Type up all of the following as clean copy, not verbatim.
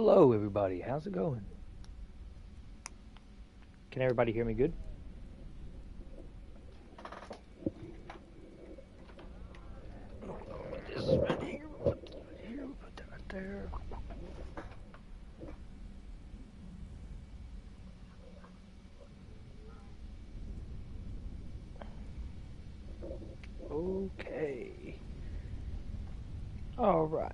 Hello, everybody. How's it going? Can everybody hear me good? Put this right here. Put this right here. Put that right there. Okay. All right.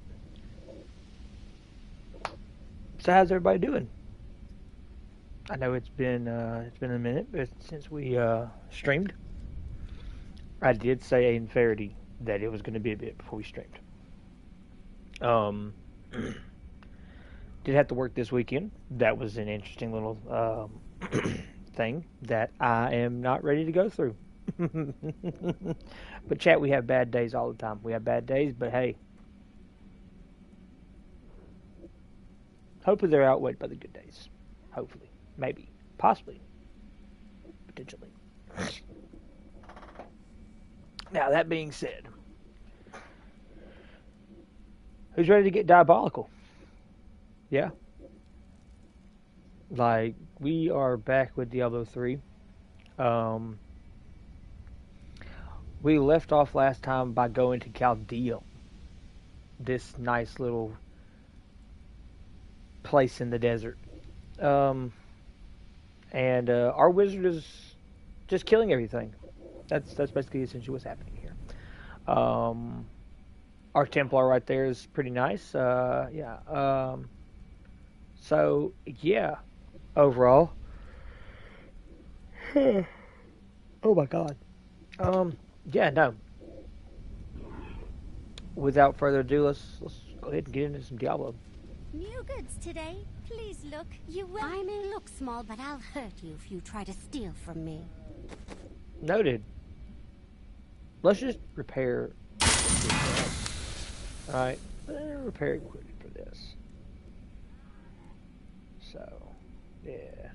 So, how's everybody doing? I know it's been a minute, but since we streamed, I did say in Faraday that it was going to be a bit before we streamed. Um, did have to work this weekend. That was an interesting little thing that I am not ready to go through. But chat, we have bad days all the time. We have bad days, but hey, hopefully they're outweighed by the good days. Hopefully, maybe, possibly, potentially. Now that being said, who's ready to get diabolical? Yeah, like we are back with Diablo 3. Um, we left off last time by going to Chaldea, this nice little place in the desert. Um, and our wizard is just killing everything. That's basically essentially what's happening here. Our Templar right there is pretty nice. Yeah. So yeah, overall. Oh my god. Yeah, no. Without further ado, let's go ahead and get into some Diablo. New goods today. Please look. You will. I may look small, but I'll hurt you if you try to steal from me. Noted. Let's just repair. Alright, repair equipment for this. So, yeah.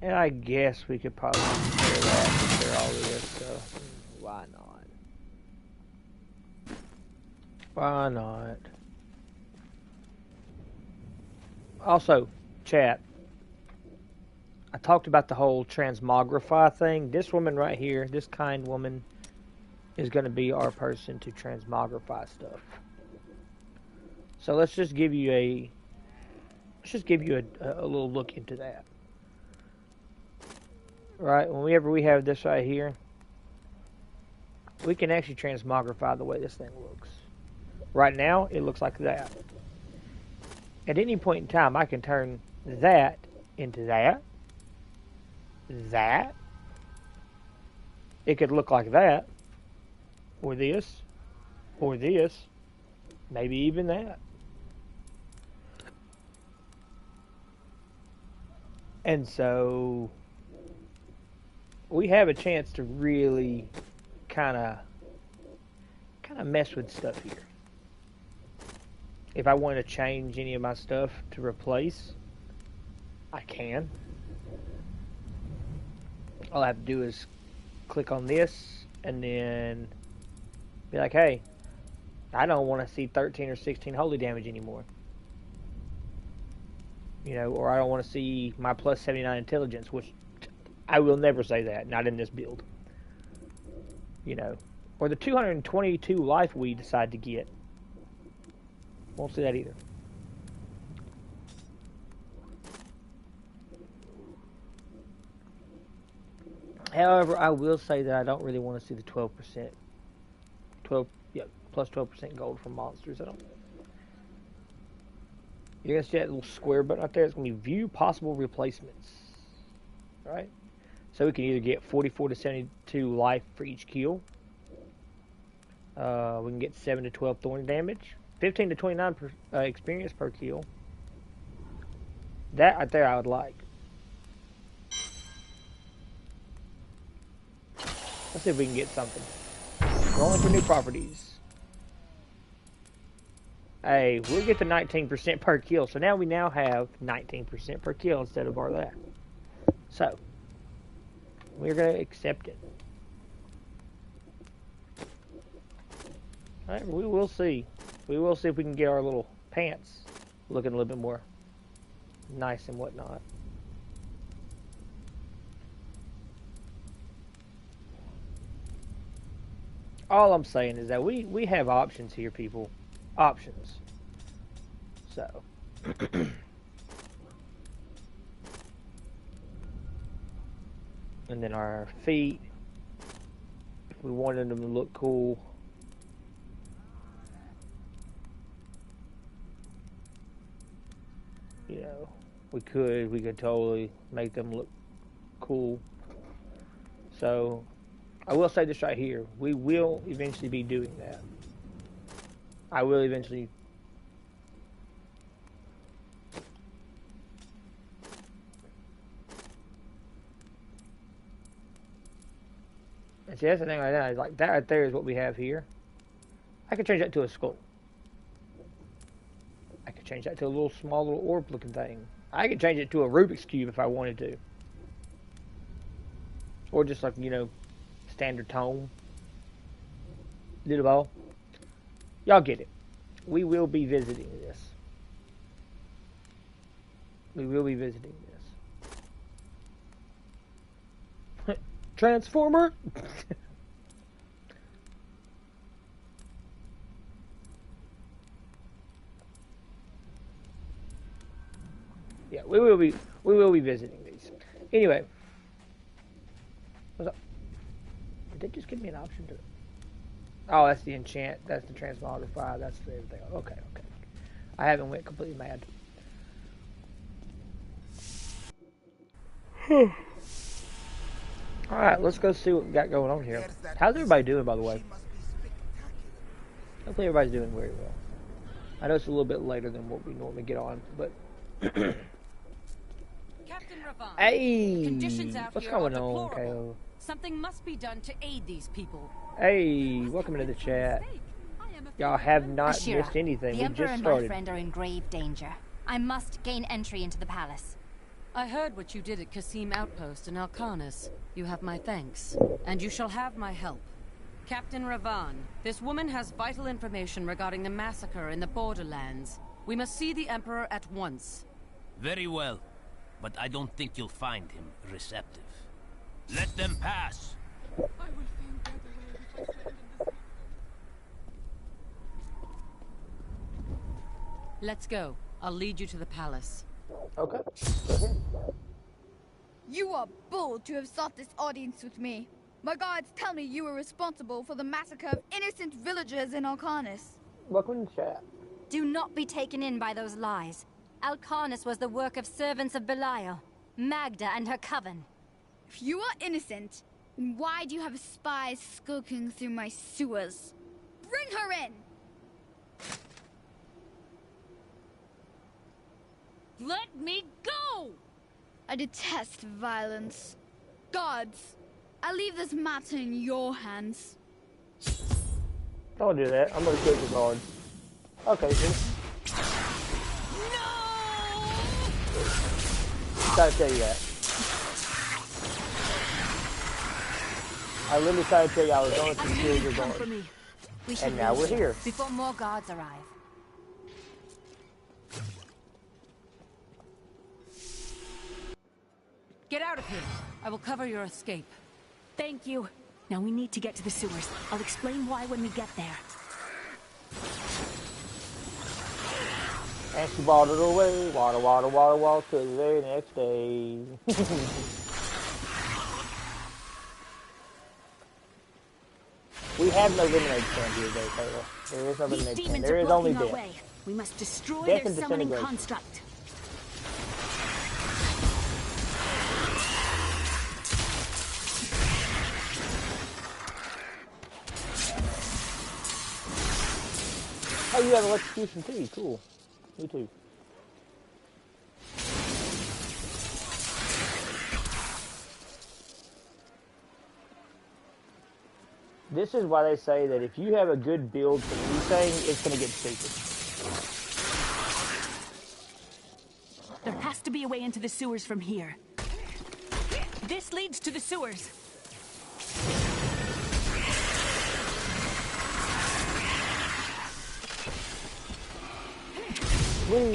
And I guess we could probably repair that, repair all of this, so why not? Why not? Also, chat, I talked about the whole transmogrify thing. This woman right here, this kind woman, is going to be our person to transmogrify stuff. So let's just give you a little look into that. Right, whenever we have this right here, we can actually transmogrify the way this thing looks. Right now, it looks like that. At any point in time, I can turn that into that. That. It could look like that. Or this. Or this. Maybe even that. And so we have a chance to really kind of mess with stuff here. If I want to change any of my stuff to replace, I can. All I have to do is click on this and then be like, hey, I don't want to see 13 or 16 holy damage anymore. You know, or I don't want to see my plus 79 intelligence, which I will never say that, not in this build. You know, or the 222 life we decide to get. Won't see that either. However, I will say that I don't really want to see the 12%. 12, yeah, plus 12% gold from monsters. I don't. You're going to see that little square button right there. It's going to be view possible replacements. Right? So we can either get 44 to 72 life for each kill. We can get 7 to 12 thorn damage. 15 to 29 experience per kill. That right there I would like. Let's see if we can get something. Rolling for new properties. Hey, we'll get the 19% per kill. So now we have 19% per kill instead of our that. So, we're going to accept it. Alright, we will see. We will see if we can get our little pants looking a little bit more nice and whatnot. All I'm saying is that we have options here, people. Options. So. And then our feet. If we wanted them to look cool. You know, we could totally make them look cool. So, I will say this right here. We will eventually be doing that. I will eventually. And see, that's the thing like that. Is like that right there is what we have here. I could change that to a skull. I could change that to a little small little orb looking thing. I could change it to a Rubik's Cube if I wanted to. Or just like, you know, standard tone. Little ball. Y'all get it. We will be visiting this. We will be visiting this. Transformer! Yeah, we will be visiting these. Anyway. What's up? Did they just give me an option to... Oh, that's the enchant. That's the transmogrify. That's the everything. Okay. I haven't went completely mad. Alright, let's go see what we got going on here. How's everybody doing, by the way? Hopefully everybody's doing very well. I know it's a little bit later than what we normally get on, but... Captain Ravan, hey! conditions out What's here going are on, deplorable. KO? Something must be done to aid these people. Hey, welcome into the chat. Y'all have not Ashira, missed anything. the We Emperor just and my started. friend are in grave danger. I must gain entry into the palace. I heard what you did at Kasim Outpost in Alcarnus. You have my thanks, and you shall have my help. Captain Ravan, this woman has vital information regarding the massacre in the Borderlands. We must see the Emperor at once. Very well, but I don't think you'll find him receptive. Let them pass! Let's go. I'll lead you to the palace. Okay. You are bold to have sought this audience with me. My guards tell me you were responsible for the massacre of innocent villagers in Alcarnus. Welcome to the chat. Do not be taken in by those lies. Alcarnus was the work of servants of Belial, Magda and her coven. If you are innocent, then why do you have spies skulking through my sewers? Bring her in! Let me go! I detest violence. Guards, I leave this matter in your hands. Don't do that. I'm gonna kill the guard. Okay, see? No! Gotta tell you that. I literally tried to tell you I was going to kill your guard. And now we're here. Before more guards arrive. Get out of here. I will cover your escape. Thank you. Now we need to get to the sewers. I'll explain why when we get there. And she brought it away. Water, to the very next day. We have no lemonade stand here, though, Taylor. There is no These lemonade stand. demons There are is only blocking our death. way. We must destroy Death their and summoning disintegration. construct. Oh, you have electrocution too. Cool. Me too. This is why they say that if you have a good build for anything, it's going to get stupid. There has to be a way into the sewers from here. This leads to the sewers. Woo!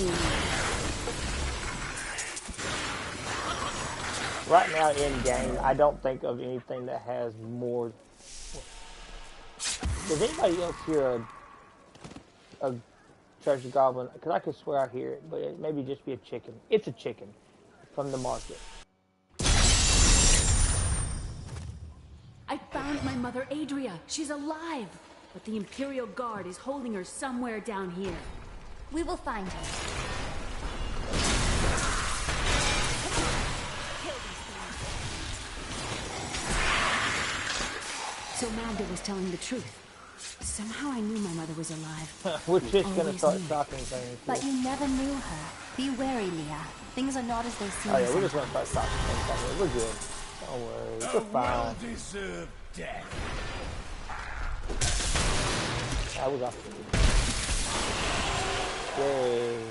Right now in game, I don't think of anything that has more. Does anybody else hear a treasure goblin? Because I could swear I hear it, but it maybe just be a chicken. It's a chicken from the market. I found my mother Adria. She's alive. But the Imperial Guard is holding her somewhere down here. We will find her. So Magda was telling the truth. Somehow I knew my mother was alive. We're just gonna start knew it. shocking things. But you never knew her. Be wary, Leah. Things are not as they seem. Oh yeah, we're just gonna start shocking things. We're good. Don't worry, we're fine. Deserved death. That was off. Yay.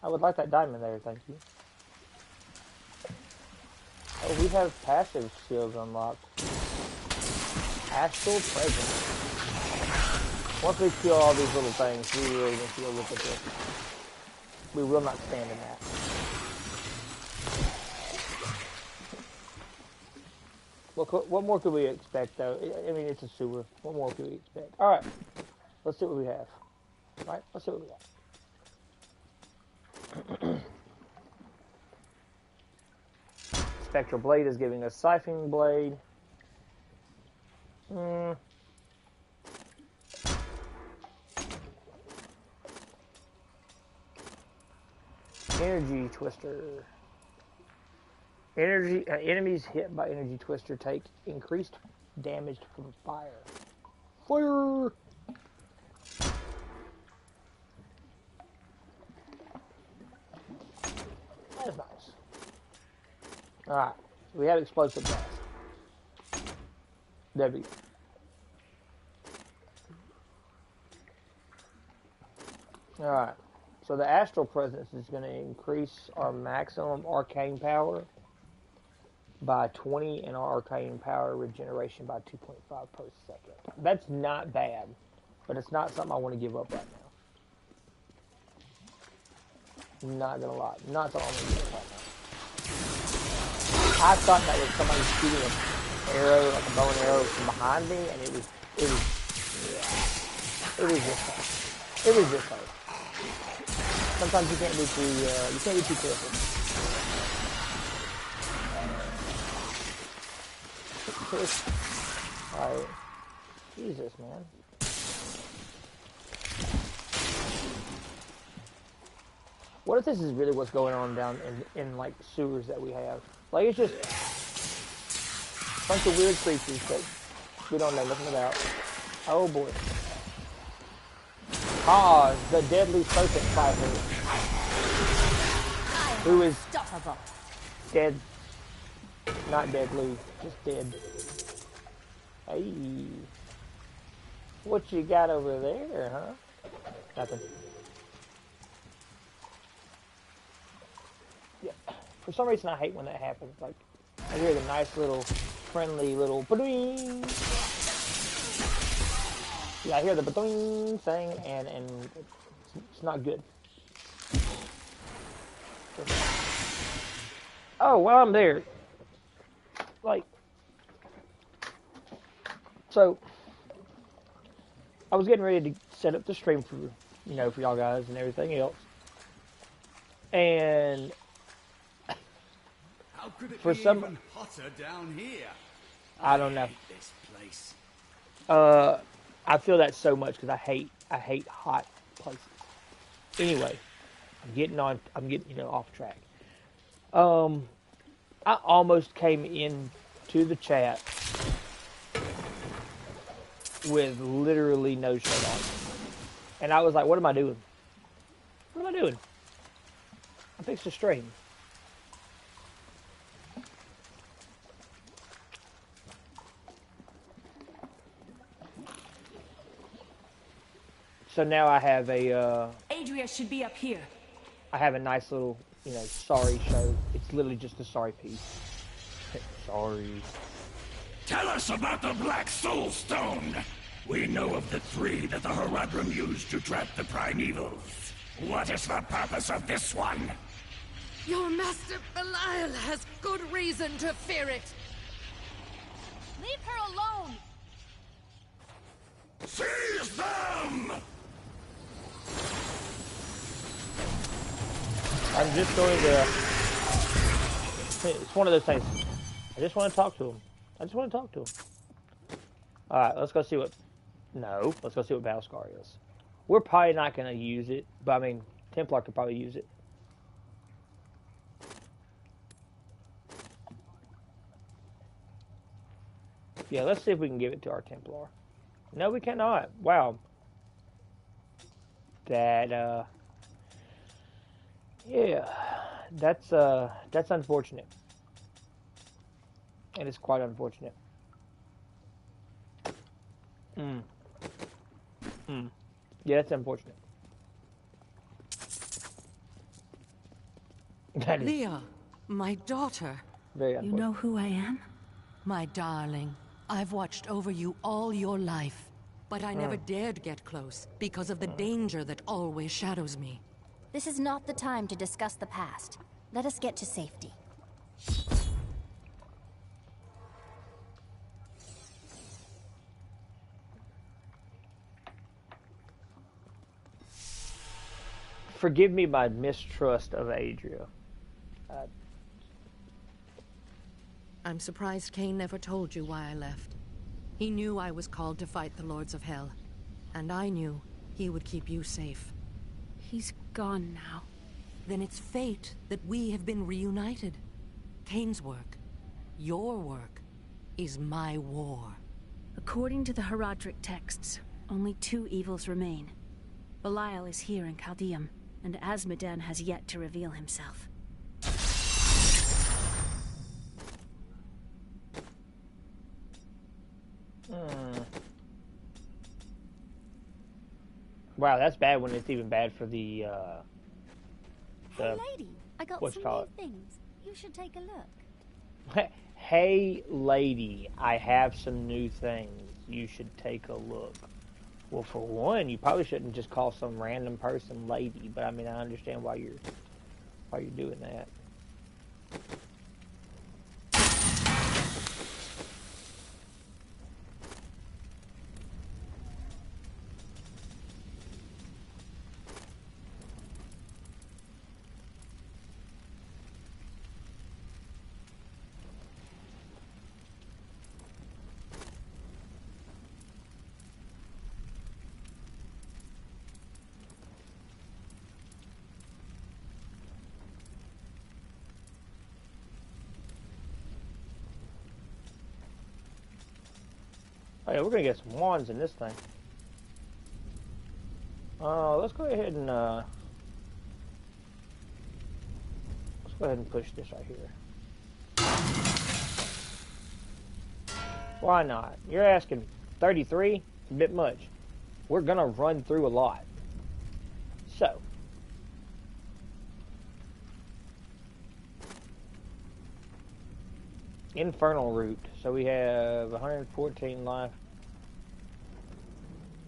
I would like that diamond there, thank you. Oh, we have passive skills unlocked. Astral Presence. Once we kill all these little things, we really need to go look at this. We will not stand in that. What more could we expect, though? I mean, it's a sewer. What more could we expect? All right, let's see what we have. All right, let's see what we got. Spectral Blade is giving us Siphoning Blade. Energy Twister. Enemies hit by Energy Twister take increased damage from fire. Fire! That's nice. Alright, we have explosive gas. There we go. Alright, so the Astral Presence is going to increase our maximum arcane power by 20 and our arcane power regeneration by 2.5 per second. That's not bad, but it's not something I want to give up right now. Not gonna lie, not something I'm gonna give up right now. I thought that was somebody shooting an arrow, like a bow and arrow from behind me, and it was this hard. It was this hard. Sometimes you can't be too careful. Alright. Jesus, man. What if this is really what's going on down in like sewers that we have? Like, it's just a bunch of weird creatures that we don't know nothing about. Oh boy. Ah, the deadly serpent fighter. Who is dead. Not deadly, just dead. Hey. What you got over there, huh? Nothing. Yeah. For some reason, I hate when that happens. Like, I hear the nice little, friendly little ba-doing. Yeah, I hear the ba-doing thing, and it's not good. Oh, while I'm there, like, so I was getting ready to set up the stream for, you know, for y'all guys and everything else, and how could it for be some, even hotter down here? I don't know. Hate this place. I feel that so much because I hate hot places. Anyway, I'm getting off track. I almost came into the chat with literally no shirt on. And I was like, what am I doing? What am I doing? I fixed the stream. So now I have a, Adria should be up here. I have a nice little, you know, sorry show. It's literally just a sorry piece. Sorry. Tell us about the Black Soul Stone. We know of the 3 that the Horadrim used to trap the Primevals. What is the purpose of this one? Your master Belial has good reason to fear it. Leave her alone! Seize them! I'm just going to... It's one of those things. I just want to talk to him. I just want to talk to him. Alright, let's go see what... No, let's go see what Battlescar is. We're probably not going to use it, but I mean, Templar could probably use it. Yeah, let's see if we can give it to our Templar. No, we cannot. Wow. That, yeah, that's unfortunate. It is quite unfortunate. Yeah, that's unfortunate. That is Leah, my daughter. very unfortunate. You know who I am? My darling, I've watched over you all your life, but I never dared get close because of the danger that always shadows me. This is not the time to discuss the past. Let us get to safety. Forgive me my mistrust of Adria. I'm surprised Cain never told you why I left. He knew I was called to fight the Lords of Hell, and I knew he would keep you safe. He's gone now. Then it's fate that we have been reunited. Cain's work, your work, is my war. According to the Horadric texts, only 2 evils remain. Belial is here in Caldeum, and Azmodan has yet to reveal himself. Wow, that's bad when it's even bad for the Hey, lady, I got what's some called new things. You should take a look. Hey lady, I have some new things. You should take a look. Well, for one, you probably shouldn't just call some random person lady, but I mean, I understand why you're doing that. Oh yeah, we're gonna get some wands in this thing. Let's go ahead and push this right here. Why not? You're asking 33? It's a bit much. We're gonna run through a lot. So. Infernal Root. So we have 114 life.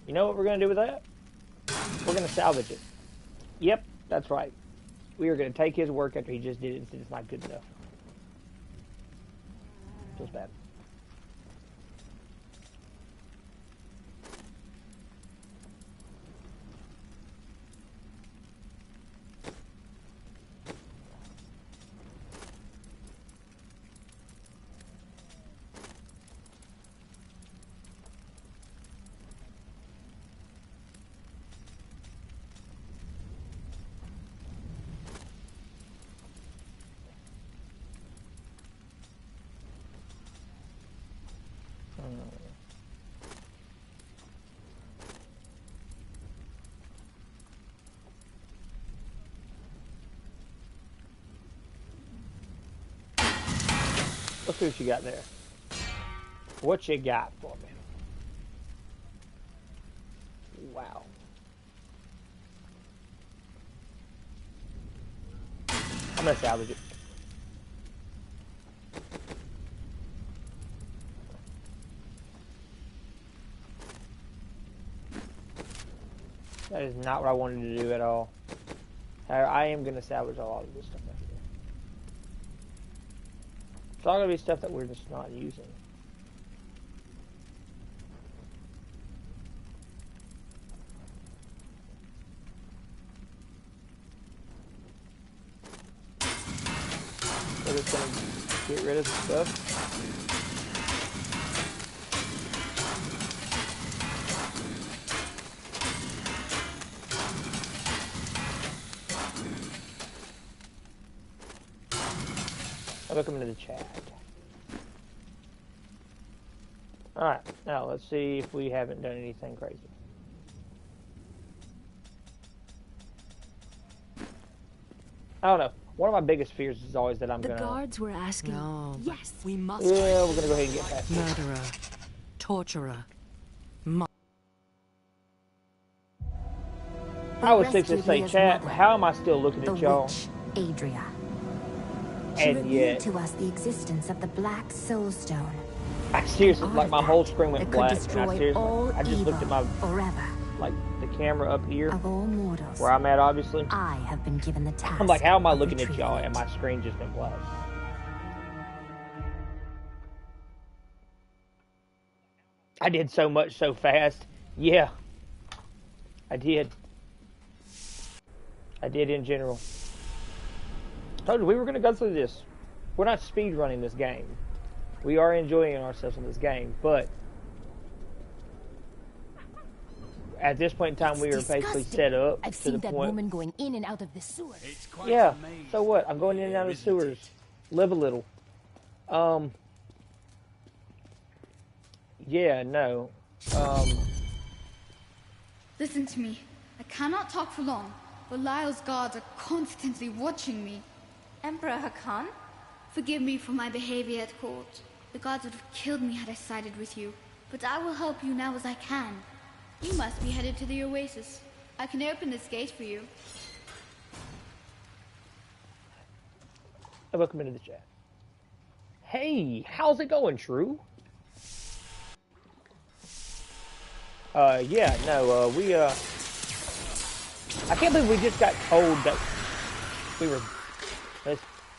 You know what we're going to do with that? We're going to salvage it. Yep, that's right. We are going to take his work after he just did it and said it's not good enough. Feels bad. Let's see what you got there. What you got for me? Wow. I'm gonna salvage it. That is not what I wanted to do at all. However, I am going to salvage a lot of this stuff right here. It's all going to be stuff that we're just not using. We're just going to get rid of the stuff. Welcome to the chat. Alright, now let's see if we haven't done anything crazy. I don't know. One of my biggest fears is always that I'm gonna... The guards were asking... No. Yes. We must... Yeah, we're gonna go ahead and get past it. Murderer. Torturer. I was fixing to say, chat, how am I still looking at y'all? Adria. She And revealed yet... to us the existence of the Black Soul Stone. I seriously, like my whole screen went black, and I seriously, all I just looked at my, forever. like, the camera up here, Of all mortals, where I'm at, obviously. I have been given the task. I'm like, how am I of looking at retrieving y'all, it. and my screen just went black? I did so much so fast. Yeah. I did. I did in general. Told you we were going to go through this. We're not speed running this game. We are enjoying ourselves in this game, but at this point in time, we are basically set up I've to seen the that point. woman going in and out of the sewer. It's quite Yeah. amazing. So what? I'm going in and out of the sewers. Live a little. Yeah. No. Listen to me. I cannot talk for long. Belial's guards are constantly watching me. Emperor Hakan? Forgive me for my behavior at court. The gods would have killed me had I sided with you. But I will help you now as I can. You must be headed to the Oasis. I can open this gate for you. Welcome into the chat. Hey, how's it going, True? Yeah, no, I can't believe we just got told that we were...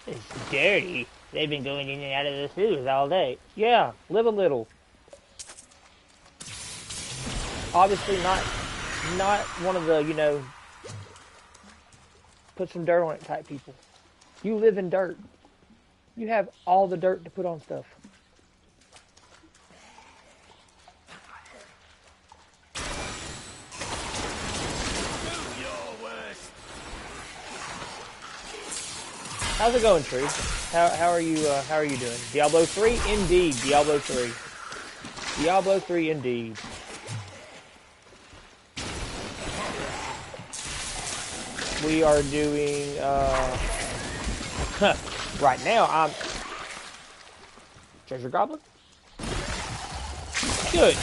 It's dirty. They've been going in and out of the sewers all day. Yeah, live a little. Obviously not one of the, you know, put some dirt on it type people. You live in dirt. You have all the dirt to put on stuff. How's it going, Tree? How are you doing? Diablo 3? Indeed, Diablo 3. Diablo 3 indeed. We are doing right now I'm Treasure Goblin? Good.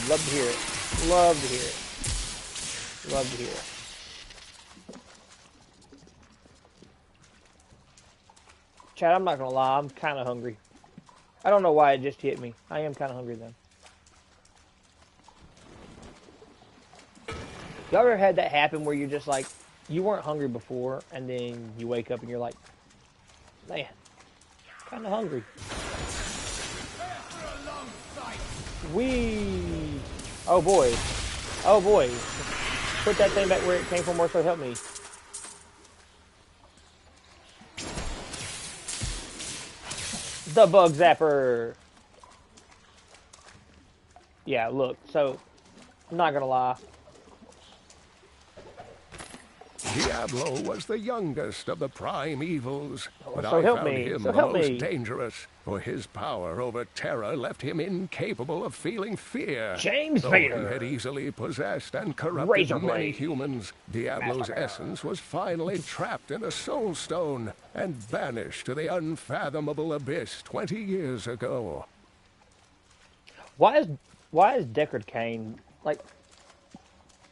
Love to hear it. Love to hear it. Love to hear it. Chad, I'm not gonna lie, I'm kind of hungry. I don't know why it just hit me. I am kind of hungry though. Y'all ever had that happen where you're just like, you weren't hungry before, and then you wake up and you're like, man, kind of hungry. Wee! Oh boy. Oh boy. Put that thing back where it came from, or so help me. The bug zapper. Yeah, look, so I'm not gonna lie. Diablo was the youngest of the prime evils, but so I help found me, him so help most me. dangerous, for his power over Terra left him incapable of feeling fear. James Though Vader. he had easily possessed and corrupted Razor many blade. humans, Diablo's essence was finally trapped in a soul stone and banished to the unfathomable abyss 20 years ago. Why is Deckard Cain like?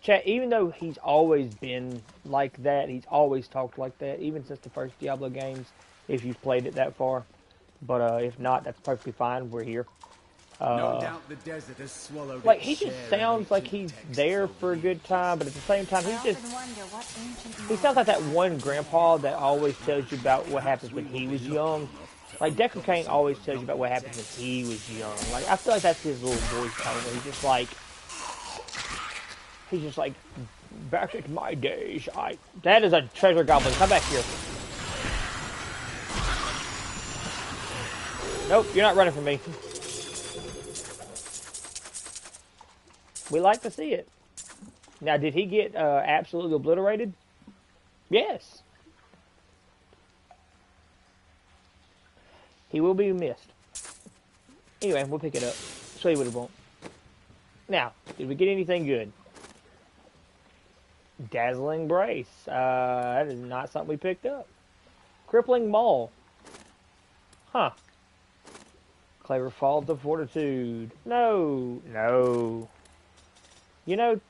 Chat, even though he's always been like that, he's always talked like that, even since the first Diablo games, if you've played it that far. But if not, that's perfectly fine. We're here. No doubt the desert has swallowed Like, its he just share of sounds like ancient he's texts there over for a the good time, but at the same time, I he often wonder what ancient he sounds like that one grandpa that always Hmm. tells you about what happens when he was young. Like, Deckard Cain always tells you about what happens when he was young. Like, I feel like that's his little voice tone. He's just like, back in my days, that is a treasure goblin. Come back here. Nope, you're not running from me. We like to see it. Now, did he get absolutely obliterated? Yes. He will be missed. Anyway, we'll pick it up. Show you what it won't. Now, did we get anything good? Dazzling Brace. That is not something we picked up. Crippling Maul. Huh. Clever Fall to Fortitude. No. No. You know,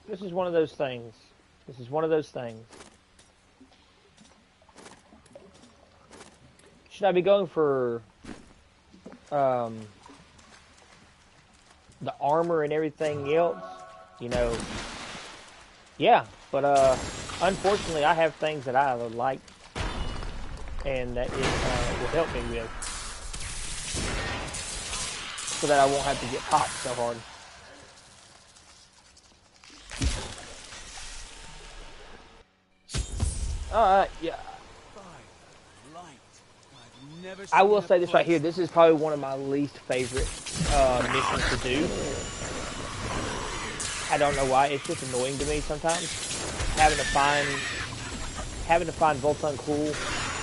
this is one of those things. This is one of those things. Should I be going for the armor and everything else? You know, yeah, but unfortunately I have things that I would like and that it will help me with, so that I won't have to get popped so hard. Alright, yeah. I will say this right here. This is probably one of my least favorite missions to do. I don't know why. It's just annoying to me sometimes. Having to find Voltun cool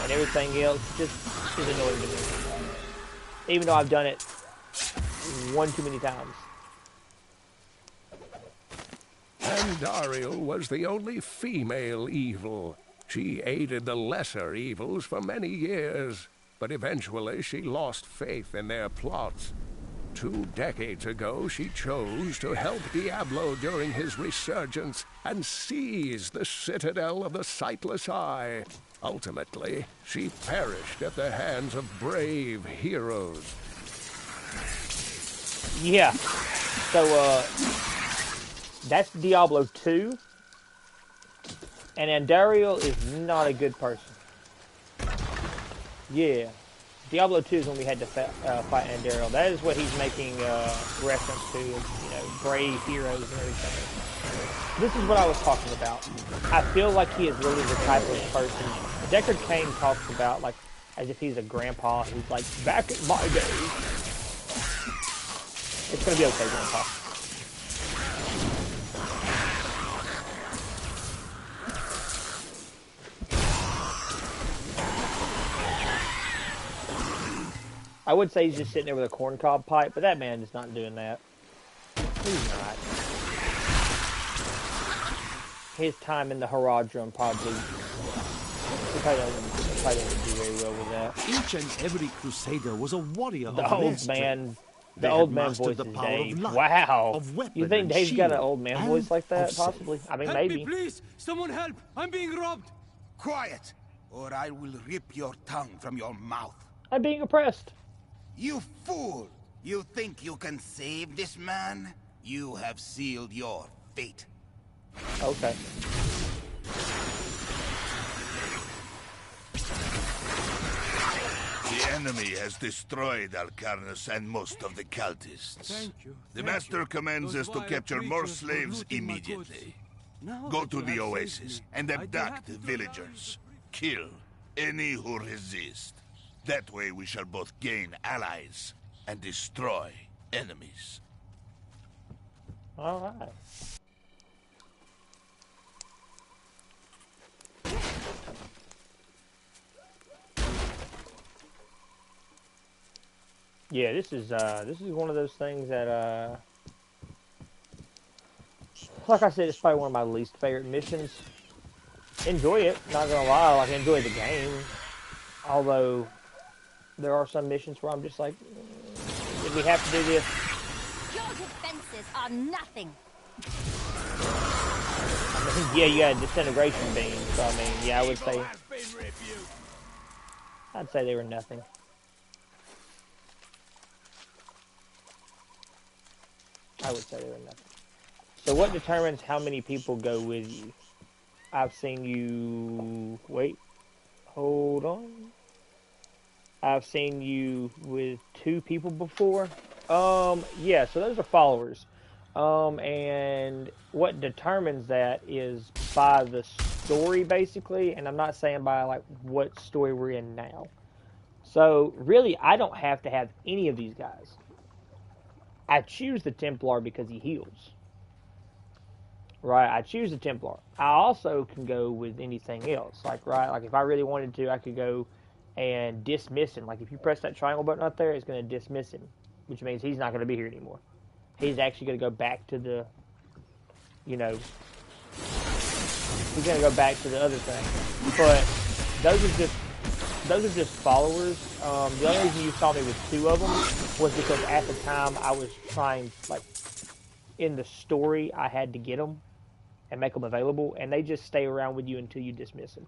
and everything else just is annoying to me. Even though I've done it one too many times. Andariel was the only female evil. She aided the lesser evils for many years, but eventually she lost faith in their plots. 2 decades ago, she chose to help Diablo during his resurgence and seize the citadel of the Sightless Eye. Ultimately, she perished at the hands of brave heroes. Yeah. So, that's Diablo 2. And Andariel is not a good person. Yeah. Diablo 2 is when we had to fight Andariel. That is what he's making reference to, you know, brave heroes and everything. This is what I was talking about. I feel like he is really the type of person Deckard Cain talks about, like, as if he's a grandpa who's like, back in my days. It's gonna be okay, Grandpa. I would say he's just sitting there with a corncob pipe, but that man is not doing that. He's not. His time in the Haradrim probably doesn't do very well with that. Each and every crusader was a warrior The of old immense man, strength. the old man voice is Dave. Wow. You think Dave's got an old man voice like that? Possibly. I mean, maybe. Help me, please! Someone help! I'm being robbed! Quiet, or I will rip your tongue from your mouth. I'm being oppressed. You fool! You think you can save this man? You have sealed your fate. Okay. The enemy has destroyed Alcarnus and most of the cultists. Thank you. The Master commands us to capture more slaves immediately. Go to the Oasis and abduct the villagers. Kill any who resist. That way we shall both gain allies and destroy enemies. All right. Yeah, this is one of those things that like I said, it's probably one of my least favorite missions. Enjoy it, not gonna lie, like I enjoy the game. Although there are some missions where I'm just like, did we have to do this? Your defenses are nothing. I mean, yeah, you had disintegration beams, so I mean, yeah, I'd say they were nothing. I would say they were nothing. So what determines how many people go with you? I've seen you... Wait. Hold on. I've seen you with 2 people before. Yeah, so those are followers. And what determines that is by the story, basically. And I'm not saying by, like, what story we're in now. So, really, I don't have to have any of these guys. I choose the Templar because he heals. Right, I choose the Templar. I also can go with anything else. Like, right, like if I really wanted to, I could go and dismiss him. Like, if you press that triangle button right there, it's going to dismiss him. Which means he's not going to be here anymore. He's actually going to go back to the, you know, he's going to go back to the other thing. But those are just followers. The only reason you saw me with 2 of them was because at the time I was trying, like, in the story, I had to get them and make them available, and they just stay around with you until you dismiss them.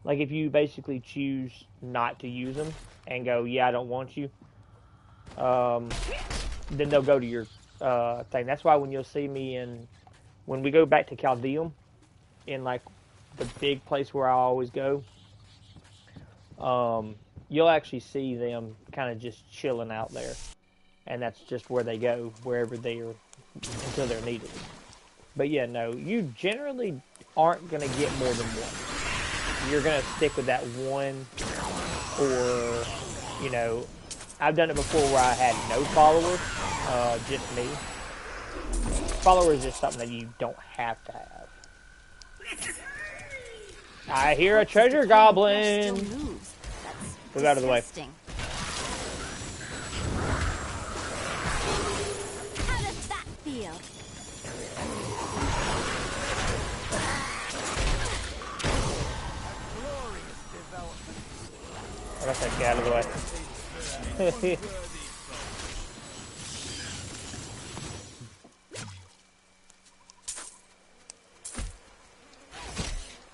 Like, if you basically choose not to use them and go, yeah, I don't want you, then they'll go to your thing. That's why when you'll see me when we go back to Caldeum, in, like, the big place where I always go, you'll actually see them kind of just chilling out there. And that's just where they go, wherever they are, until they're needed. But yeah, no, you generally aren't going to get more than 1. You're going to stick with that 1, or, you know, I've done it before where I had no followers, just me. Followers is something that you don't have to have. I hear a treasure goblin! Move out of the way. How does that feel? I got that guy out of the way.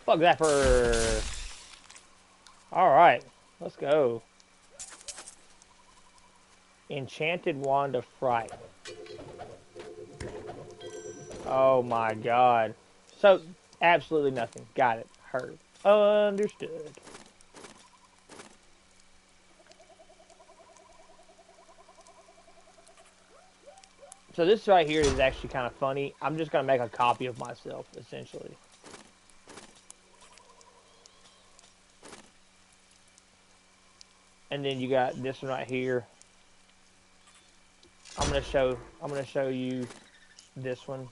Fuck that for... Alright, let's go. Enchanted Wand of Fright. Oh my god. So, absolutely nothing. Got it. Heard. Understood. So this right here is actually kind of funny. I'm just going to make a copy of myself, essentially. And then you got this one right here. I'm gonna show you this one.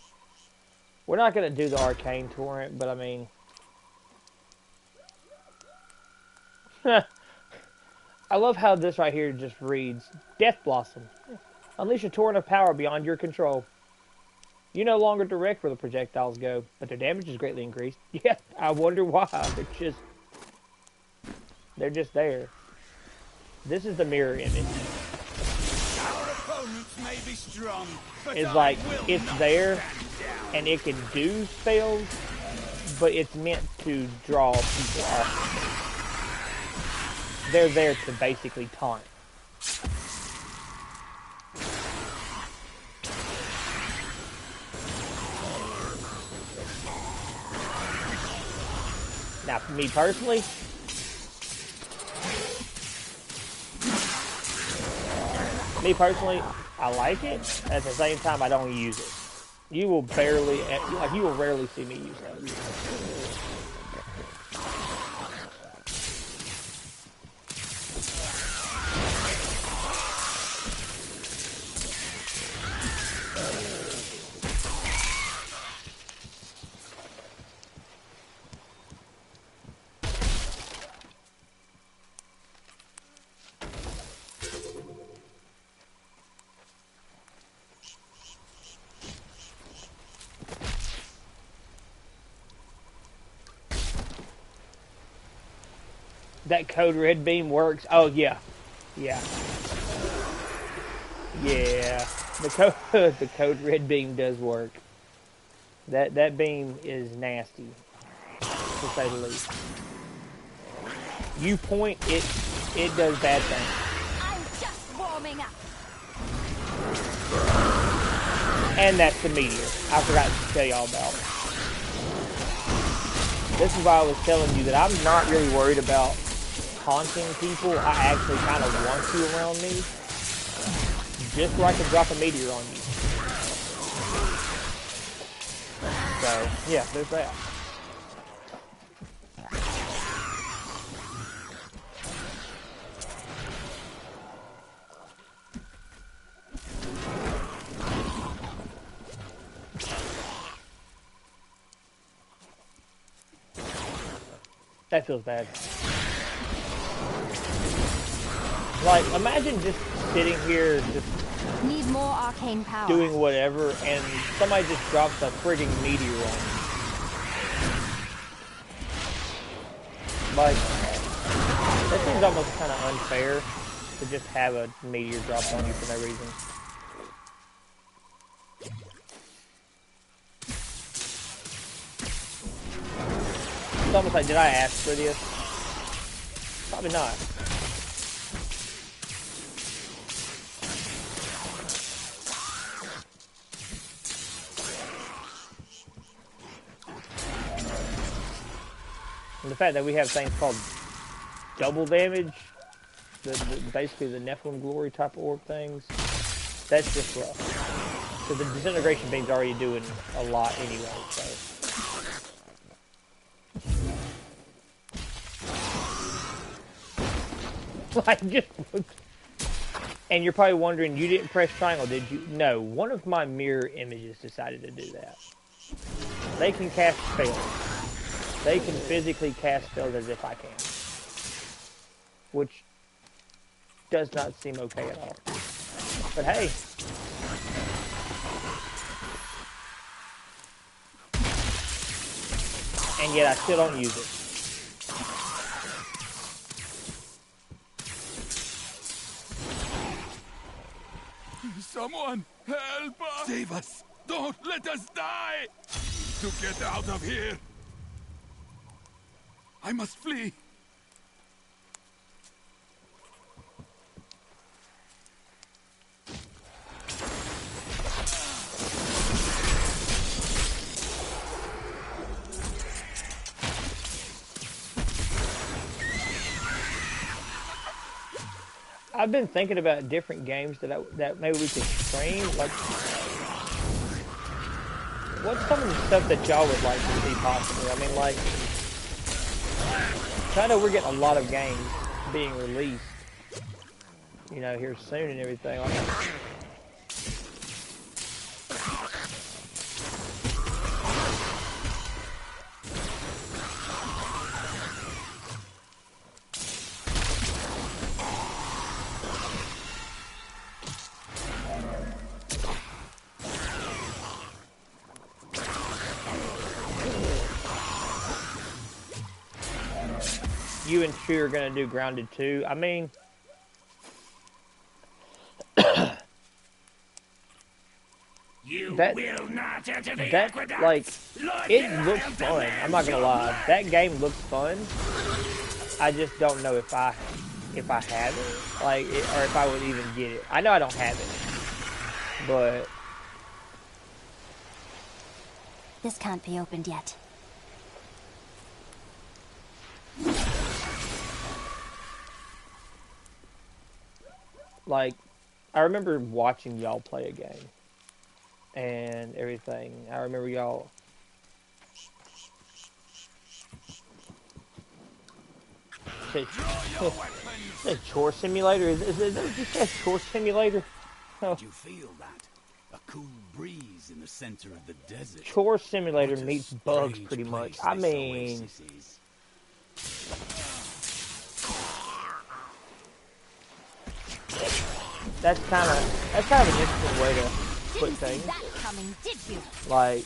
We're not gonna do the Arcane Torrent, but I mean, I love how this right here just reads Death Blossom. Unleash a torrent of power beyond your control. You no longer direct where the projectiles go, but their damage is greatly increased. Yeah, I wonder why. They're just there. This is the mirror image. Our opponents may be strong, but it's like, it's there, and it can do spells, but it's meant to draw people off. They're there to basically taunt. Now, for me personally, I like it. At the same time, I don't use it. You will rarely see me use that. That code red beam works. Oh yeah, yeah. The code red beam does work. That beam is nasty, to say the least. You point, it does bad things. I'm just warming up. And that's the meteor. I forgot to tell y'all about. This is why I was telling you that I'm not really worried about haunting people. I actually kind of want you around me. Just so I can drop a meteor on you. So, yeah, there's that. That feels bad. Like, imagine just sitting here, just need more arcane power, doing whatever, and somebody just drops a frigging meteor on you. Like, that seems almost kind of unfair to just have a meteor drop on you for no reason. It's almost like, did I ask for this? Probably not. And the fact that we have things called double damage, basically the Nephilim Glory type of orb things, that's just rough. So the disintegration beam's already doing a lot anyway, so. Like, just look. And you're probably wondering, you didn't press triangle, did you? No, one of my mirror images decided to do that. They can cast spells. They can physically cast spells as if I can. Which does not seem okay at all. But hey. And yet I still don't use it. Someone help us! Save us! Don't let us die! To get out of here! I must flee! I've been thinking about different games that maybe we could stream. Like, what's some of the stuff that y'all would like to see possibly? I mean, like, I know we're getting a lot of games being released, you know, here soon and everything. Like, you and Tree are going to do Grounded 2. I mean, that like, it looks fun. I'm not going to lie. That game looks fun. I just don't know if I have it, like, or if I would even get it. I know I don't have it, but this can't be opened yet. Like, I remember watching y'all play a game and everything. I remember y'all. Say chore simulator? Is it just a chore simulator? Did you feel that? A cool breeze in the center of the desert. Chore simulator meets bugs pretty much. I mean, that's kind of an interesting way to put things. That coming, did you? Like,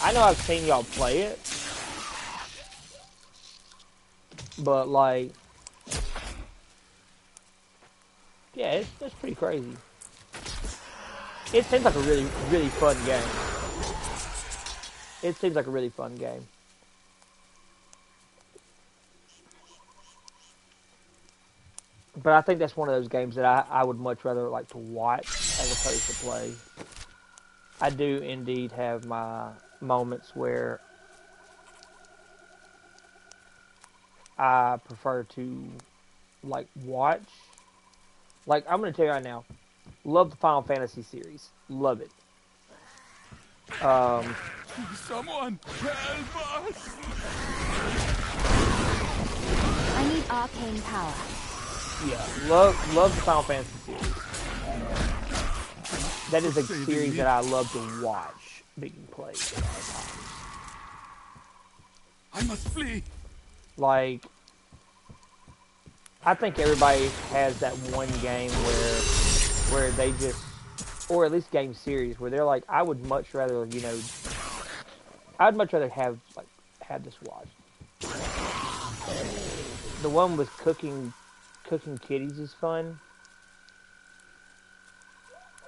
I know I've seen y'all play it, but like, yeah, it's pretty crazy. It seems like a really, really fun game. It seems like a really fun game. But I think that's one of those games that I would much rather like to watch as opposed to play. I do indeed have my moments where I prefer to, like, watch. Like, I'm going to tell you right now, love the Final Fantasy series. Love it. Someone help us! I need arcane power. Yeah, love the Final Fantasy series. That is a series that I love to watch being played at all times. I must flee. Like, I think everybody has that one game where they just, or at least game series, where they're like, I would much rather, you know, I'd much rather have this watched. The one with cooking kitties is fun.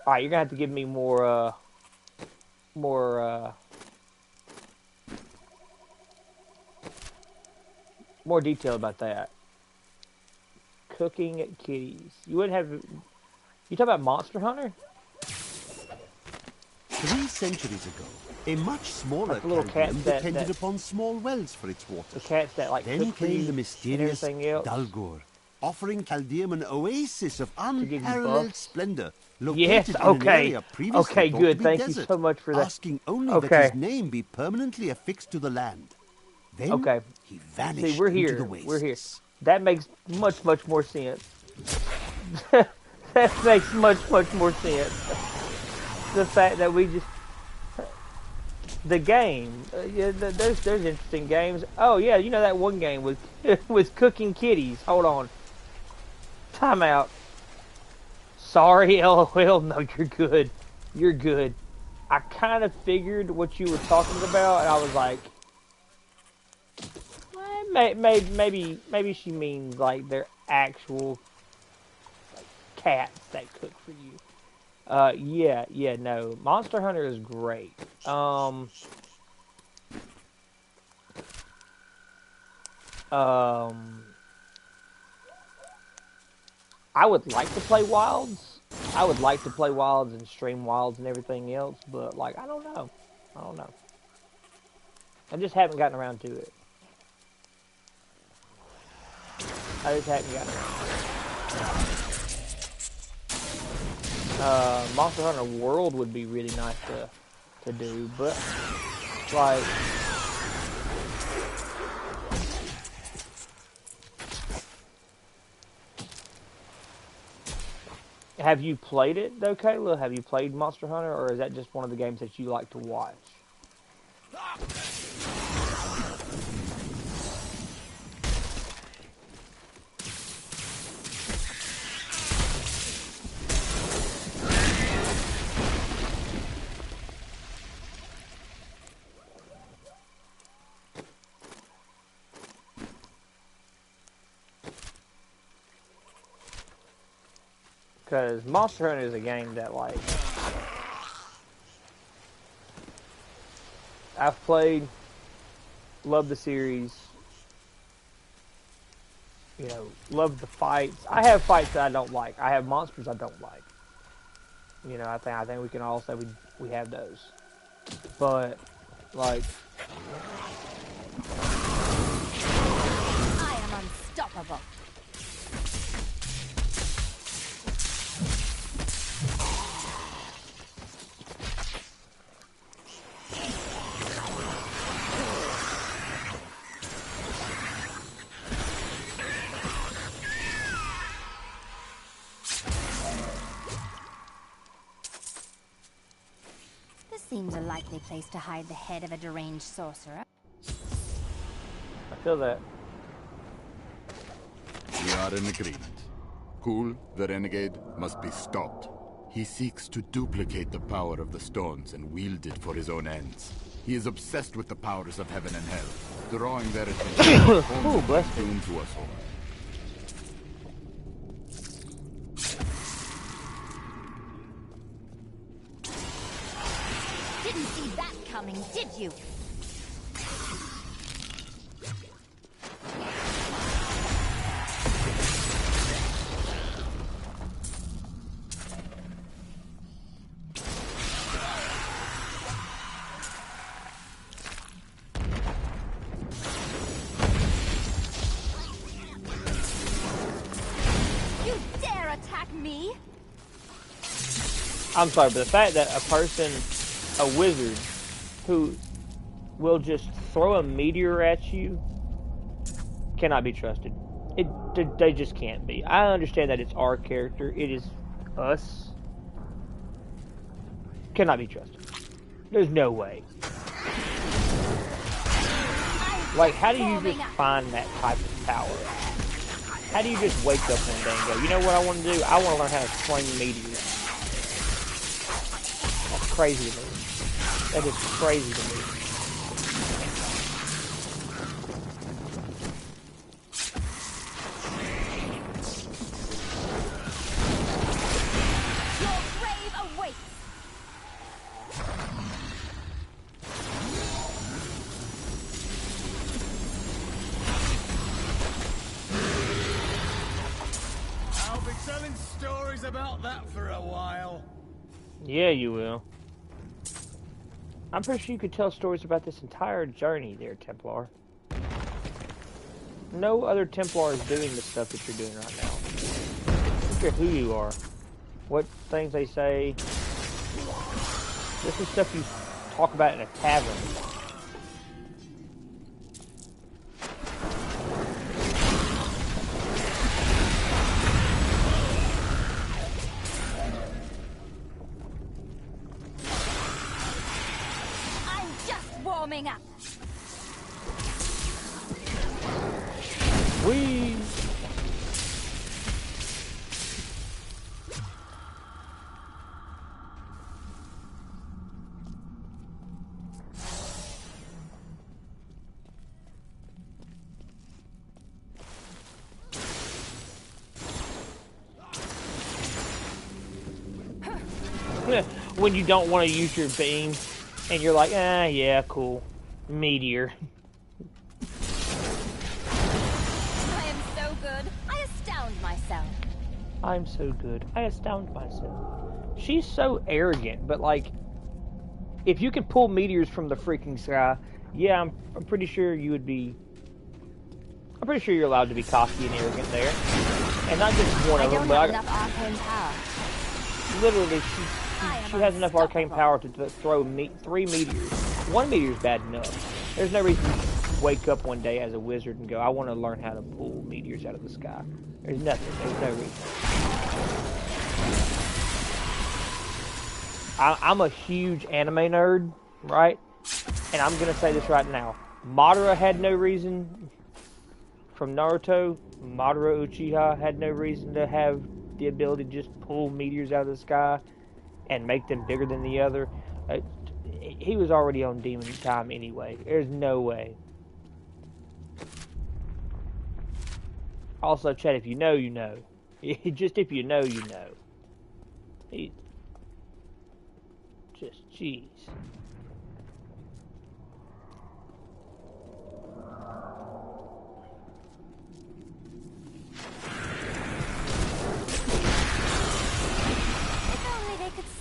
Alright, you're gonna have to give me more detail about that. Cooking kitties. You wouldn't have. You talking about Monster Hunter? 3 centuries ago, a much smaller like the little cats depended that upon small wells for its water. The cats that like Then cook for came you the mysterious and everything else. Dalgor, offering Caldeum an oasis of unparalleled splendor, Yes, located in an okay. area previously Okay, thought good. to be Thank desert, you so much for that. asking only Okay. that his name be permanently affixed to the land. Then Okay. he vanished See, we're into here. the wastes. We're here. That makes much more sense. That makes much more sense. The fact that we just the game. Yeah, there's interesting games. Oh yeah, you know that one game was was cooking kitties. Hold on. Time out. Sorry, LOL. No, you're good. You're good. I kind of figured what you were talking about, and I was like, maybe she means like they're actual like, cats that cook for you. Yeah, no. Monster Hunter is great. I would like to play Wilds. I would like to play Wilds and stream Wilds and everything else, but like I don't know. I just haven't gotten around to it. Monster Hunter World would be really nice to do, but like have you played it though, Kayla? Have you played Monster Hunter, or is that just one of the games that you like to watch? Because Monster Hunter is a game that, like, I've played, loved the series, you know, loved the fights. I have fights that I don't like. I have monsters I don't like. You know, I think we can all say we have those. But, like, I am unstoppable. Seems a likely place to hide the head of a deranged sorcerer. I feel that. We are in agreement. Kul, the renegade, must be stopped. He seeks to duplicate the power of the stones and wield it for his own ends. He is obsessed with the powers of heaven and hell, drawing their attention only doom to us all. Didn't see that coming, did you? me? I'm sorry, but the fact that a person, a wizard, who will just throw a meteor at you cannot be trusted. They just can't be. I understand that it's our character. It is us. Cannot be trusted. There's no way. Like, how do you just find that type of power? How do you just wake up one day and go, you know what I want to do? I want to learn how to fling meteors. That's crazy to me. That is crazy to me. About that for a while. Yeah, you will. I'm pretty sure you could tell stories about this entire journey there, Templar. No other Templar is doing the stuff that you're doing right now. I don't care who you are, what things they say. This is stuff you talk about in a tavern. Warming up. Whee! When you don't want to use your beam. And you're like, yeah, cool. Meteor. I am so good. I astound myself. I'm so good. I astound myself. She's so arrogant, but like, if you can pull meteors from the freaking sky, yeah, I'm pretty sure you would be. I'm pretty sure you're allowed to be cocky and arrogant there. And not just one of them, but enough arcane power. Literally, she has enough arcane power to throw 3 meteors. 1 meteor is bad enough. There's no reason to wake up one day as a wizard and go, I want to learn how to pull meteors out of the sky. There's nothing. There's no reason. I'm a huge anime nerd, right? And I'm going to say this right now. Madara had no reason, from Naruto, Madara Uchiha had no reason to have the ability to just pull meteors out of the sky and make them bigger than the other. He was already on demon time anyway. There's no way. Also, Chad, if you know, you know. Just if you know, you know. Just, jeez.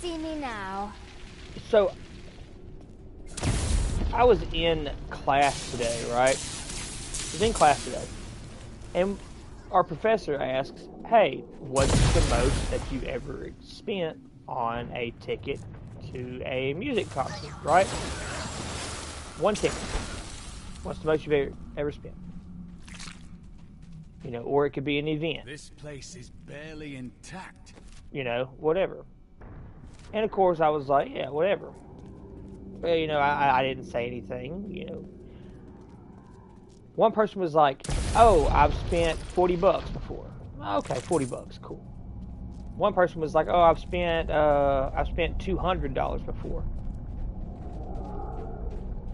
See me now. So, I was in class today, right? I was in class today. And our professor asks, hey, what's the most that you ever spent on a ticket to a music concert, right? 1 ticket. What's the most you've ever spent? You know, or it could be an event. This place is barely intact. You know, whatever. And of course, I was like, yeah, whatever. Well, you know, I didn't say anything, you know. One person was like, oh, I've spent $40 before. Okay, $40, cool. One person was like, oh, I've spent $200 before.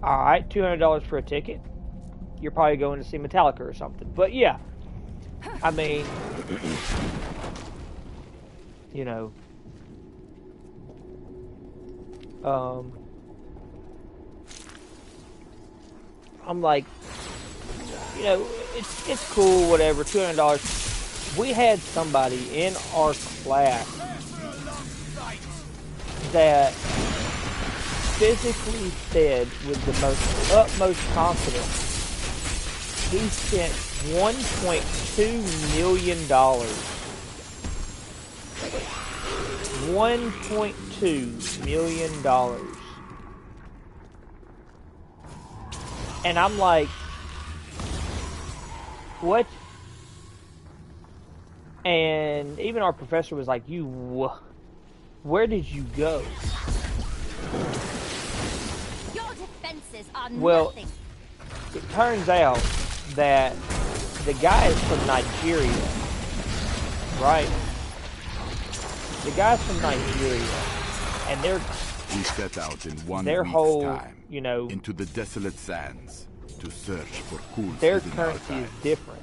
Alright, $200 for a ticket. You're probably going to see Metallica or something. But yeah, I mean, you know, I'm like, you know, it's cool, whatever, $200. We had somebody in our class that physically said with the most utmost confidence he spent $1.2 million $1.2 million. And I'm like, what? And even our professor was like, where did you go? Your defenses are nothing. It turns out that the guy is from Nigeria, right? The guy's from Nigeria, and we set out in one their week's whole, time, you know, into the desolate sands to search for Kul's their hidden currency is archives. different.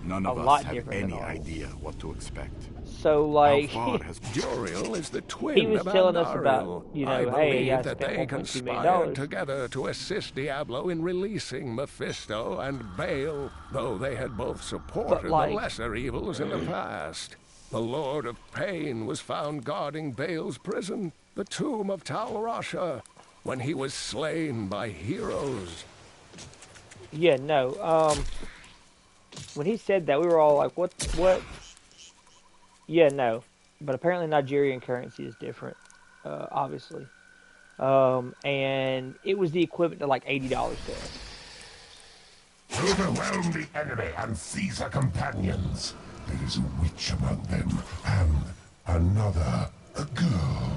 None of a us lot have different any than ours. idea what to expect. So, like, How far has Joriel is the twin he was of telling us Andariel. about, you know, I hey, believe I that spent they $1.2 million. conspired together to assist Diablo in releasing Mephisto and Baal, though they had both supported like, the lesser evils in the past. The Lord of Pain was found guarding Baal's prison, the tomb of Tal Rasha, when he was slain by heroes. Yeah, no, when he said that, we were all like, what? Yeah, no. But apparently Nigerian currency is different, obviously. And it was the equivalent to like $80 to us. Overwhelm the enemy and seize her companions. There is a witch among them, and another, a girl.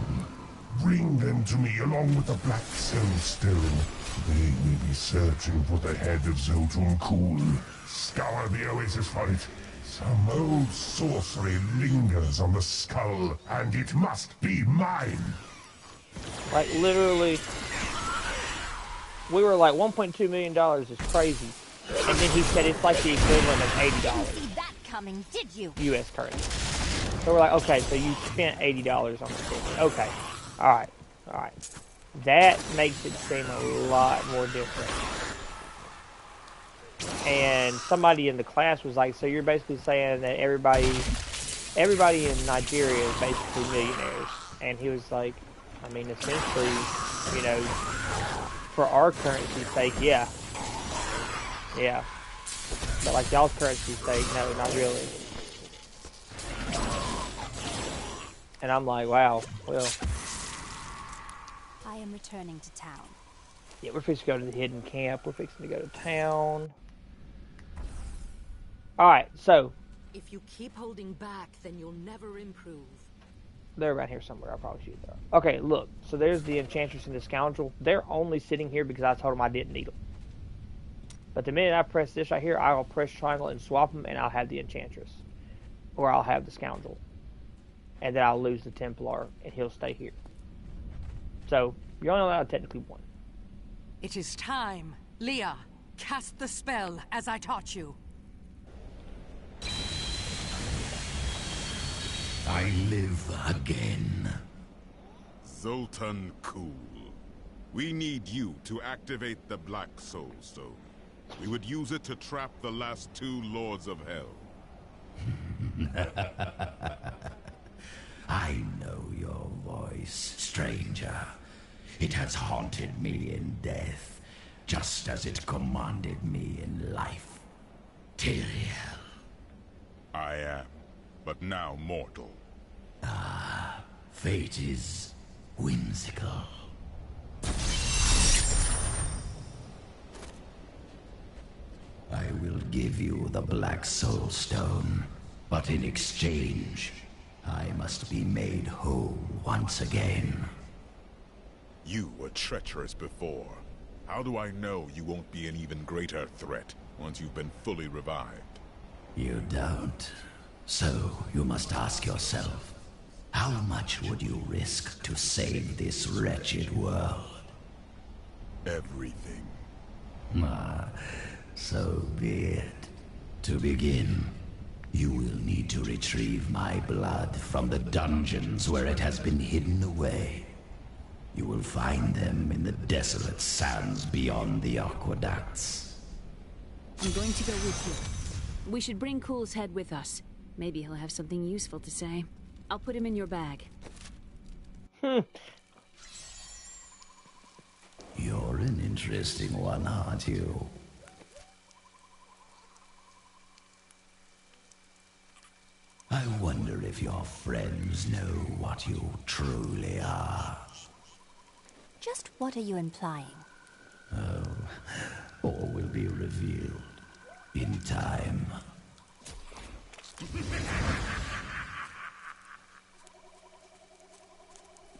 Bring them to me along with the Black Soul Stone. They may be searching for the head of Zoltun Kulle. Scour the oasis for it. Some old sorcery lingers on the skull, and it must be mine. Like, literally, we were like, $1.2 million is crazy. And then he said it's like the equivalent of $80. Didn't see that coming, did you? U.S. currency. So we're like, okay, so you spent $80 on the thing. Okay. Alright. That makes it seem a lot more different. And somebody in the class was like, so you're basically saying that everybody in Nigeria is basically millionaires. And he was like, I mean, essentially, you know, for our currency's sake, yeah. Yeah. But like y'all's currency's sake, no, not really. And I'm like, wow, well. I am returning to town. Yeah, we're fixing to go to the hidden camp. We're fixing to go to town. Alright, so. If you keep holding back, then you'll never improve. They're around here somewhere. I'll probably shoot them. Okay, look. So there's the Enchantress and the Scoundrel. They're only sitting here because I told them I didn't need them. But the minute I press this right here, I'll press triangle and swap them, and I'll have the Enchantress. Or I'll have the Scoundrel. And then I'll lose the Templar, and he'll stay here. So, you're only allowed technically one. It is time. Leah, cast the spell as I taught you. I live again. Zoltun Kulle. We need you to activate the Black Soul Stone. We would use it to trap the last two Lords of Hell. I know your voice, stranger. It has haunted me in death, just as it commanded me in life. Tyrael. I am, but now mortal. Ah, fate is whimsical. I will give you the Black Soul Stone, but in exchange, I must be made whole once again. You were treacherous before. How do I know you won't be an even greater threat once you've been fully revived? You don't. So you must ask yourself, how much would you risk to save this wretched world? Everything. Ah, so be it. To begin, you will need to retrieve my blood from the dungeons where it has been hidden away. You will find them in the desolate sands beyond the aqueducts. I'm going to go with you. We should bring Kulle's head with us. Maybe he'll have something useful to say. I'll put him in your bag. You're an interesting one, aren't you? I wonder if your friends know what you truly are. Just what are you implying? Oh, all will be revealed in time.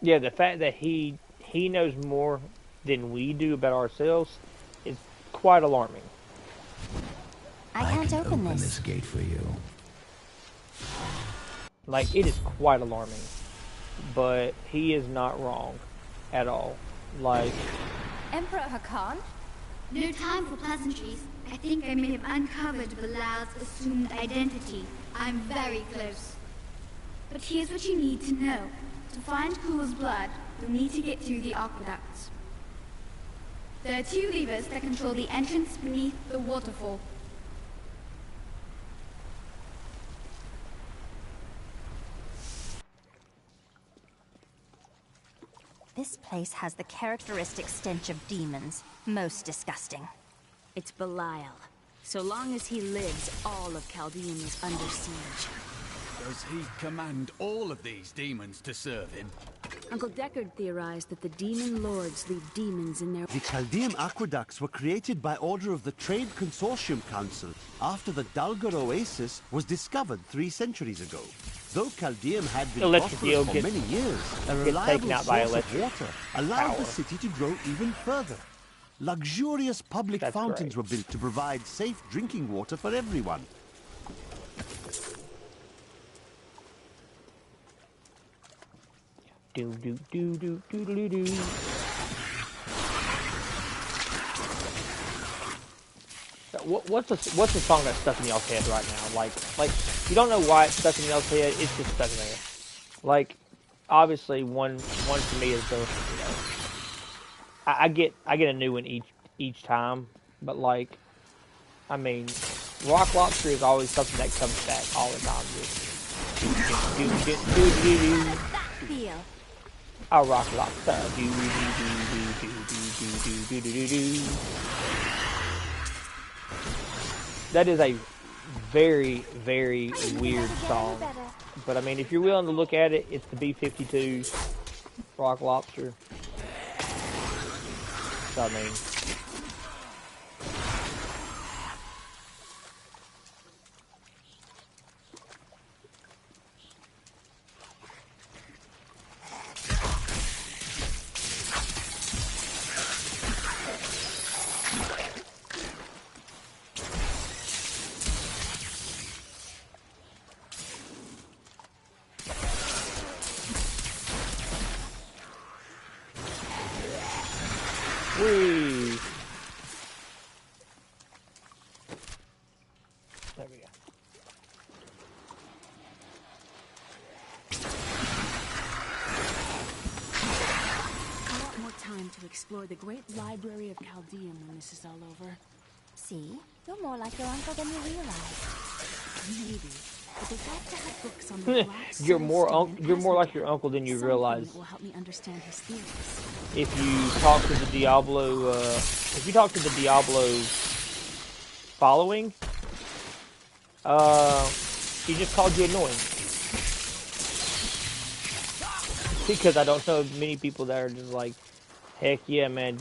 Yeah, the fact that he knows more than we do about ourselves is quite alarming. I can't open this gate for you. Like, it is quite alarming. But he is not wrong at all. Like, Emperor Hakan? No time for pleasantries. I think I may have uncovered Belial's assumed identity. I'm very close. But here's what you need to know. To find Kul's blood, you'll need to get through the aqueducts. There are 2 levers that control the entrance beneath the waterfall. This place has the characteristic stench of demons. Most disgusting. It's Belial. So long as he lives, all of Chaldean is under siege. Does he command all of these demons to serve him? Uncle Deckard theorized that the demon lords leave demons in their... The Chaldean aqueducts were created by order of the Trade Consortium Council after the Dulgar Oasis was discovered 3 centuries ago. Though Chaldean had been prosperous for many years, a reliable source of water allowed the city to grow even further. Luxurious public fountains were built to provide safe drinking water for everyone. Do do do do do do do. What's the song that's stuck in y'all's head right now? Like you don't know why it's stuck in y'all's head. It's just stuck in there. Like, obviously one for me is the, you know, I get a new one each time, but like, I mean, Rock Lobster is always something that comes back all the time. Feel. A Rock Lobster. Do do do do do do do do do do. That is a very, very weird song. But I mean, if you're willing to look at it, it's the B-52 Rock Lobster. So I mean, explore the great library of Chaldean when this is all over. See? You're more like your uncle than you realize. Maybe. But they have to have books on the black you're more like your uncle than you realize. Will help me understand his theories. If you talk to the Diablo, following, he just called you annoying. Because I don't know many people that are just like, heck yeah, man.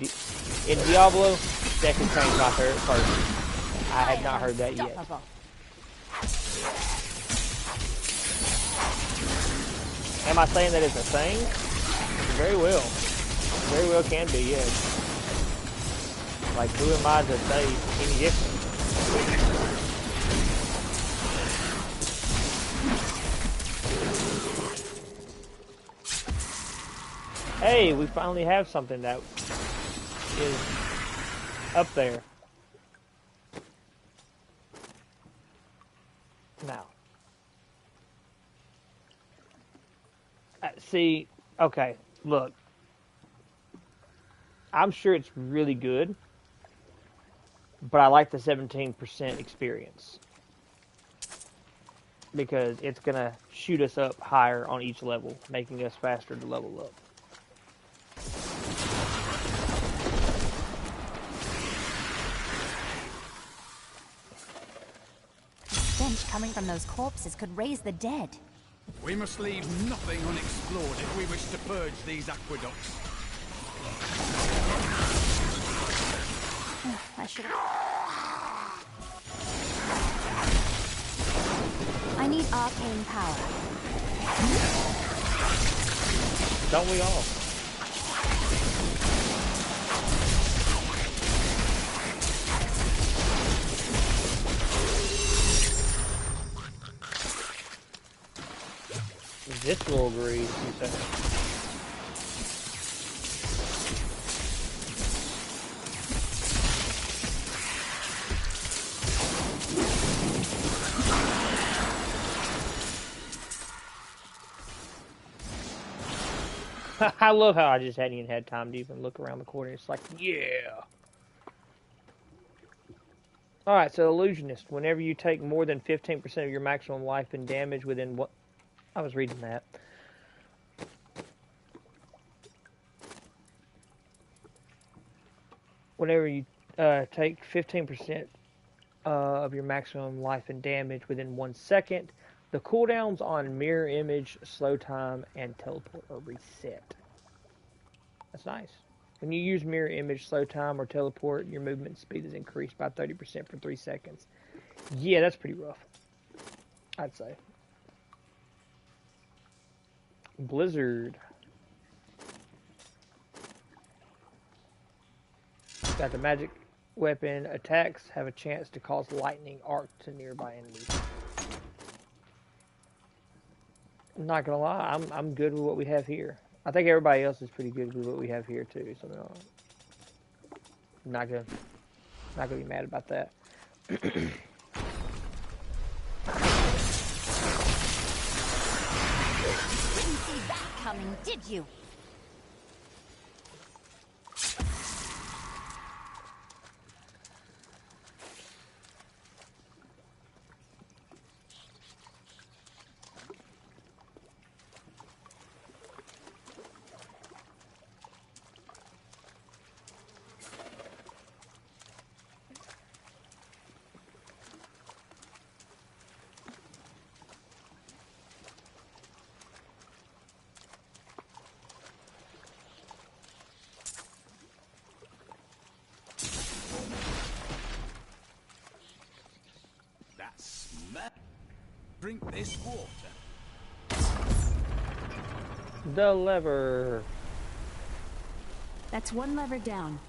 In Diablo, second train's my favorite person. I had not heard that yet. Am I saying that it's a thing? Very well. Very well can be, yes. Like, who am I to say any different? Hey, we finally have something that is up there. Now. See, okay, look. I'm sure it's really good, but I like the 17% experience. Because it's going to shoot us up higher on each level, making us faster to level up. The stench coming from those corpses could raise the dead. We must leave nothing unexplored if we wish to purge these aqueducts. I should have... I need arcane power. Don't we all? This will agree. I love how I just hadn't even had time to even look around the corner. It's like, yeah. Alright, so Illusionist. Whenever you take more than 15% of your maximum life and damage within what... I was reading that. Whenever you take 15% of your maximum life and damage within 1 second, the cooldowns on Mirror Image, Slow Time, and Teleport are reset. That's nice. When you use Mirror Image, Slow Time, or Teleport, your movement speed is increased by 30% for 3 seconds. Yeah, that's pretty rough, I'd say. Blizzard. Got the magic weapon. Attacks have a chance to cause lightning arc to nearby enemies. I'm not gonna lie, I'm good with what we have here. I think everybody else is pretty good with what we have here too. So no, I'm not gonna be mad about that. Didn't see that coming, did you? Drink this water. The lever. That's one lever down.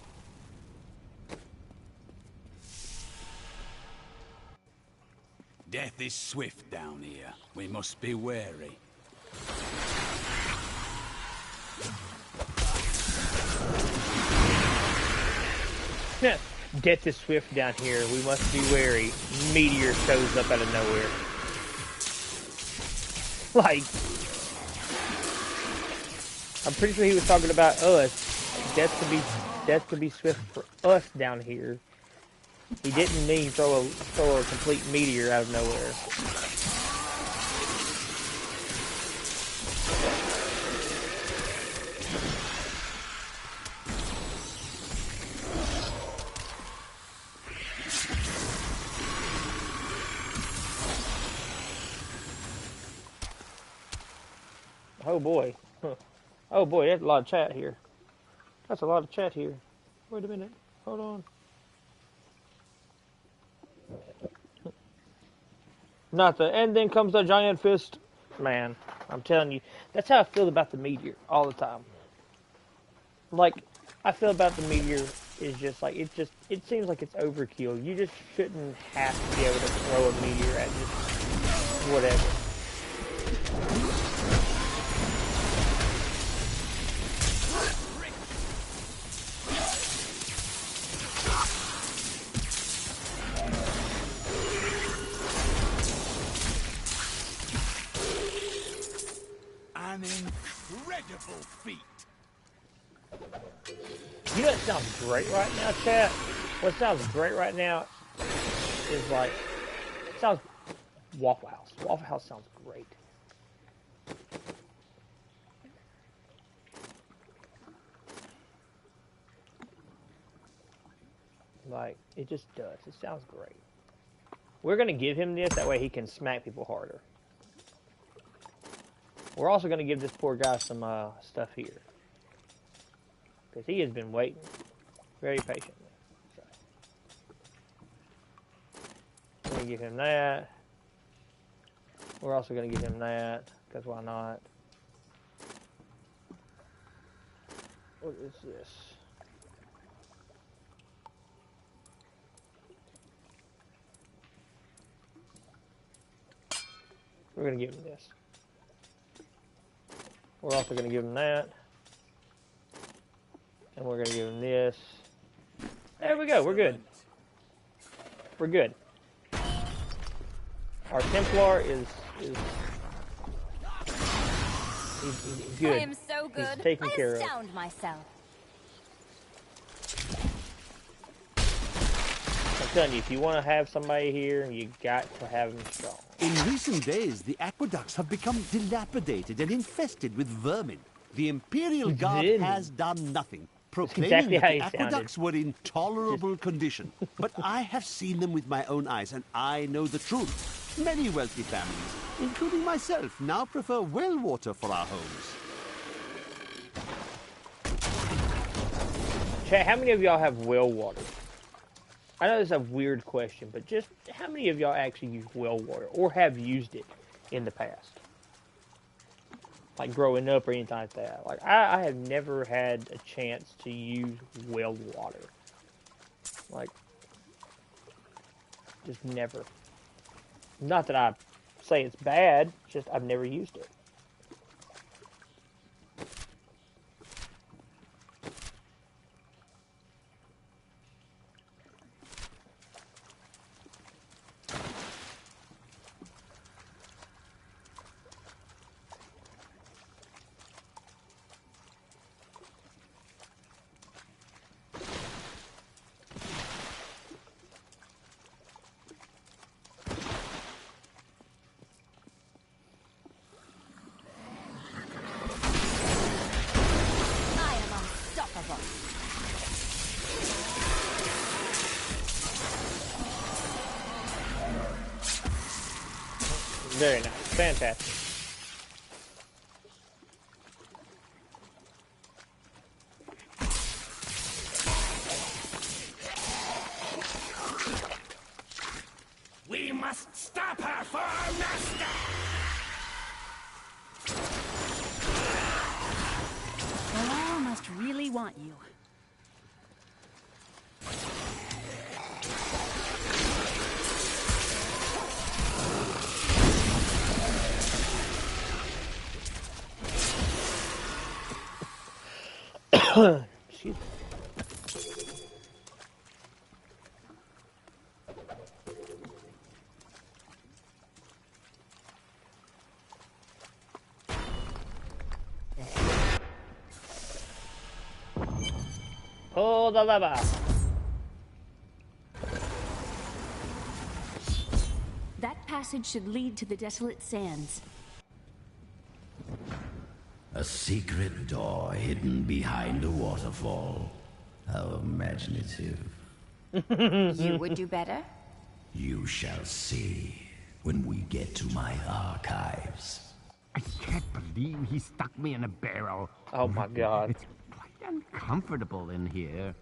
Death is swift down here. We must be wary. Death is swift down here. We must be wary. Meteor shows up out of nowhere. Like, I'm pretty sure he was talking about us. Death could be swift for us down here. He didn't mean throw a complete meteor out of nowhere. Oh boy. Huh. Oh boy, that's a lot of chat here. That's a lot of chat here. Wait a minute. Hold on. Nothing. And then comes the giant fist. Man, I'm telling you. That's how I feel about the meteor all the time. Like, I feel about the meteor is just like, it seems like it's overkill. You just shouldn't have to be able to throw a meteor at just whatever. An incredible feat. You know what sounds great right now, chat? What sounds great right now is like, it sounds Waffle House. Waffle House sounds great. Like, it just does. It sounds great. We're going to give him this, that way he can smack people harder. We're also going to give this poor guy some stuff here. Because he has been waiting very patiently. So. We're going to give him that. We're also going to give him that, because why not? What is this? We're going to give him this. We're also going to give him that. And we're going to give him this. There we go. We're good. We're good. Our Templar is he's good. I am so good. He's taken care of. I astound myself. I'm telling you, if you want to have somebody here, you got to have them strong. In recent days, the aqueducts have become dilapidated and infested with vermin. The Imperial Guard has done nothing, proclaiming that the aqueducts were in tolerable condition. But I have seen them with my own eyes, and I know the truth. Many wealthy families, including myself, now prefer well water for our homes. Chat, how many of y'all have well water? I know this is a weird question, but just how many of y'all actually use well water or have used it in the past? Like growing up or anything like that. Like I have never had a chance to use well water. Like, just never. Not that I say it's bad, just I've never used it. Very nice. Fantastic. We must stop her for our master! Belial must really want you. Excuse me. Pull the lever. That passage should lead to the Desolate Sands. A secret door hidden behind a waterfall. How imaginative. You would do better? You shall see when we get to my archives. I can't believe he stuck me in a barrel. Oh my god. It's quite uncomfortable in here.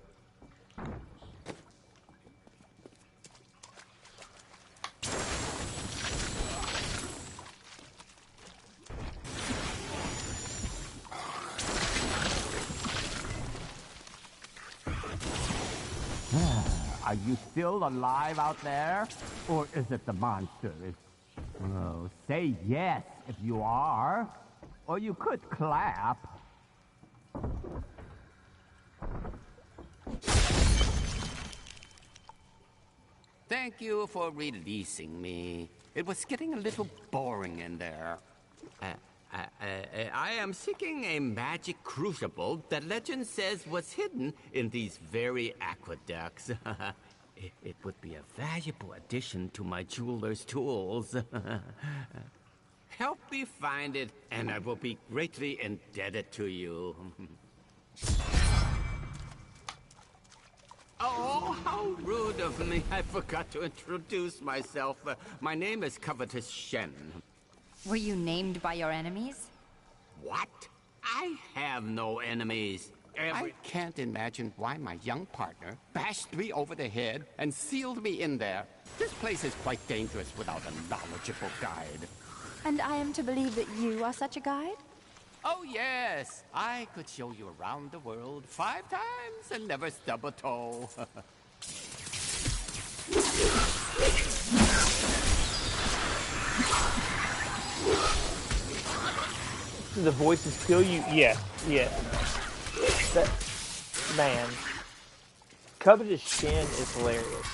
Are you still alive out there? Or is it the monsters? Oh, say yes if you are. Or you could clap. Thank you for releasing me. It was getting a little boring in there. I am seeking a magic crucible that legend says was hidden in these very aqueducts. It would be a valuable addition to my jeweler's tools. Help me find it, and I will be greatly indebted to you. Oh, how rude of me. I forgot to introduce myself. My name is Covetous Shen. Were you named by your enemies? What? I have no enemies. I can't imagine why my young partner bashed me over the head and sealed me in there. This place is quite dangerous without a knowledgeable guide. And I am to believe that you are such a guide? Oh, yes. I could show you around the world 5 times and never stub a toe. Do the voices kill you? Yeah, yeah. That, man. Covetous Shen is hilarious.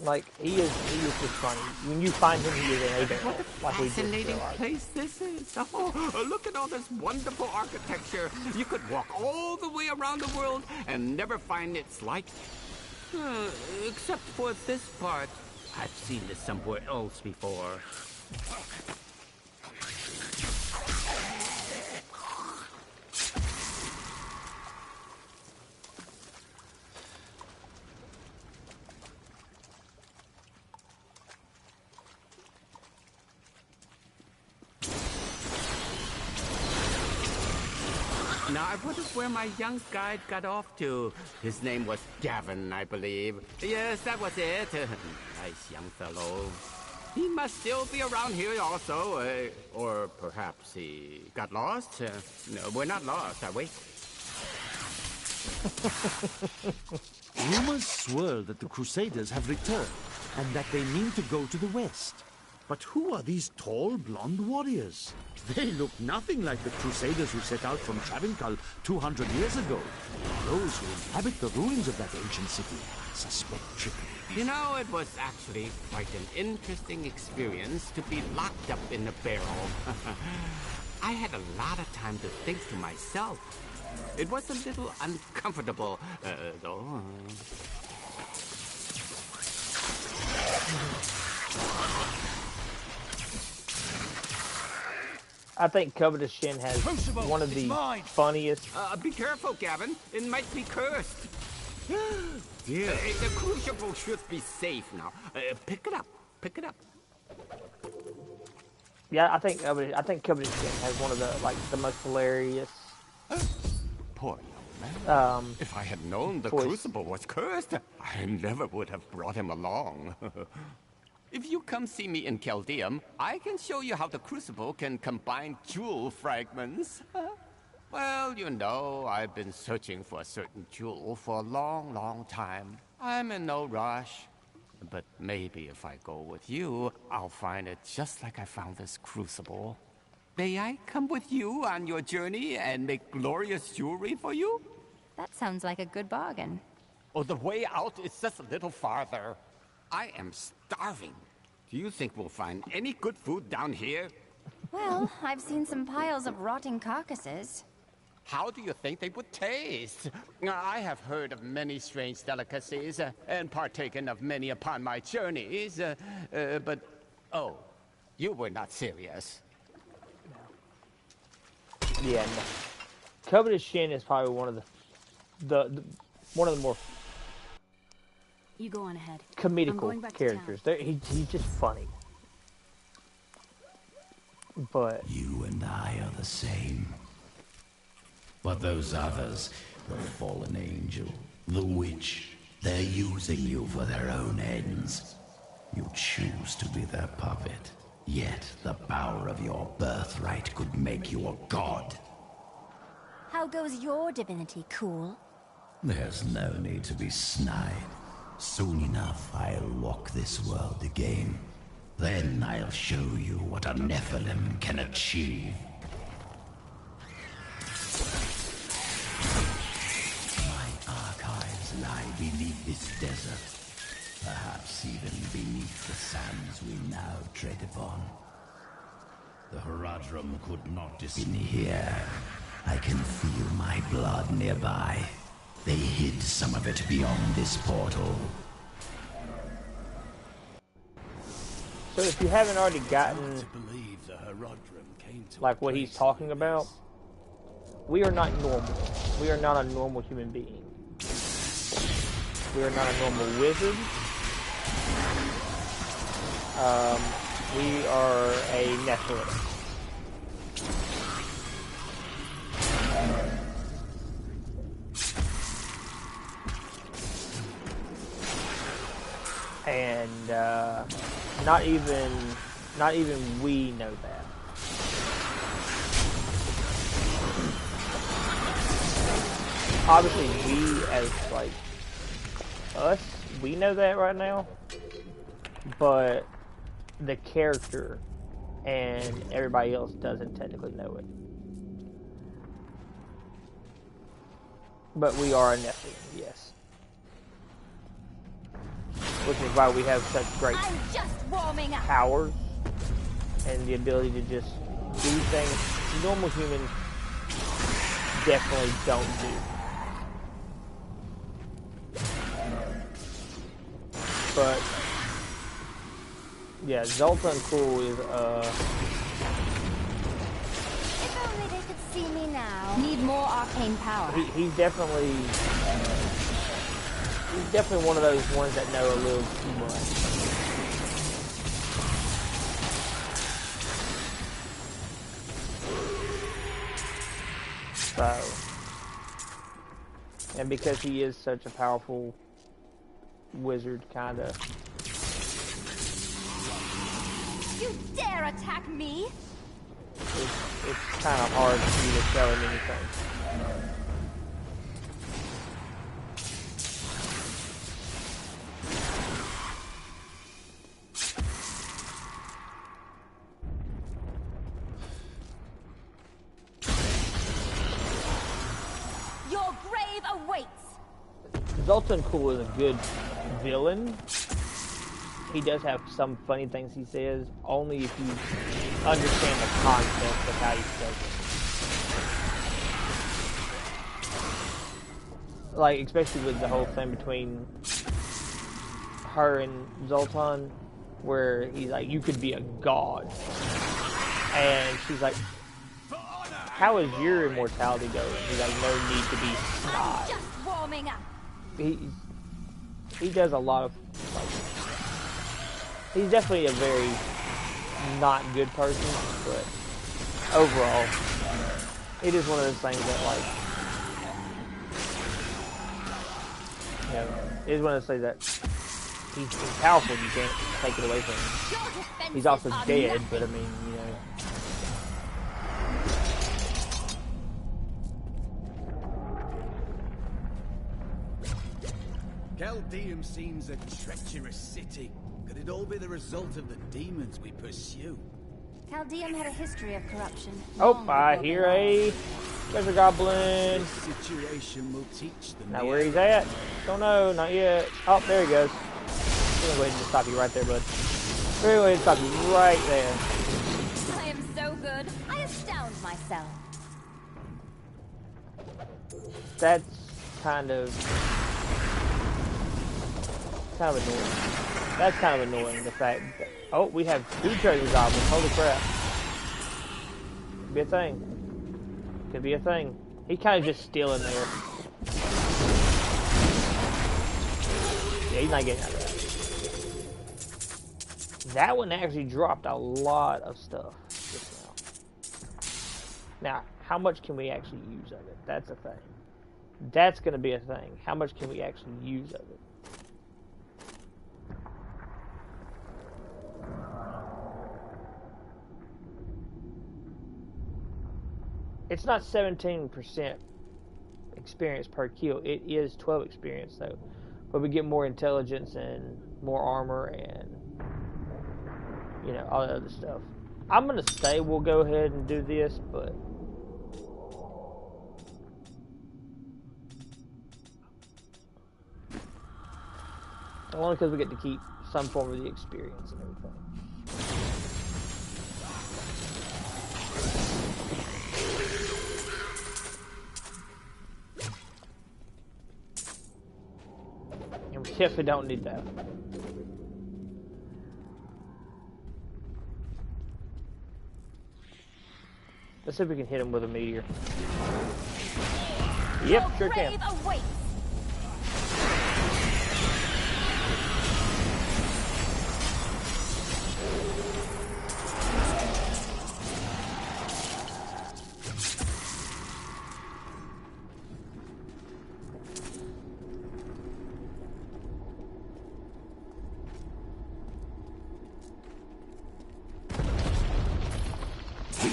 Like, he is just funny. When you find him, he is an A-bear. What a fascinating place this is. Oh, look at all this wonderful architecture. You could walk all the way around the world and never find its like. Except for this part. I've seen this somewhere else before. Now, I wonder where my young guide got off to. His name was Gavin, I believe. Yes, that was it. Nice young fellow. He must still be around here also. Or perhaps he got lost. No, we're not lost, are we? Rumors swirl that the Crusaders have returned, and that they mean to go to the west. But who are these tall, blonde warriors? They look nothing like the Crusaders who set out from Travincal 200 years ago. Those who inhabit the ruins of that ancient city suspect trickery. You know, it was actually quite an interesting experience to be locked up in a barrel. I had a lot of time to think to myself. It was a little uncomfortable, though. I think Covetous Shen has one of the funniest. Be careful, Gavin. It might be cursed. Dear. The crucible should be safe now. Pick it up. Pick it up. Yeah, I think Covetous Shen has one of the most hilarious. Poor young man. If I had known the crucible was cursed, I never would have brought him along. If you come see me in Caldeum, I can show you how the crucible can combine jewel fragments. Well, you know, I've been searching for a certain jewel for a long, long time. I'm in no rush. But maybe if I go with you, I'll find it just like I found this crucible. May I come with you on your journey and make glorious jewelry for you? That sounds like a good bargain. Oh, the way out is just a little farther. I am starving. Do you think we'll find any good food down here? Well, I've seen some piles of rotting carcasses. How do you think they would taste? I have heard of many strange delicacies and partaken of many upon my journeys. But, oh, you were not serious. Yeah, no. Covetous Shen is probably one of the more. You go on ahead. Comical characters. He's just funny. But you and I are the same. But those others, the fallen angel, the witch, they're using you for their own ends. You choose to be their puppet. Yet the power of your birthright could make you a god. How goes your divinity, Cool? There's no need to be snide. Soon enough, I'll walk this world again. Then I'll show you what a Nephilim can achieve. My archives lie beneath this desert. Perhaps even beneath the sands we now tread upon. The Horadrim could not deceive. In here, I can feel my blood nearby. They hid some of it beyond this portal. So if you haven't already gotten like what he's talking about, we are not normal. We are not a normal human being. We are not a normal wizard. We are a Nephilim. And not even we know that. Obviously, we as like us, we know that right now, but the character and everybody else doesn't technically know it. But we are a Nephilim, yes. Which is why we have such great powers and the ability to just do things normal humans definitely don't do. But yeah, Zoltan Kulle is If only they could see me now. Need more arcane power. He's definitely one of those ones that know a little too much. So, and because he is such a powerful wizard, kinda. You dare attack me? It's kind of hard for you to tell him anything. Your grave awaits. Zoltan Kulle is a good villain. He does have some funny things he says, only if you understand the concept of how he says it. Like, especially with the whole thing between her and Zoltan, where he's like, you could be a god. And she's like, how is your immortality going? He's like, no need to be snide. Just warming up. He does a lot of, like, he's definitely a very not good person, but overall, it is one of those things that, like, you know, it is one of those things that he's powerful, you can't take it away from him. He's also dead, but I mean, you know. Caldeum seems a treacherous city. Could it all be the result of the demons we pursue? Caldeum had a history of corruption. Oh, I hear a treasure goblin. This situation will teach them. Now where he's at? Don't know, not yet. Oh, there he goes. I'm gonna go ahead and just stop you right there, bud. We're gonna go ahead and stop you right there. I am so good, I astound myself. That's kind of annoying. That's kind of annoying, the fact that, oh, we have 2 treasure goblins. Holy crap. Could be a thing. Could be a thing. He kind of just still in there. Yeah, he's not getting out of that. That one actually dropped a lot of stuff just now. Now, how much can we actually use of it? That's a thing. That's going to be a thing. How much can we actually use of it? It's not 17% experience per kill. It is 12 experience, though. But we get more intelligence and more armor and, you know, all that other stuff. I'm going to say we'll go ahead and do this, but only because we get to keep some form of the experience and everything. And we definitely don't need that. Let's see if we can hit him with a meteor. Yep, sure can.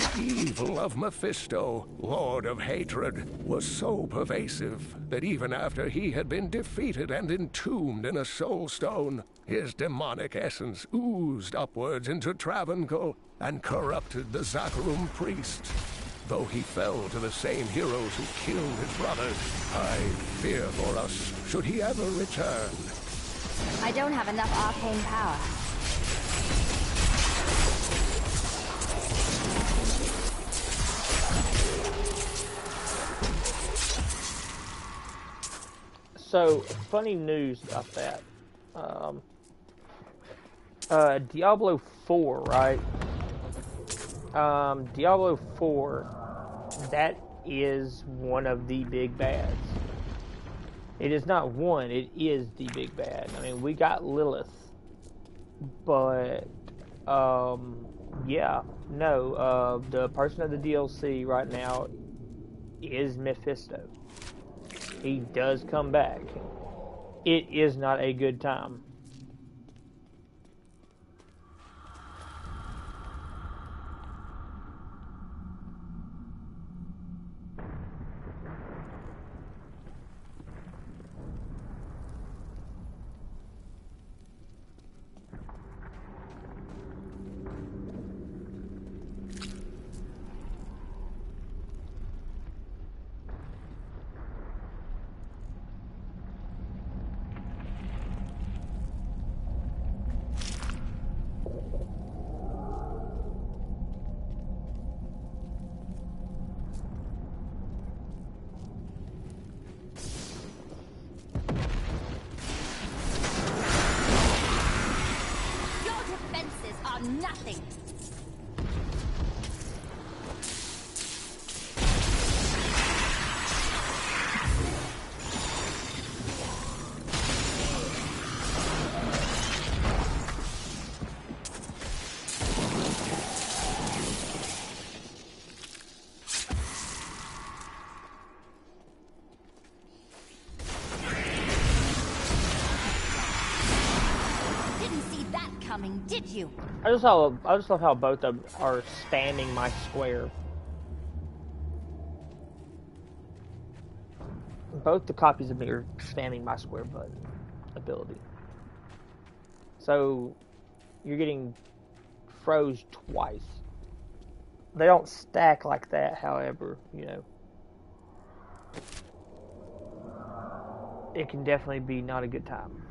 The evil of Mephisto, Lord of Hatred, was so pervasive that even after he had been defeated and entombed in a soul stone, his demonic essence oozed upwards into Travancore and corrupted the Zakarum priests. Though he fell to the same heroes who killed his brothers, I fear for us should he ever return. I don't have enough arcane power. So, funny news about that. Diablo 4, right? Diablo 4, that is one of the big bads. It is not one, it is the big bad. I mean, we got Lilith, but, yeah, no, the person of the DLC right now is Mephisto. He does come back. It is not a good time. Nothing. Did you? I just love how both of them are spamming my square. Both the copies of me are spamming my square button ability. So you're getting froze twice. They don't stack like that, however, you know. It can definitely be not a good time.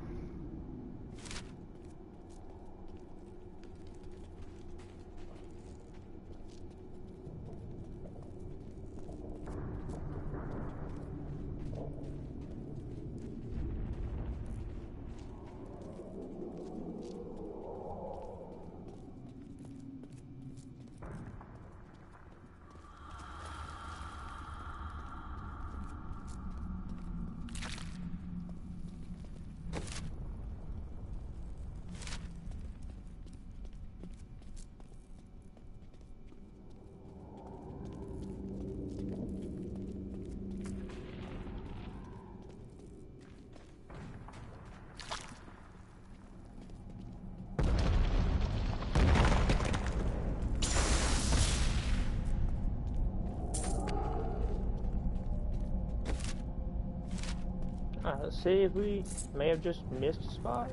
Let's see if we may have just missed a spot.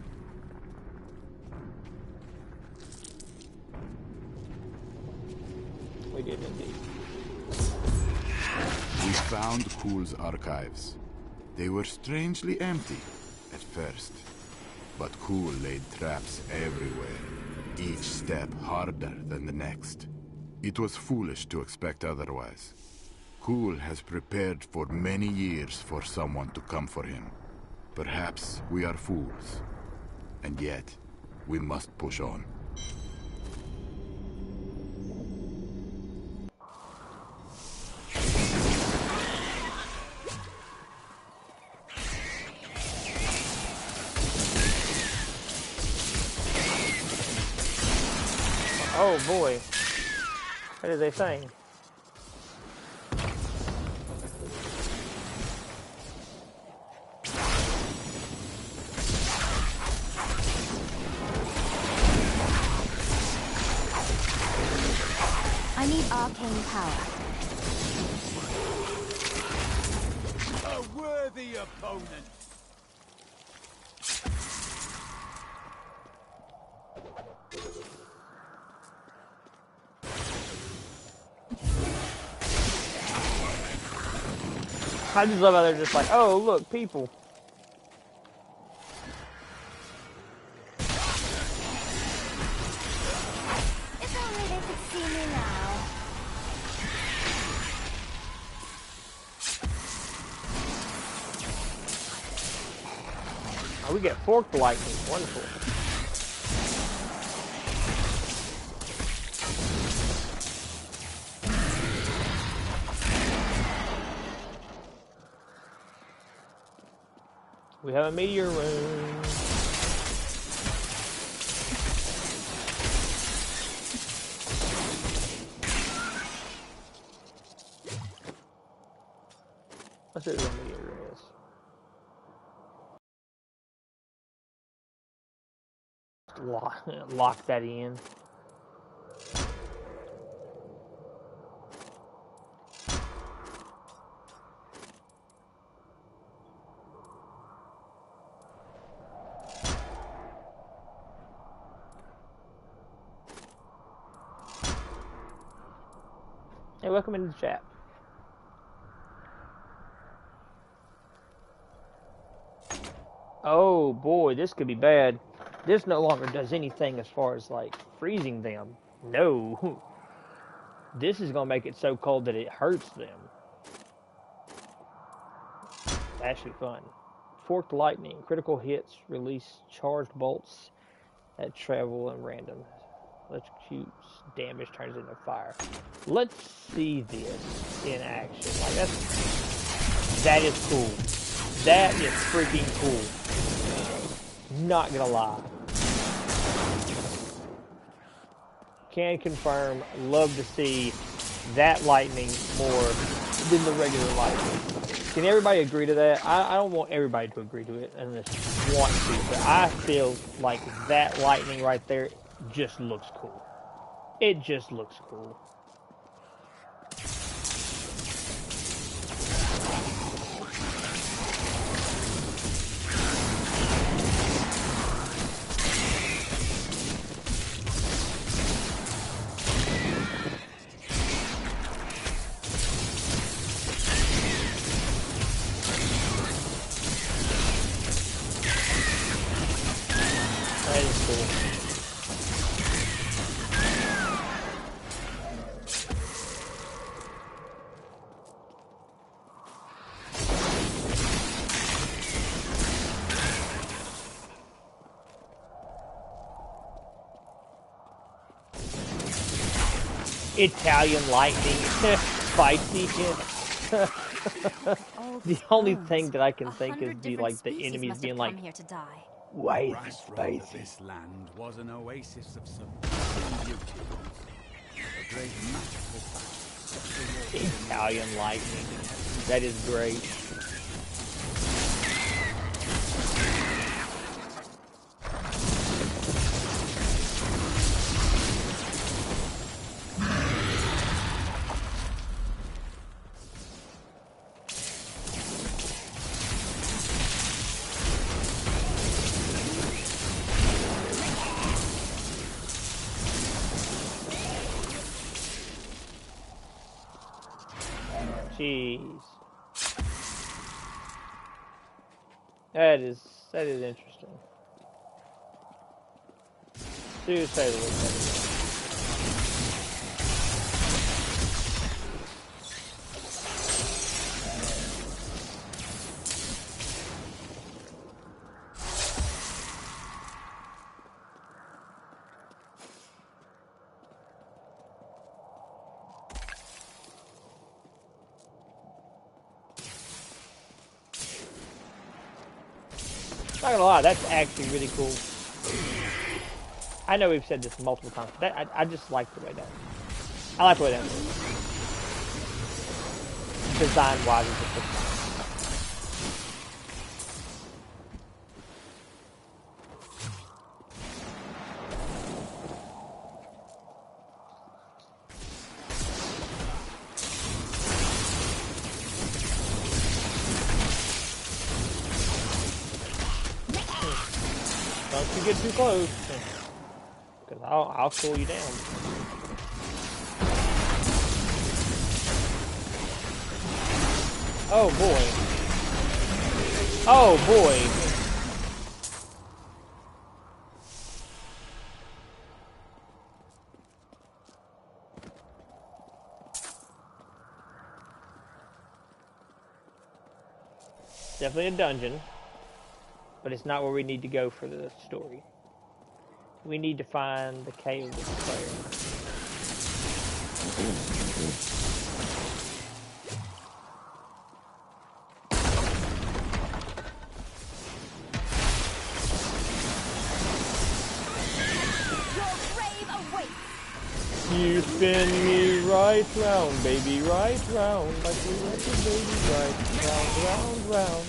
We did indeed. We found Kuhl's archives. They were strangely empty at first, but Kuhl laid traps everywhere, each step harder than the next. It was foolish to expect otherwise. Kuhl has prepared for many years for someone to come for him. Perhaps we are fools, and yet we must push on. Oh boy, what are they saying? I I need arcane power. A worthy opponent. I just love how they're just like, oh, look, people. If only they could see me now. Oh, we get forked lightning. Wonderful. We have a meteor room. Let's see what the meteor room is. Lock that in. Hey, welcome into the chat. Oh boy, this could be bad. This no longer does anything as far as like freezing them. No. This is gonna make it so cold that it hurts them. Actually fun. Forked lightning. Critical hits release charged bolts that travel at random. Electrocutes, damage turns into fire. Let's see this in action. Like that is cool. That is freaking cool. Not gonna lie. Can confirm. Love to see that lightning more than the regular lightning. Can everybody agree to that? I don't want everybody to agree to it unless you want to, but I feel like that lightning right there just looks cool. It just looks cool. That is cool. Italian lightning, spicy. The only thing that I can think is be like the enemies being like, here to die. why is it Last spicy? of this land was an oasis of supreme beauty. A great magical fact. Italian lightning. That is great. Jeez. That is interesting. To say the least. Not gonna lie, that's actually really cool. I know we've said this multiple times, but I just like the way that. I like the way that looks. Design-wise, it's just looks. Don't you get too close, because I'll slow you down. Oh boy. Oh boy. Definitely a dungeon, but it's not where we need to go for the story. We need to find the Cave of Despair. You spin me right round, baby, right round, like you let the baby right round, round, round.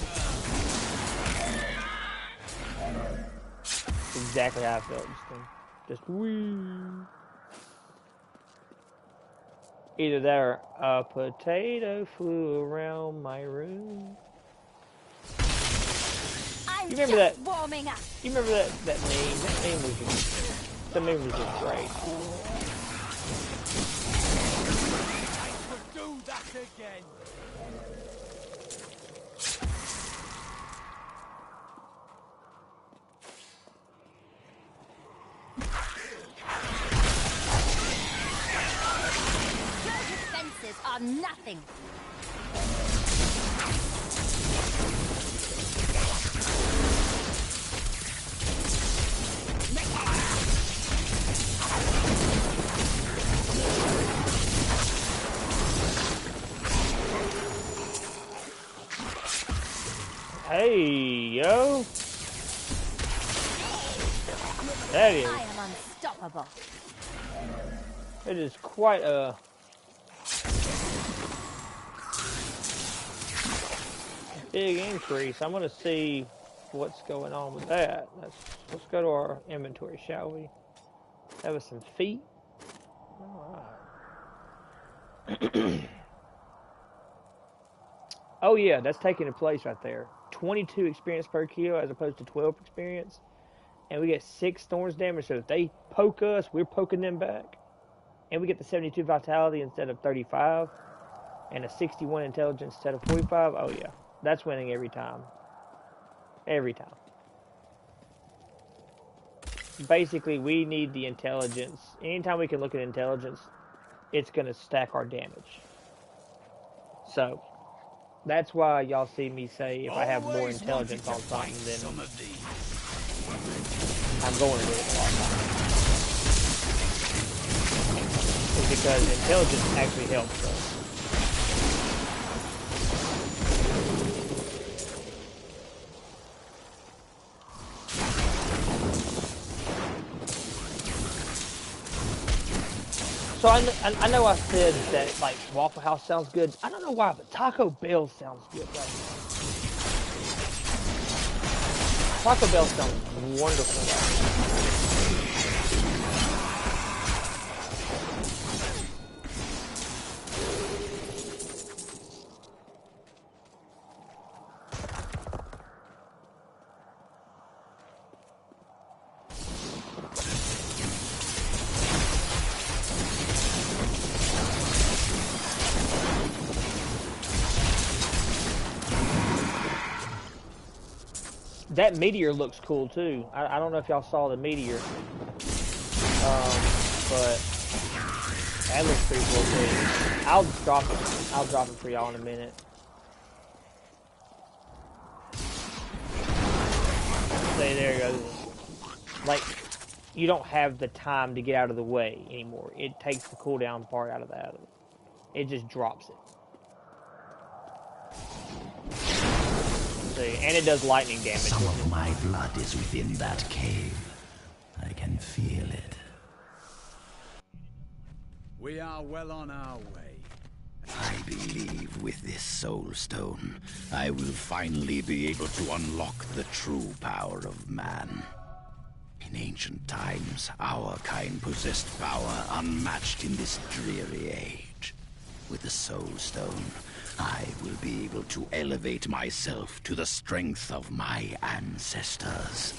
Exactly how I felt this thing. Just wee. Either that or a potato flew around my room. I'm you remember that? Warming up. You remember that meme? That meme was just great. Do that again. Your defenses are nothing. Hey, yo. That is. I am unstoppable. It is quite a big increase. I'm gonna see what's going on with that. Let's go to our inventory, shall we? That was some feet. Alright. Oh yeah, that's taking a place right there. 22 experience per kill as opposed to 12 experience. And we get 6 thorns damage, so if they poke us, we're poking them back. And we get the 72 vitality instead of 35. And a 61 intelligence instead of 45. Oh yeah, that's winning every time. Every time. Basically, we need the intelligence. Anytime we can look at intelligence, it's going to stack our damage. So, that's why y'all see me say if I have more intelligence on something, then I'm going to do it a lot of times. It's because intelligence actually helps us. So I know I said that like Waffle House sounds good. I don't know why, but Taco Bell sounds good right now. Taco Bell sounds wonderful right now. That meteor looks cool too. I don't know if y'all saw the meteor, but that looks pretty cool too. I'll drop it for y'all in a minute. See, there it goes. Like, you don't have the time to get out of the way anymore. It takes the cooldown part out of that. It just drops it. And it does lightning damage. Some of my blood is within that cave. I can feel it. We are well on our way. I believe with this soul stone, I will finally be able to unlock the true power of man. In ancient times, our kind possessed power unmatched in this dreary age. With the soul stone, I will be able to elevate myself to the strength of my ancestors.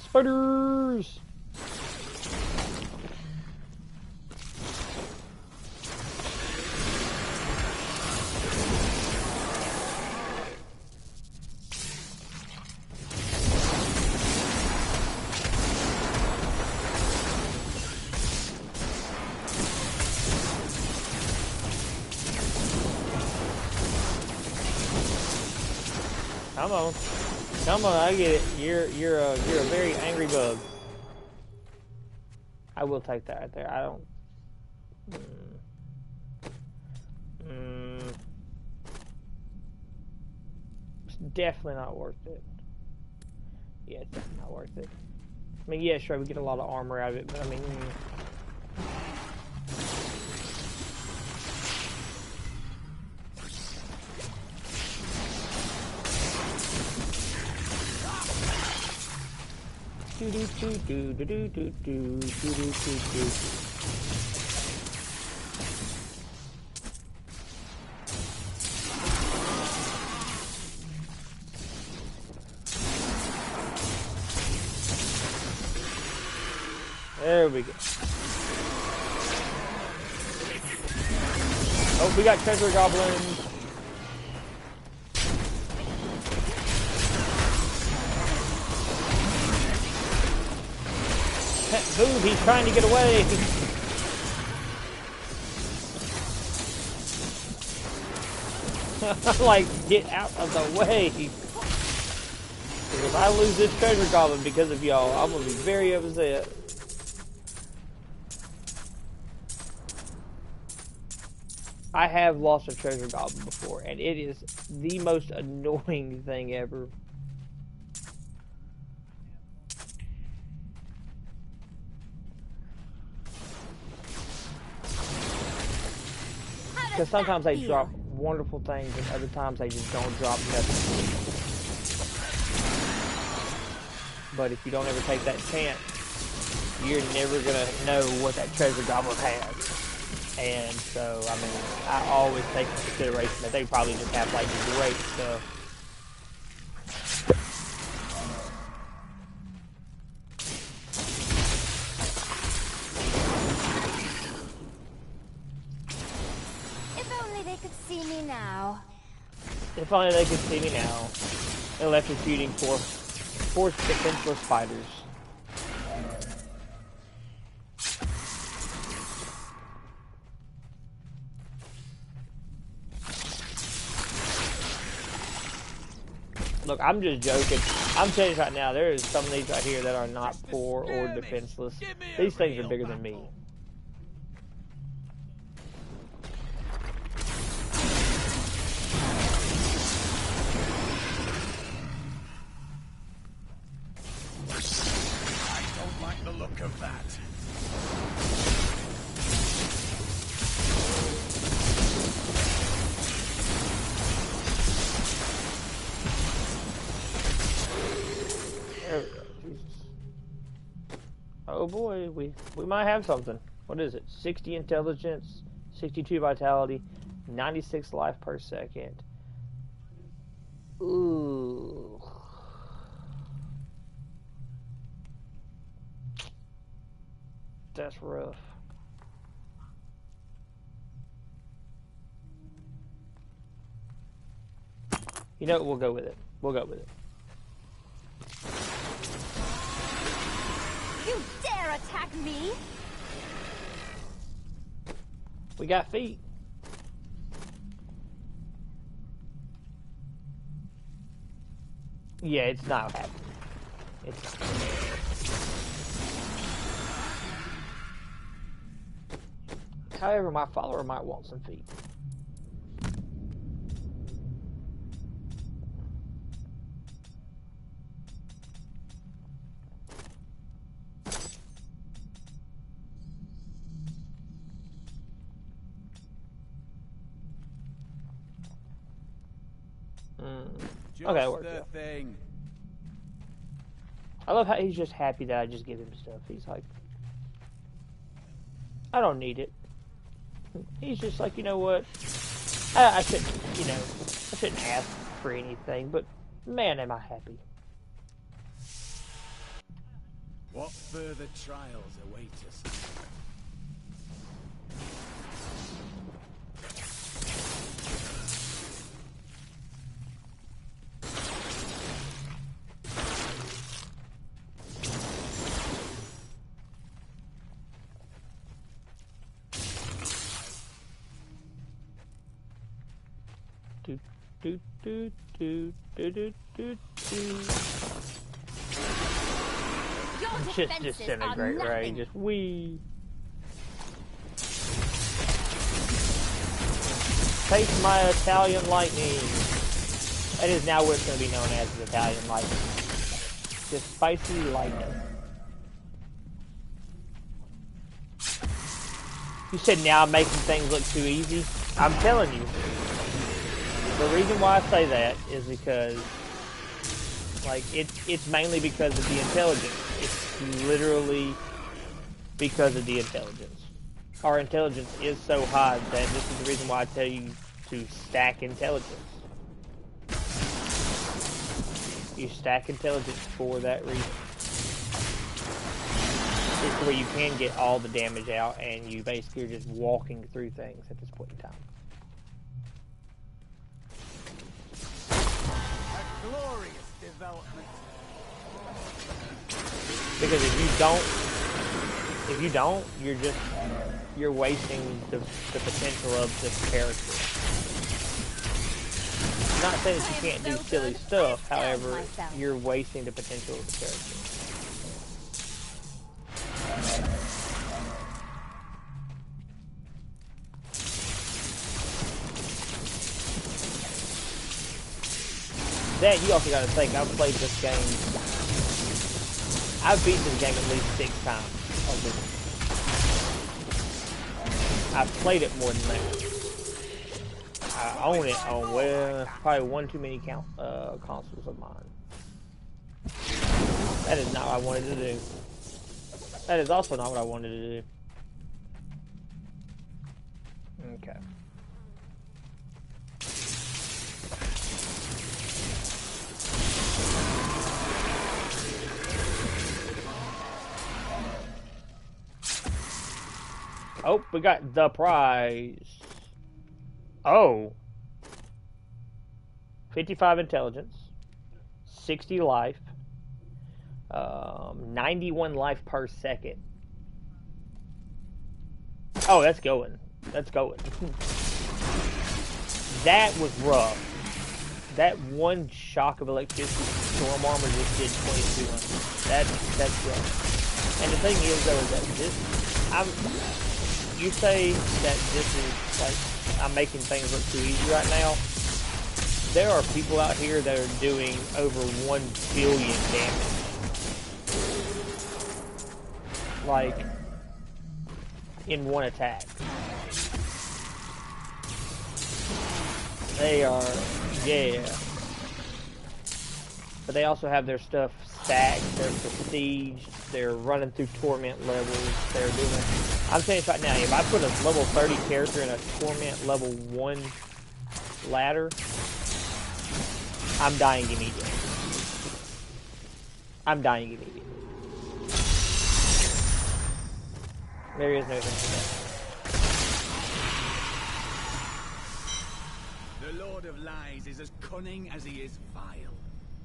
Spiders! Come on. Come on, I get it. You're a very angry bug. I will take that right there. I don't. It's definitely not worth it. Yeah, it's definitely not worth it. I mean, yeah, sure, we get a lot of armor out of it, but I mean. There we go. Oh, we got treasure goblins. Boom, he's trying to get away. Like, get out of the way. Because if I lose this treasure goblin because of y'all, I'm going to be very upset. I have lost a treasure goblin before, and it is the most annoying thing ever. Because sometimes they drop wonderful things, and other times they just don't drop nothing. But if you don't ever take that chance, you're never going to know what that treasure goblin has. And so, I mean, I always take into consideration that they probably just have, like, great stuff. If only they could see me now. Electrocuting four defenseless spiders. Look, I'm just joking. I'm telling you right now, there is some of these right here that are not poor or defenseless. These things are bigger than me. Of that. There we go. Jesus. Oh boy, we might have something. What is it? 60 intelligence, 62 vitality, 96 life per second. Ooh. That's rough. You know, we'll go with it. We'll go with it. You dare attack me? We got feet. Yeah, it's not happening. It's not. However, my follower might want some feet. Okay, it worked. Yeah. I love how he's just happy that I just give him stuff. He's like, I don't need it. He's just like, you know what? I shouldn't, you know, I shouldn't ask for anything, but man, am I happy. What further trials await us? Do, do, do, do, do, do, do. Just disintegrate, right? Just wee. Taste my Italian lightning. That is now what it's going to be known as Italian lightning. Just spicy lightning. You said now I'm making things look too easy. I'm telling you. The reason why I say that is because, like, it's mainly because of the intelligence. It's literally because of the intelligence. Our intelligence is so high that this is the reason why I tell you to stack intelligence. You stack intelligence for that reason. It's where you can get all the damage out and you basically are just walking through things at this point in time. Glorious development. Because if you don't, you're wasting the potential of this character. I'm not saying that you can't do silly stuff, however, you're wasting the potential of the character. Then you also got to think, I've played this game. I've beat this game at least 6 times. I've played it more than that. I own it on, well, probably one too many consoles of mine. That is not what I wanted to do. That is also not what I wanted to do. Okay. Oh, we got the prize. Oh. 55 intelligence. 60 life. 91 life per second. Oh, that's going. That's going. That was rough. That one shock of electricity storm armor just did 2200. That's rough. And the thing is, though, is that this... You say that this is, like, I'm making things look too easy right now. There are people out here that are doing over 1 billion damage. Like, in one attack. They are, yeah. But they also have their stuff stacked, they're prestiged, they're running through torment levels, they're doing... I'm saying this right now, if I put a level 30 character in a torment level 1 ladder, I'm dying immediately. I'm dying immediately. There is no thing for that. The Lord of Lies is as cunning as he is vile.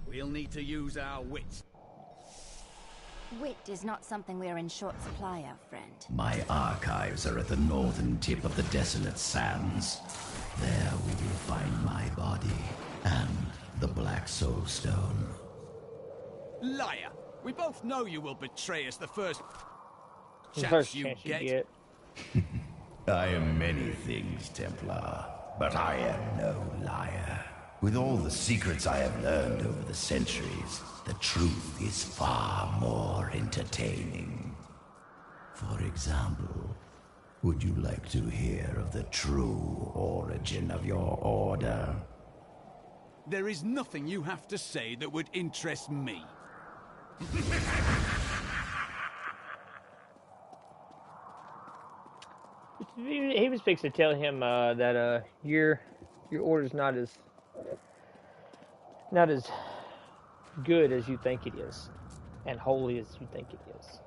We'll need to use our wits. Wit is not something we're in short supply of, friend. My archives are at the northern tip of the desolate sands. There we will find my body and the Black Soul Stone. Liar! We both know you will betray us the first chance you get. I am many things, Templar, but I am no liar. With all the secrets I have learned over the centuries, the truth is far more entertaining. For example, would you like to hear of the true origin of your order? There is nothing you have to say that would interest me. He was fixing to tell him that your order's not as good as you think it is. and holy as you think it is.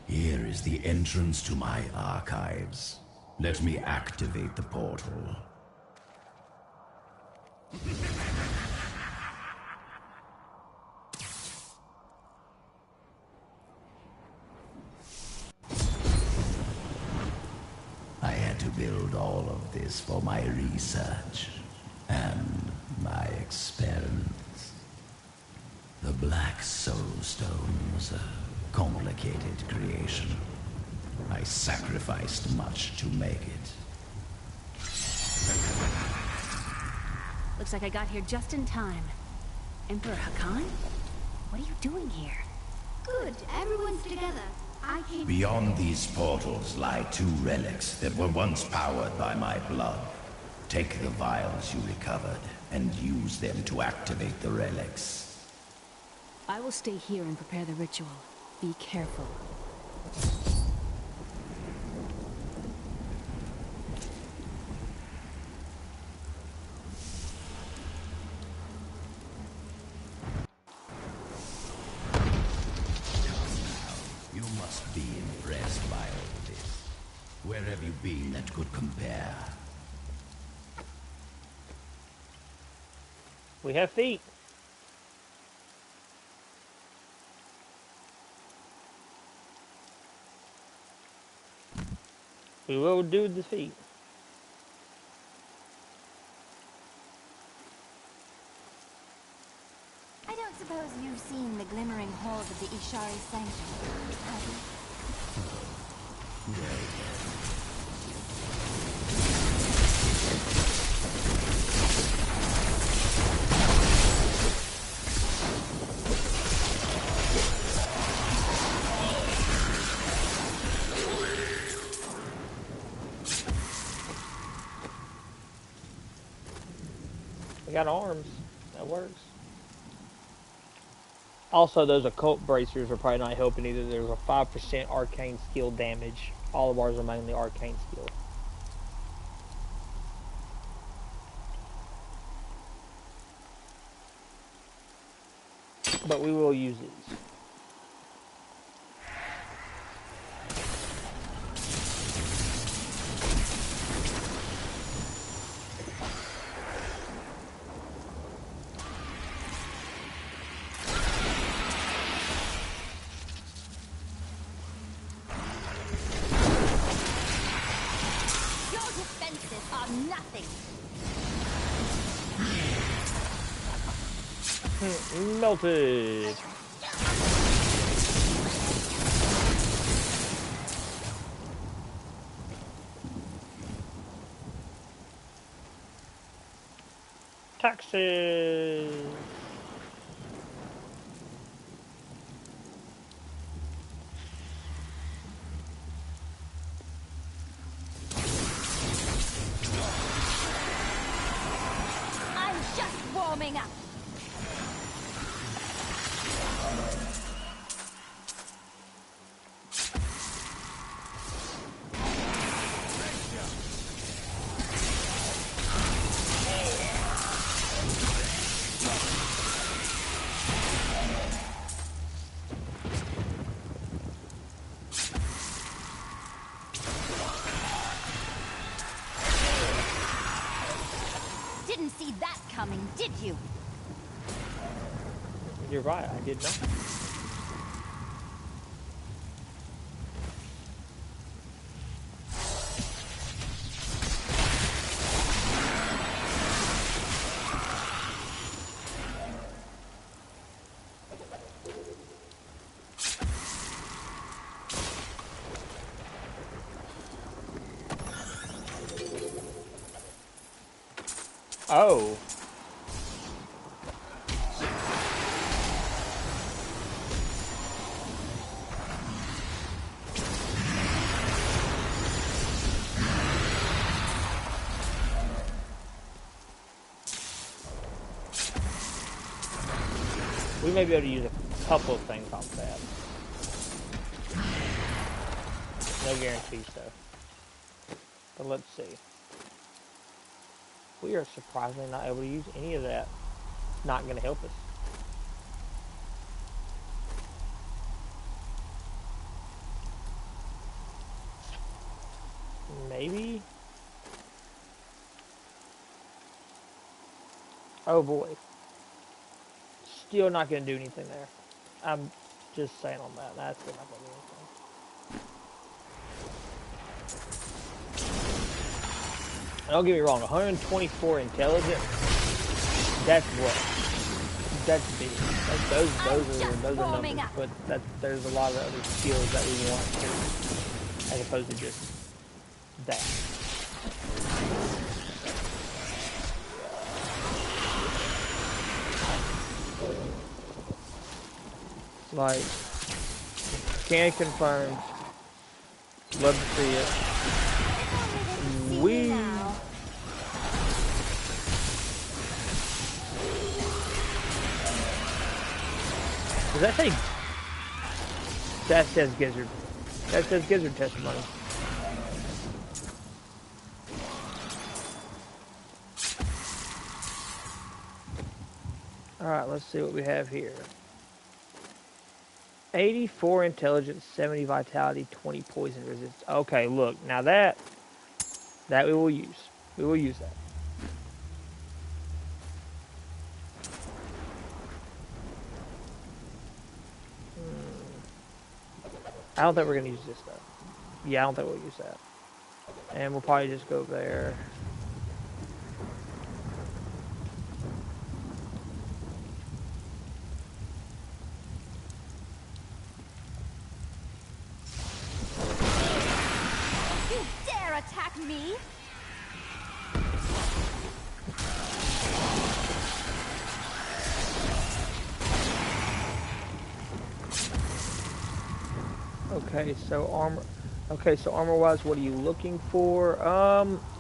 Here is the entrance to my archives. Let me activate the portal. I had to build all of this for my research and my experiments. The Black Soul Stone was a complicated creation. I sacrificed much to make it. Looks like I got here just in time. Emperor Hakan? What are you doing here? Good, everyone's together. I came... Beyond these portals lie 2 relics that were once powered by my blood. Take the vials you recovered and use them to activate the relics. I will stay here and prepare the ritual. Be careful. You must be impressed by all this. Where have you been that could compare? We have feet. We will do the feet. I don't suppose you've seen the glimmering halls of the Ishari Sanctuary, have you? Got arms. That works. Also, those occult bracers are probably not helping either. There's a 5% arcane skill damage. All of ours are mainly arcane skill. But we will use these. Melted. Taxes. I'm just warming up. Didn't see that coming, did you? You're right, I did not. Oh. We may be able to use a couple of things off that. No guarantees though. But let's see. We are surprisingly not able to use any of that. not going to help us. Maybe. Oh boy. Still not going to do anything there. I'm just saying on that. That's still not going to do anything. Don't get me wrong, 124 intelligence. That's what? That's big. Those are numbers. But there's a lot of other skills that we want too, as opposed to just that. Like, can confirm. Love to see it. Does that say? That says Gizzard. That says Gizzard testimony. Alright, let's see what we have here. 84 intelligence, 70 vitality, 20 poison resistance. Okay, look, now that we will use. We will use that. I don't think we're going to use this though. Yeah, I don't think we'll use that. And we'll probably just go there. You dare attack me? Okay, so armor. Okay, so armor-wise, what are you looking for?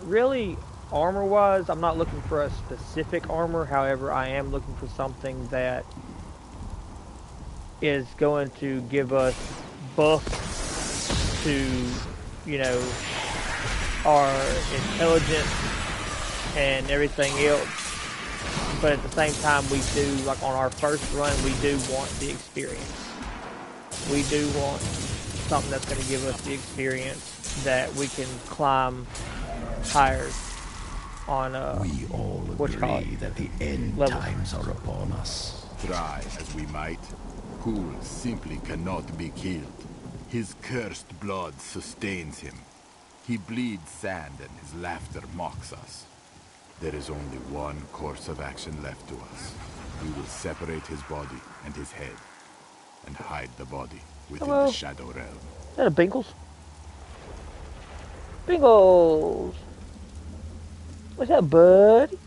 Really, armor-wise, I'm not looking for a specific armor. However, I am looking for something that is going to give us buffs to, you know, our intelligence and everything else. But at the same time, we do, like on our first run, we do want the experience. We do want something that's going to give us the experience that we can climb higher on we all agree that the end times are upon us. Try as we might, Kul simply cannot be killed. His cursed blood sustains him. He bleeds sand and his laughter mocks us. There is only one course of action left to us. We will separate his body and his head and hide the body within the Shadow Realm. Is that a Bingles? Bingles! What's up, buddy?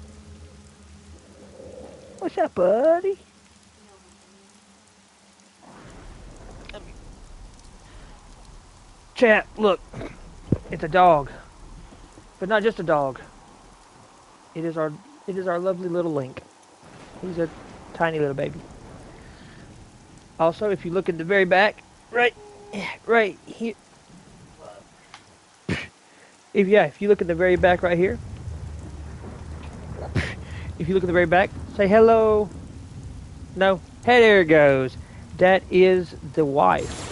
What's up, buddy? Chat, look. It's a dog. But not just a dog. It is our lovely little Link. He's a tiny little baby. Also, if you look at the very back, right here. If you look at the very back right here. If you look at the very back, say hello. No. Hey, there it goes. That is the wife.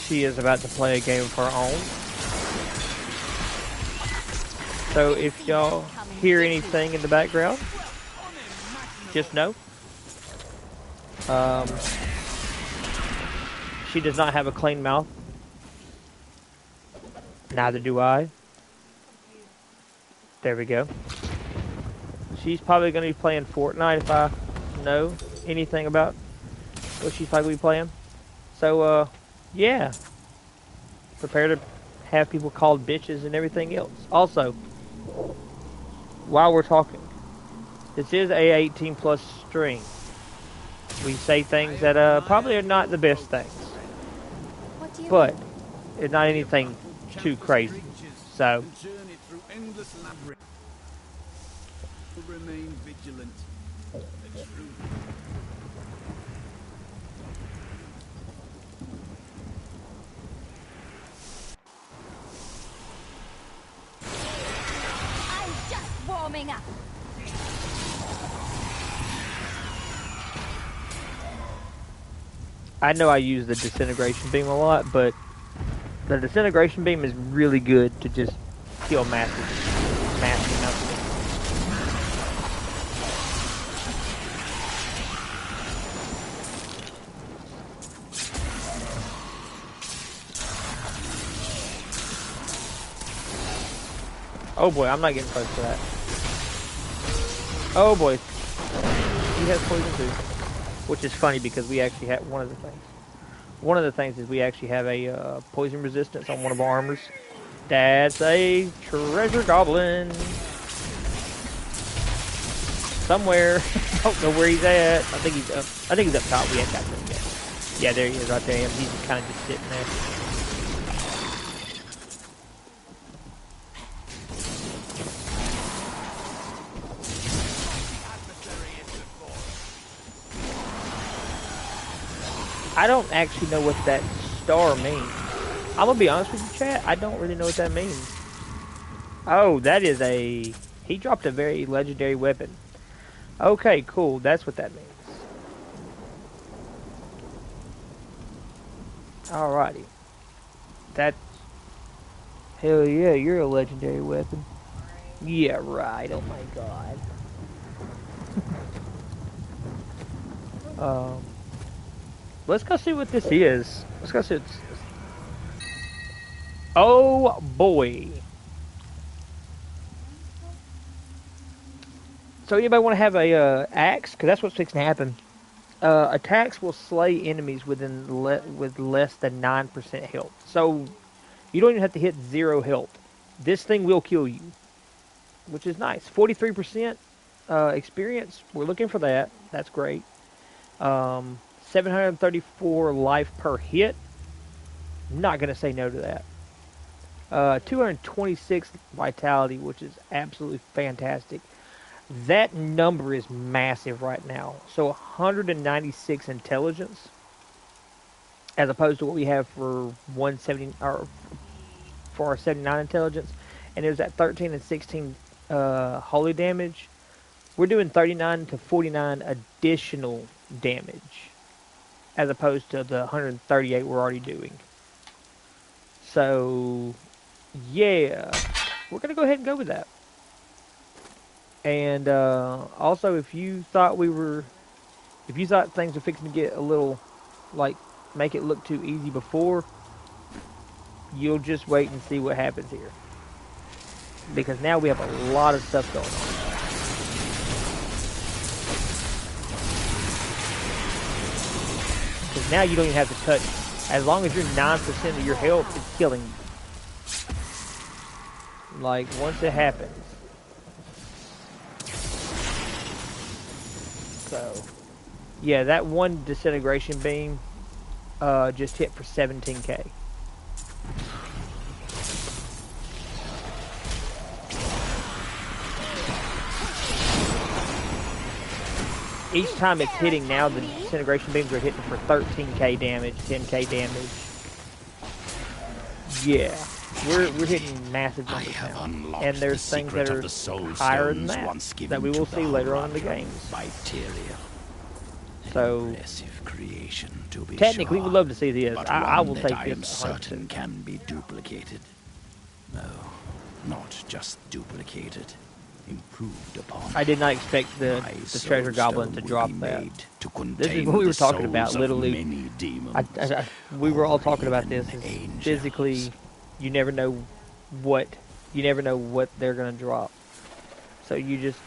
She is about to play a game of her own. So if y'all hear anything in the background, just know. She does not have a clean mouth. Neither do I. There we go. She's probably going to be playing Fortnite if I know anything about what she's probably going to be playing. So, yeah. Prepare to have people called bitches and everything else. Also, while we're talking, this is a 18 plus stream. We say things that probably are not the best things. But It's not anything too crazy. So. Remain vigilant. I'm just warming up. I know I use the disintegration beam a lot, but the disintegration beam is really good to just kill massive amounts of things. Oh boy, I'm not getting close to that. Oh boy. He has poison too. Which is funny because we actually have one of the things is we actually have a poison resistance on one of our armors. That's a treasure goblin. Somewhere. I don't know where he's at. I think he's up top. We haven't got to him yet. Yeah, there he is right there. He's kind of just sitting there. I don't actually know what that star means. I'm gonna be honest with you, chat. I don't really know what that means. Oh, that is a... He dropped a very legendary weapon. Okay, cool. That's what that means. Alrighty. That's... Hell yeah, you're a legendary weapon. Yeah, right. Oh my god. Let's go see what this is. Let's go see what this is. Oh boy. So anybody want to have a axe? Because that's what's fixing to happen. Attacks will slay enemies with less than 9% health. So you don't even have to hit 0 health. This thing will kill you, which is nice. 43% experience. We're looking for that. That's great. 734 life per hit. I'm not going to say no to that. 226 vitality, which is absolutely fantastic. That number is massive right now. So 196 intelligence, as opposed to what we have for 170 or for our 79 intelligence, and it was at 13 and 16 holy damage. We're doing 39 to 49 additional damage, as opposed to the 138 we're already doing. So, yeah, we're going to go ahead and go with that. And also, if you thought things were fixing to get a little, like, make it look too easy before, you'll just wait and see what happens here. Because now we have a lot of stuff going on. Because now you don't even have to touch it. As long as you're 9% of your health, it's killing you. Like, once it happens. So, yeah, that one disintegration beam just hit for 17k. Each time it's hitting now, the disintegration beams are hitting for 13k damage, 10k damage. Yeah, we're hitting massive numbers now. And there's things that are higher than that we will see later on in the game. So, technically, we'd love to see this. I will take this 100%. Can be duplicated. No, not just duplicated. Improved upon. I did not expect the treasure goblin to drop that. This is what we were talking about, literally. We were all talking about this. Physically, you never know what they're gonna drop. So you just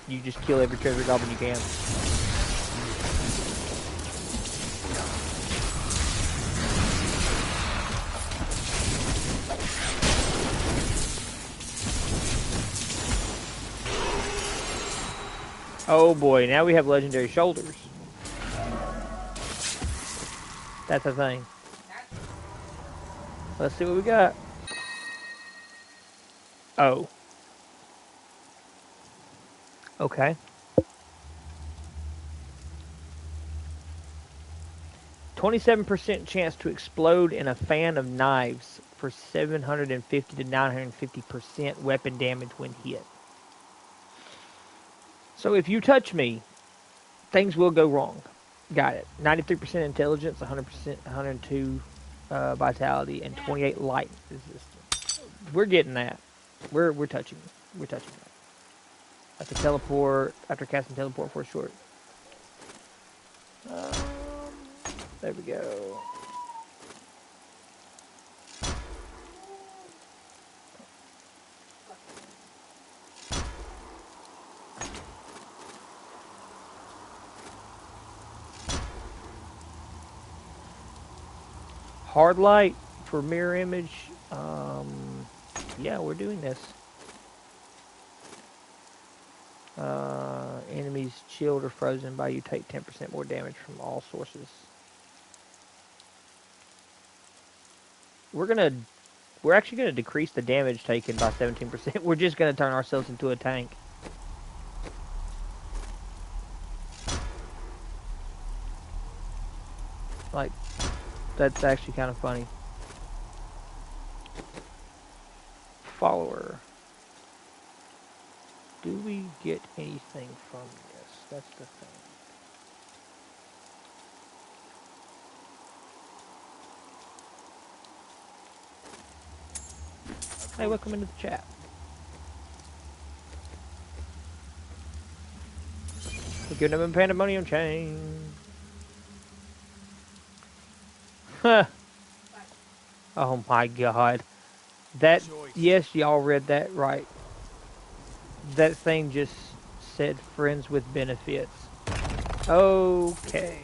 kill every treasure goblin you can. Oh boy, now we have legendary shoulders. That's a thing. Let's see what we got. Oh. Okay. %27% chance to explode in a fan of knives for 750 to 950% weapon damage when hit. So if you touch me, things will go wrong. Got it. 93% intelligence, 100%, 102 vitality, and 28 light resistance. We're getting that. We're touching. We're touching that. After teleport, after casting teleport for a short. There we go. Hard light for mirror image. Yeah, we're doing this. Enemies chilled or frozen by you take 10% more damage from all sources. We're actually gonna decrease the damage taken by 17%. We're just gonna turn ourselves into a tank. Like, that's actually kind of funny. Follower. Do we get anything from this? That's the thing. Hey, welcome into the chat. We're giving them a pandemonium chain. Huh. Oh my god. That, yes, y'all read that right. That thing just said friends with benefits. Okay.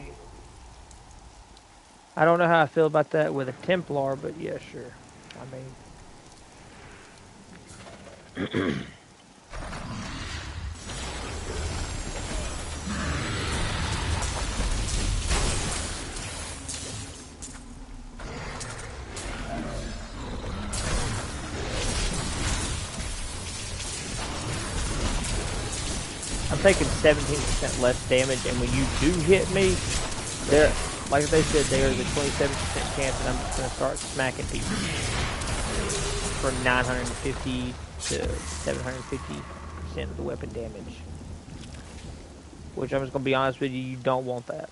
I don't know how I feel about that with a Templar, but yeah, sure. I mean... I'm taking 17% less damage, and when you do hit me, there, like they said, there's a 27% chance that I'm just going to start smacking people for 950 to 750% of the weapon damage. Which I'm just going to be honest with you, you don't want that.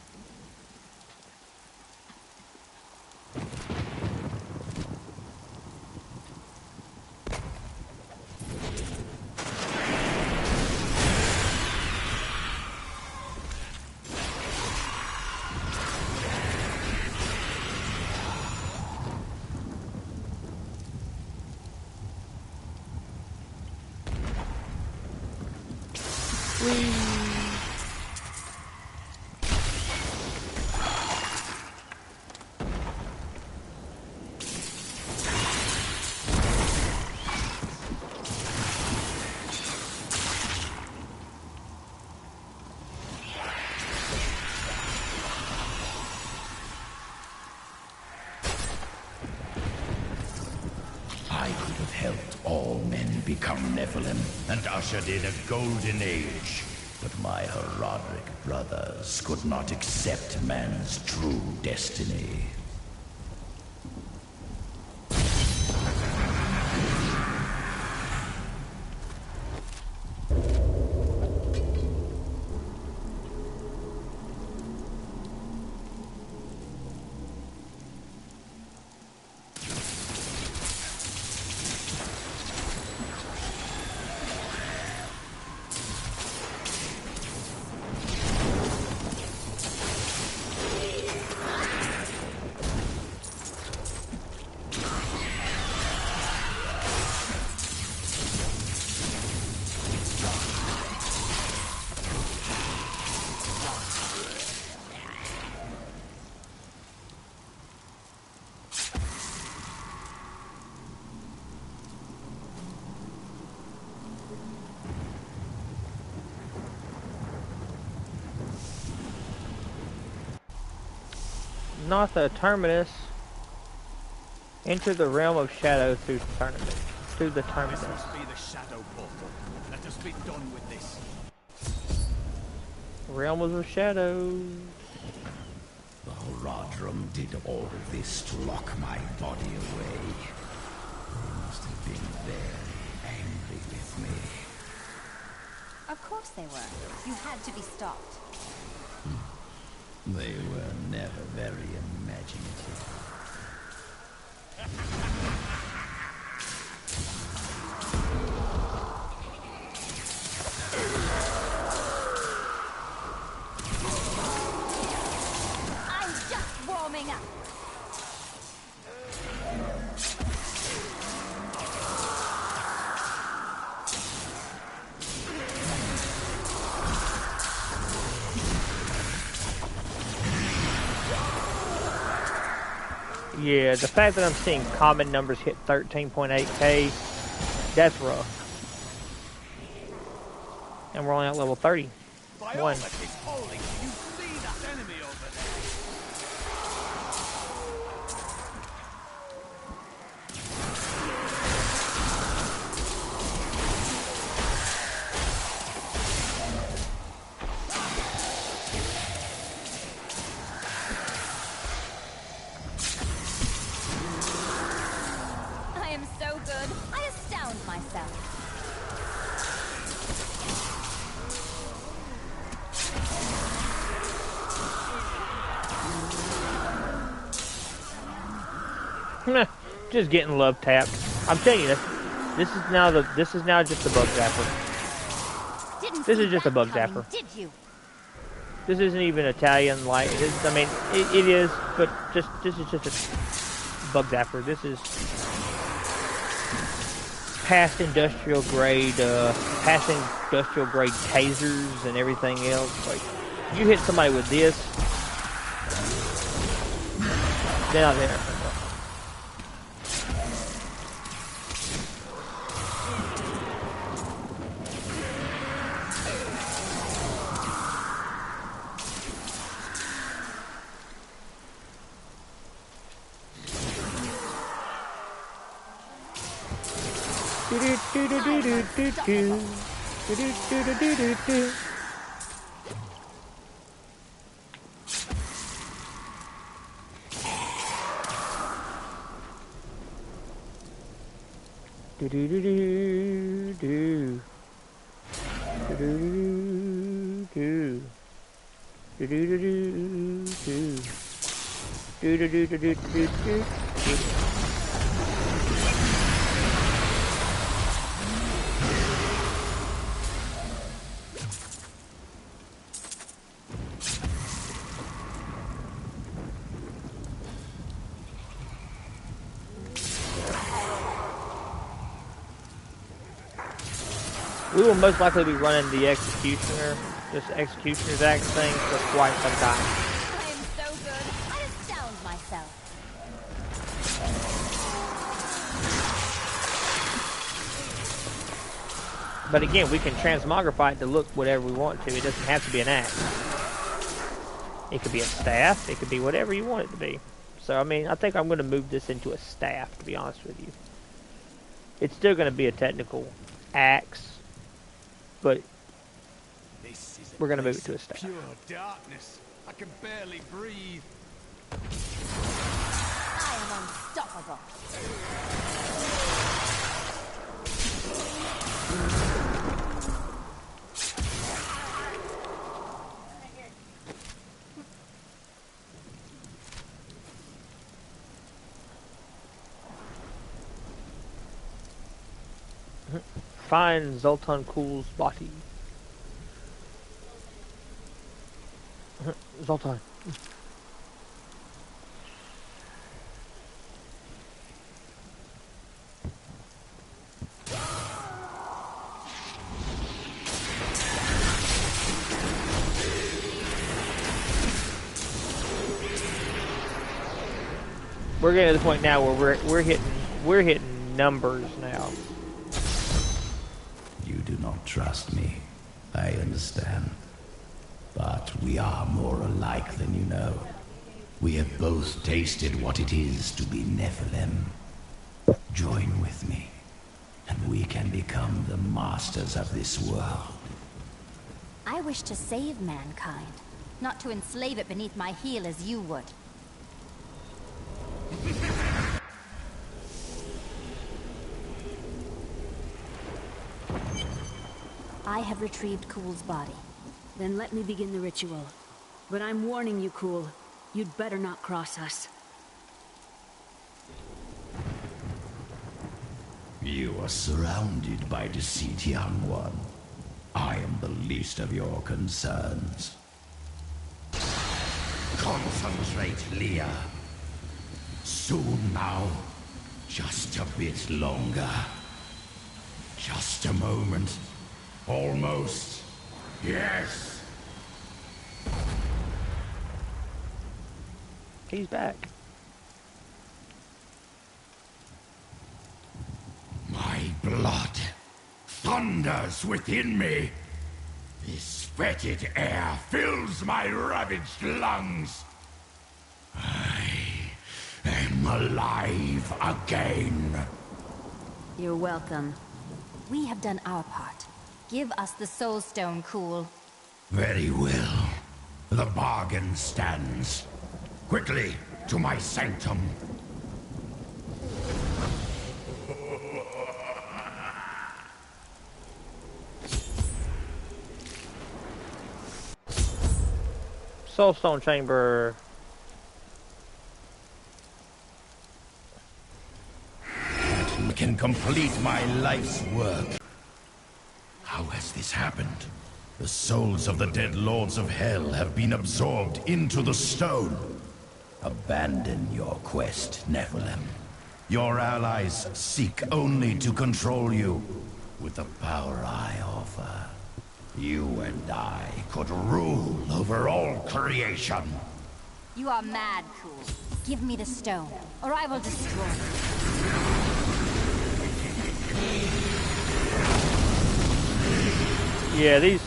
And ushered in a golden age. But my Horadric brothers could not accept man's true destiny. Not the terminus. Enter the realm of shadow through tournament. Through the tournament. This must be the shadow portal. Let us be done with this. Realm of shadows. The Horadrim did all this to lock my body away. They must have been very angry with me. Of course they were. You had to be stopped. They were never very imaginative. I'm just warming up. Yeah, the fact that I'm seeing common numbers hit 13.8k, that's rough. And we're only at level 30. By all that is holy, you see that enemy over there? I am so good. I astound myself. Just getting love tapped. I'm telling you, this is now just a bug zapper. This is just a bug zapper. Did you? This isn't even Italian like. I mean, it is, but this is just a bug zapper. This is past industrial grade tasers and everything else. Like, you hit somebody with this, they're not there. We will most likely be running the Executioner, this Executioner's Axe thing for quite some time. I am so good. I astound myself. But again, we can transmogrify it to look whatever we want to. It doesn't have to be an axe. It could be a staff. It could be whatever you want it to be. So, I mean, I think I'm going to move this into a staff, to be honest with you. It's still going to be a technical axe, but we're going to move it to a staff. Pure darkness. I can barely breathe. I am unstoppable. Find Zoltan Kuhl's body. Zoltan. We're getting to the point now where we're hitting numbers now. You do not trust me. I understand. But we are more alike than you know. We have both tasted what it is to be Nephilim. Join with me, and we can become the masters of this world. I wish to save mankind, not to enslave it beneath my heel as you would. I have retrieved Kuhl's body. Then let me begin the ritual. But I'm warning you, Kuhl. You'd better not cross us. You are surrounded by deceit, young one. I am the least of your concerns. Concentrate, Leah. Soon now. Just a bit longer. Just a moment. Almost. Yes. He's back. My blood thunders within me. This fetid air fills my ravaged lungs. I am alive again. You're welcome. We have done our part. Give us the Soul Stone, Kuhl. Very well. The bargain stands. Quickly, to my sanctum. Soulstone chamber. That can complete my life's work. How has this happened? The souls of the dead lords of hell have been absorbed into the stone. Abandon your quest, Nephilim. Your allies seek only to control you. With the power I offer, you and I could rule over all creation. You are mad, Kuhl. Give me the stone, or I will destroy you. Yeah, these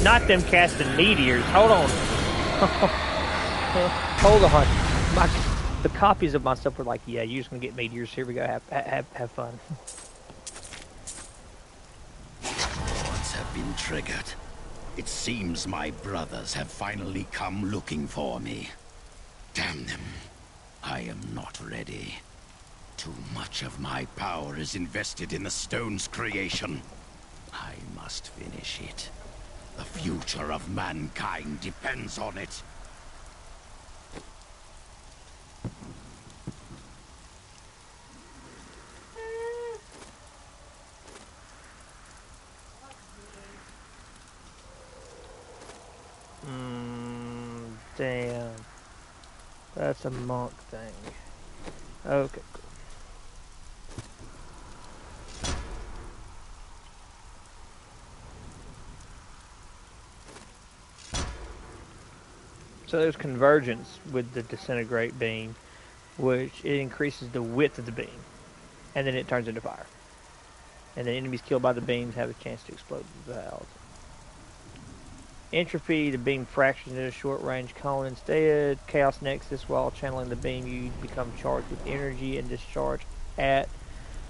not them casting meteors. Hold on. Hold on. The copies of my stuff were like, yeah, you're just gonna get meteors. Here we go. Have fun. Cords have been triggered. It seems my brothers have finally come looking for me. Damn them. I am not ready. Too much of my power is invested in the stone's creation. I must finish it. The future of mankind depends on it. Damn. That's a monk thing. Okay, cool. So there's convergence with the disintegrate beam, which it increases the width of the beam, and then it turns into fire. And then enemies killed by the beams have a chance to explode the valves. Entropy, the beam fractures into a short-range cone instead. Chaos Nexus, while channeling the beam, you become charged with energy and discharge at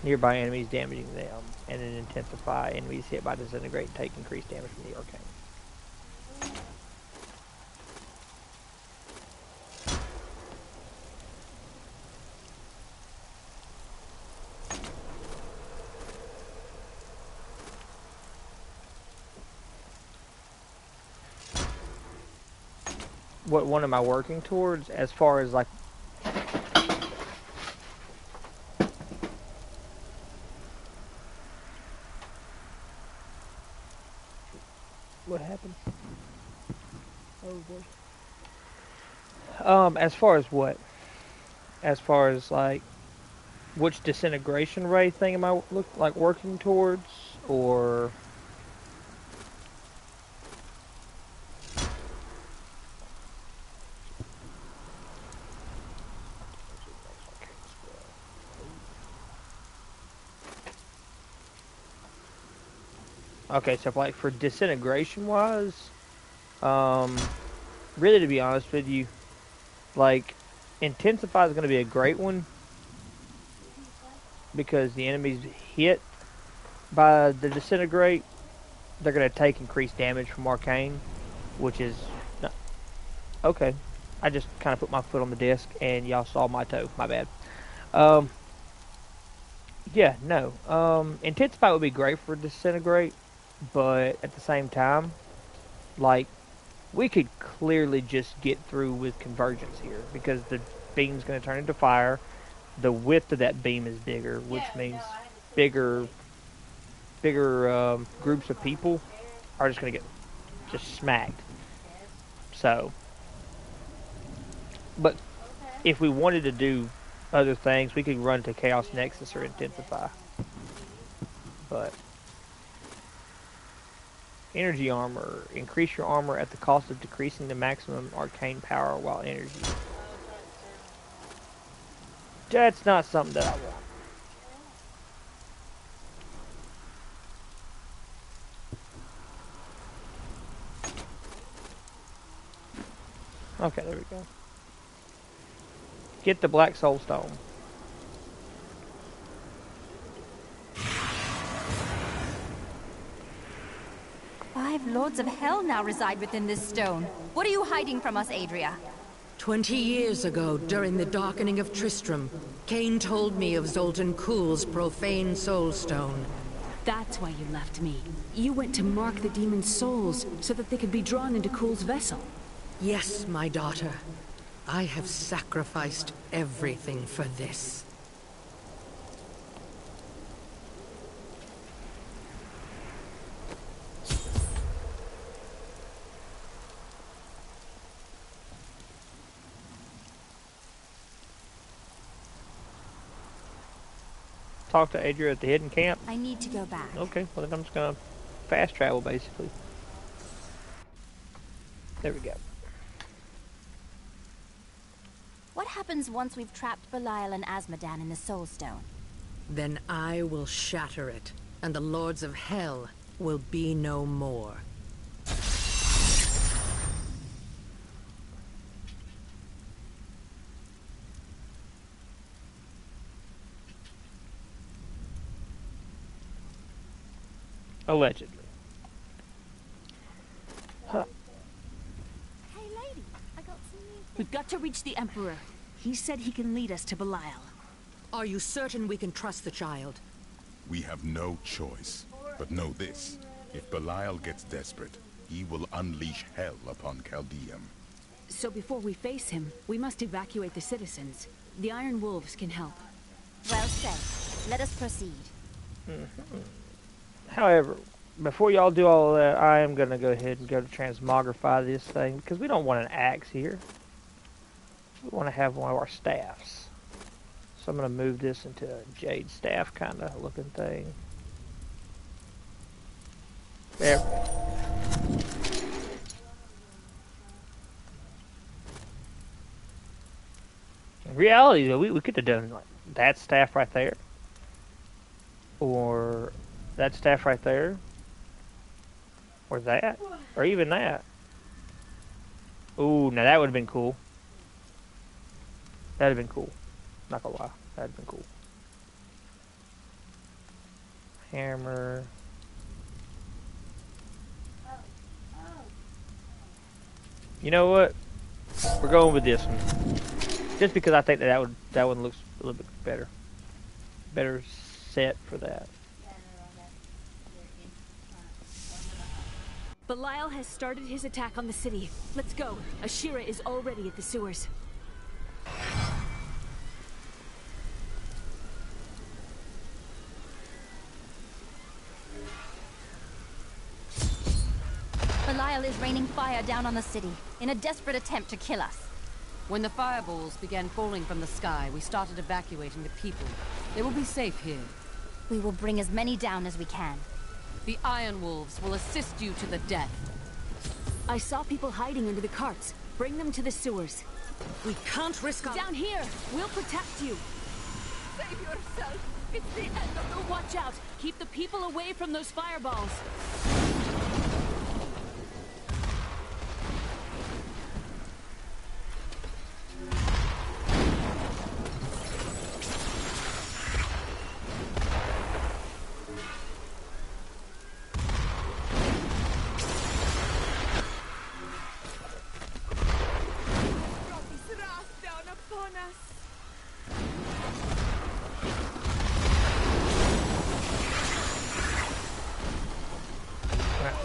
nearby enemies, damaging them. And then intensify, enemies hit by disintegrate take increased damage from the arcane. What one am I working towards as far as like what happened? Oh boy. As far as what? As far as like which disintegration ray thing am I working towards, or Okay, so like for disintegration wise, really to be honest with you, like Intensify is going to be a great one because the enemies hit by the Disintegrate, they're going to take increased damage from Arcane, which is not, okay. I just kind of put my foot on the disc and y'all saw my toe. My bad. Yeah, no. Intensify would be great for Disintegrate, but at the same time, like, we could clearly just get through with Convergence here because the beam's going to turn into fire. The width of that beam is bigger, which means bigger groups of people are just going to get just smacked. So, but if we wanted to do other things, we could run to Chaos Nexus or Intensify. But energy armor. Increase your armor at the cost of decreasing the maximum arcane power while energy. That's not something that I want. Okay, there we go. Get the Black Soul Stone. Five Lords of Hell now reside within this stone. What are you hiding from us, Adria? 20 years ago, during the darkening of Tristram, Kain told me of Zoltan Kuhl's profane soul stone. That's why you left me. You went to mark the demon's souls so that they could be drawn into Kuhl's vessel. Yes, my daughter. I have sacrificed everything for this. Talk to Adria at the hidden camp? I need to go back. Okay, well then I'm just gonna fast travel basically. There we go. What happens once we've trapped Belial and Azmodan in the Soul Stone? Then I will shatter it, and the Lords of Hell will be no more. Allegedly. Huh. Hey lady, I got some new things. We've got to reach the Emperor. He said he can lead us to Belial. Are you certain we can trust the child? We have no choice. But know this. If Belial gets desperate, he will unleash hell upon Caldeum. So before we face him, we must evacuate the citizens. The Iron Wolves can help. Well said. Let us proceed. However, before y'all do all of that, I am going to go ahead and go to transmogrify this thing because we don't want an axe here. We want to have one of our staffs. So I'm going to move this into a jade staff kind of looking thing. There. In reality, though, we could have done like that staff right there. Or that staff right there. Or that. Or even that. Ooh, now that would have been cool. That would have been cool. Not gonna lie. That would have been cool. Hammer. You know what? We're going with this one. Just because I think that one looks a little bit better. Better set for that. Belial has started his attack on the city. Let's go. Ashira is already at the sewers. Belial is raining fire down on the city in a desperate attempt to kill us. When the fireballs began falling from the sky, we started evacuating the people. They will be safe here. We will bring as many down as we can. The Iron Wolves will assist you to the death. I saw people hiding under the carts. Bring them to the sewers. We can't risk our... Down here! We'll protect you! Save yourself! yourself! It's the end of the... Watch out! Keep the people away from those fireballs!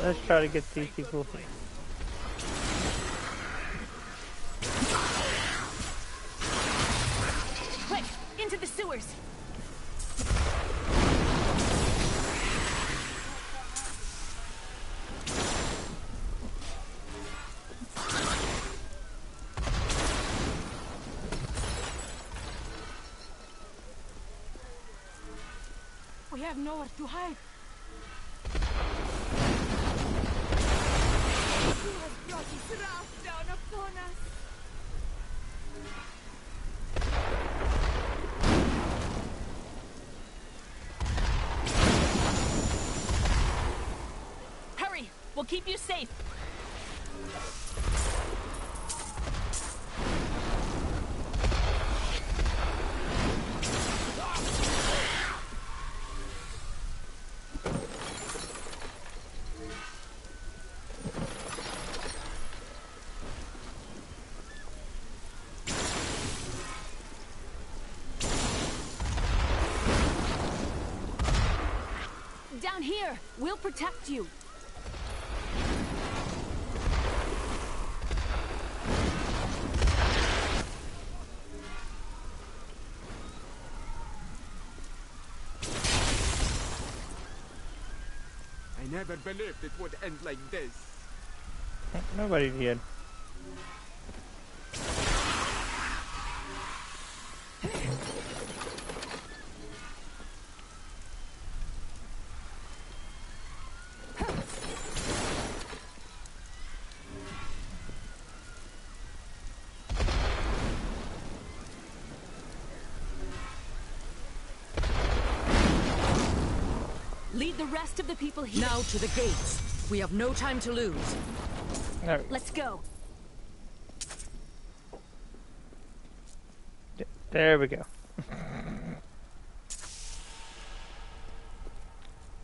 Let's try to get these people. Quick, into the sewers. We have nowhere to hide. Who has brought this wrath down upon us? Hurry! We'll keep you safe. Down here, we'll protect you. I never believed it would end like this. Nobody did. Lead the rest of the people here. Now to the gates. We have no time to lose. No. Let's go. There we go.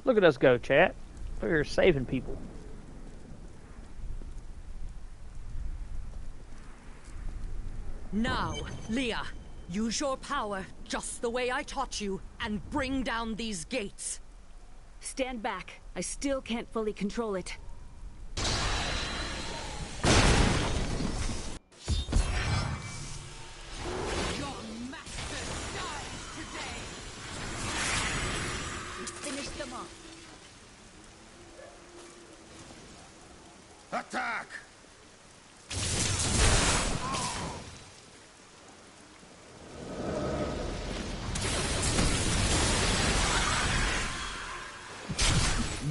Look at us go, chat. We're saving people. Now, Leah, use your power just the way I taught you and bring down these gates. Stand back. I still can't fully control it. Your master dies today. Finish them off. Attack!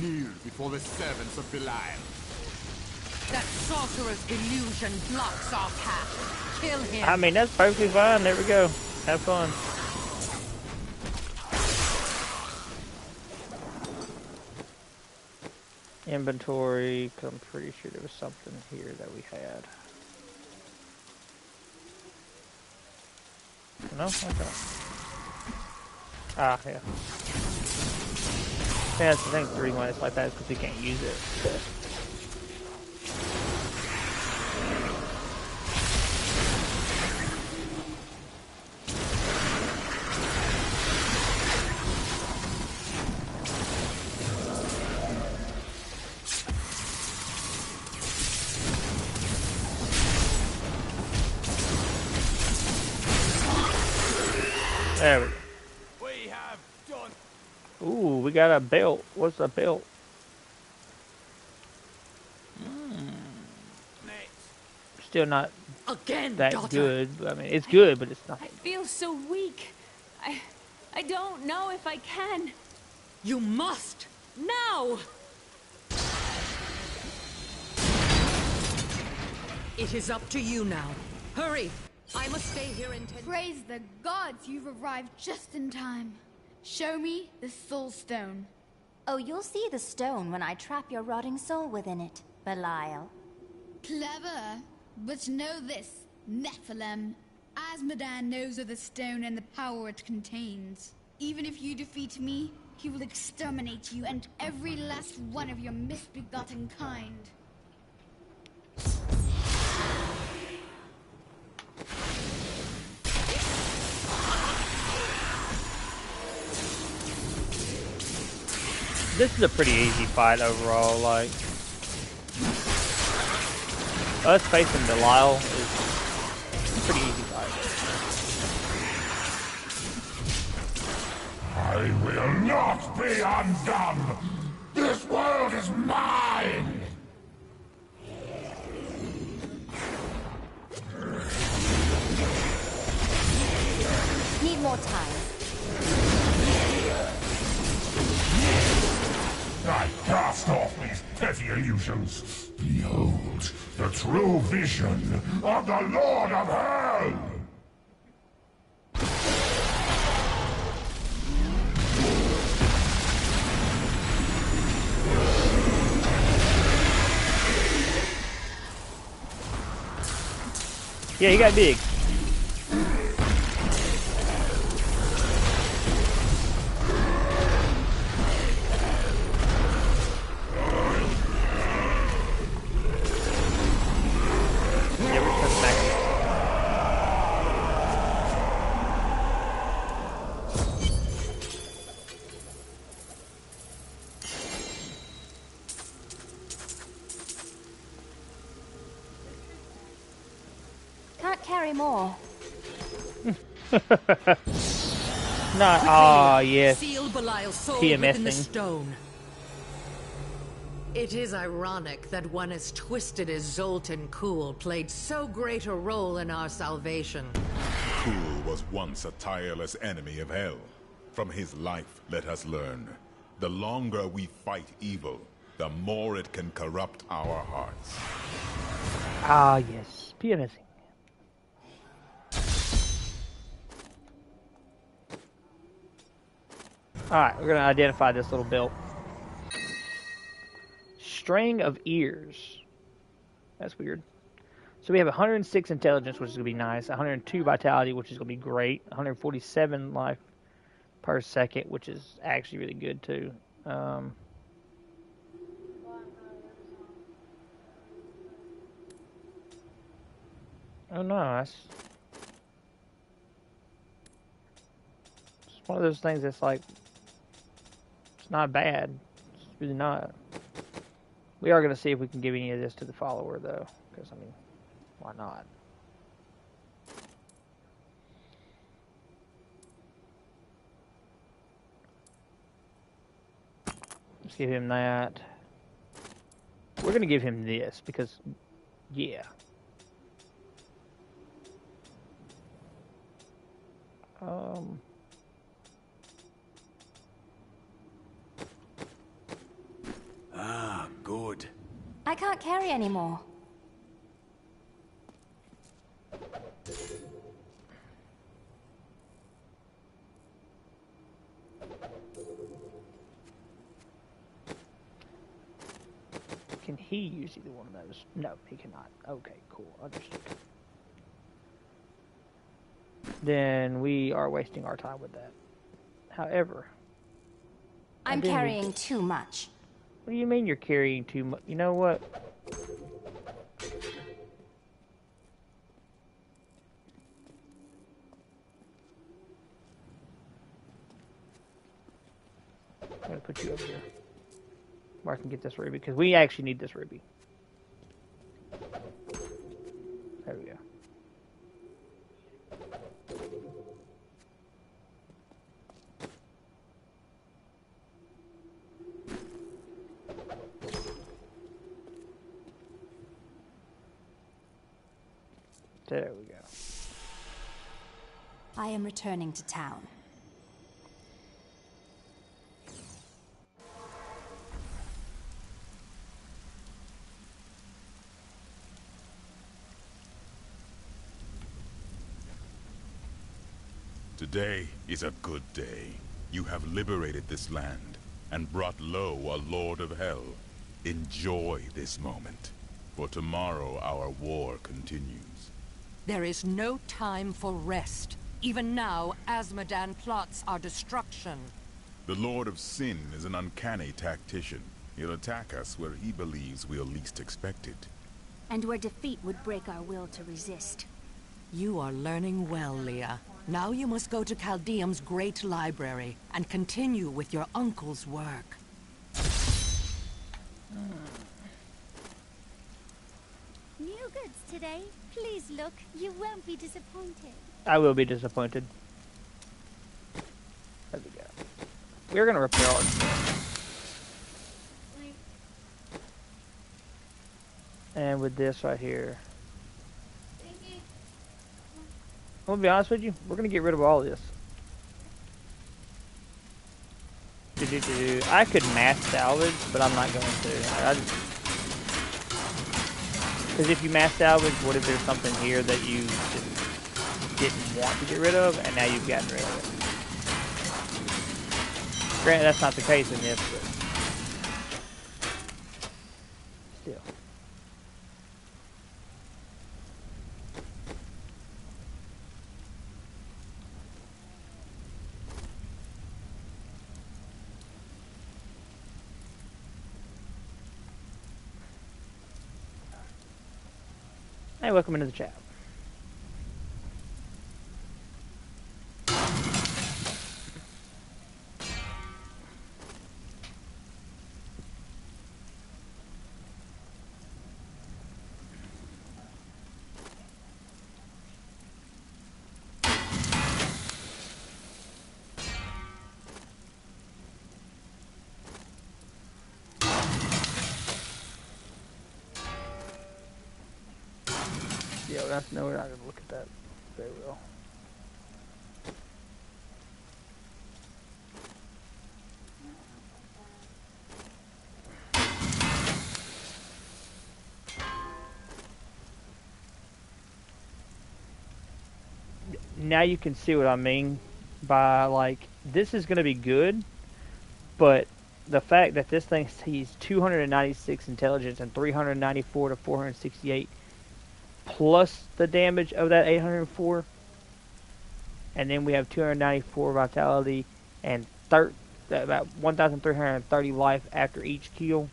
Kneel before the servants of Belial. That sorcerer's illusion blocks our path. Kill him. I mean, that's perfectly fine. There we go. Have fun. Inventory, 'cause I'm pretty sure there was something here that we had. No? Okay. Ah, yeah. Yeah, that's the thing. The reason why it's like that is because we can't use it. There we go. We have done. Ooh, we got a belt. What's a belt? Still not again that daughter. good. I mean, it's good, but it's not. I feel so weak. I don't know if I can. You must now. It is up to you now. Hurry. I must stay here and Praise the gods, you've arrived just in time. Show me the Soul Stone. Oh, you'll see the stone when I trap your rotting soul within it, Belial. Clever. But know this, Nephilim. Azmodan knows of the stone and the power it contains. Even if you defeat me, he will exterminate you and every last one of your misbegotten kind. This is a pretty easy fight overall. Like, us facing Belial is a pretty easy fight. I will not be undone! This world is mine! Need more time. I cast off these petty illusions. Behold, the true vision of the Lord of Hell! Yeah, he got big. Can't carry more. Not. Ah, yes. Seal Belial's soul PMSing. within the stone. It is ironic that one as twisted as Zoltan Kulle played so great a role in our salvation. Kulle was once a tireless enemy of Hell. From his life, let us learn. The longer we fight evil, the more it can corrupt our hearts. Ah, yes. PMSing. Alright, we're going to identify this little belt. String of ears. That's weird. So we have 106 intelligence, which is going to be nice. 102 vitality, which is going to be great. 147 life per second, which is actually really good too. Oh no, that's one of those things that's like, it's not bad. It's really not. We are going to see if we can give any of this to the follower, though. Because, I mean, why not? Let's give him that. We're going to give him this, because, yeah. Ah, good. I can't carry anymore. Can he use either one of those? No, he cannot. Okay, cool. Understood. Then we are wasting our time with that. However, I'm carrying too much. What do you mean you're carrying too much? You know what? I'm going to put you over here where I can get this ruby, because we actually need this ruby. There we go. There we go. I am returning to town. Today is a good day. You have liberated this land and brought low a Lord of Hell. Enjoy this moment, for tomorrow our war continues. There is no time for rest. Even now, Azmodan plots our destruction. The Lord of Sin is an uncanny tactician. He'll attack us where he believes we'll least expect it. And where defeat would break our will to resist. You are learning well, Leah. Now you must go to Caldeum's great library and continue with your uncle's work. New goods today. Please look. You won't be disappointed. I will be disappointed. There we go. We're gonna repair our stuff. And with this right here, I'm gonna be honest with you, we're gonna get rid of all of this. I could mass salvage, but I'm not going to. Because if you mass salvage, what if there's something here that you just didn't want to get rid of, and now you've gotten rid of it? Granted, that's not the case in this, but still. Hey, welcome into the chat. No, we're not going to look at that very well. Now you can see what I mean by, like, this is going to be good, but the fact that this thing sees 296 intelligence and 394 to 468 plus the damage of that 804, and then we have 294 vitality and about 1,330 life after each kill.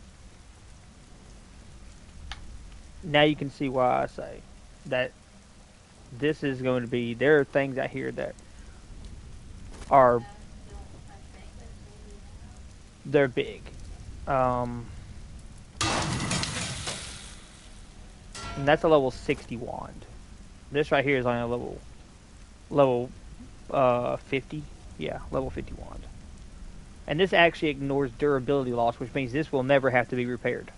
Now you can see why I say that this is going to be, there are things out here that are, they're big. And that's a level 60 wand. This right here is on a level 50. Yeah, level 50 wand. And this actually ignores durability loss, which means this will never have to be repaired.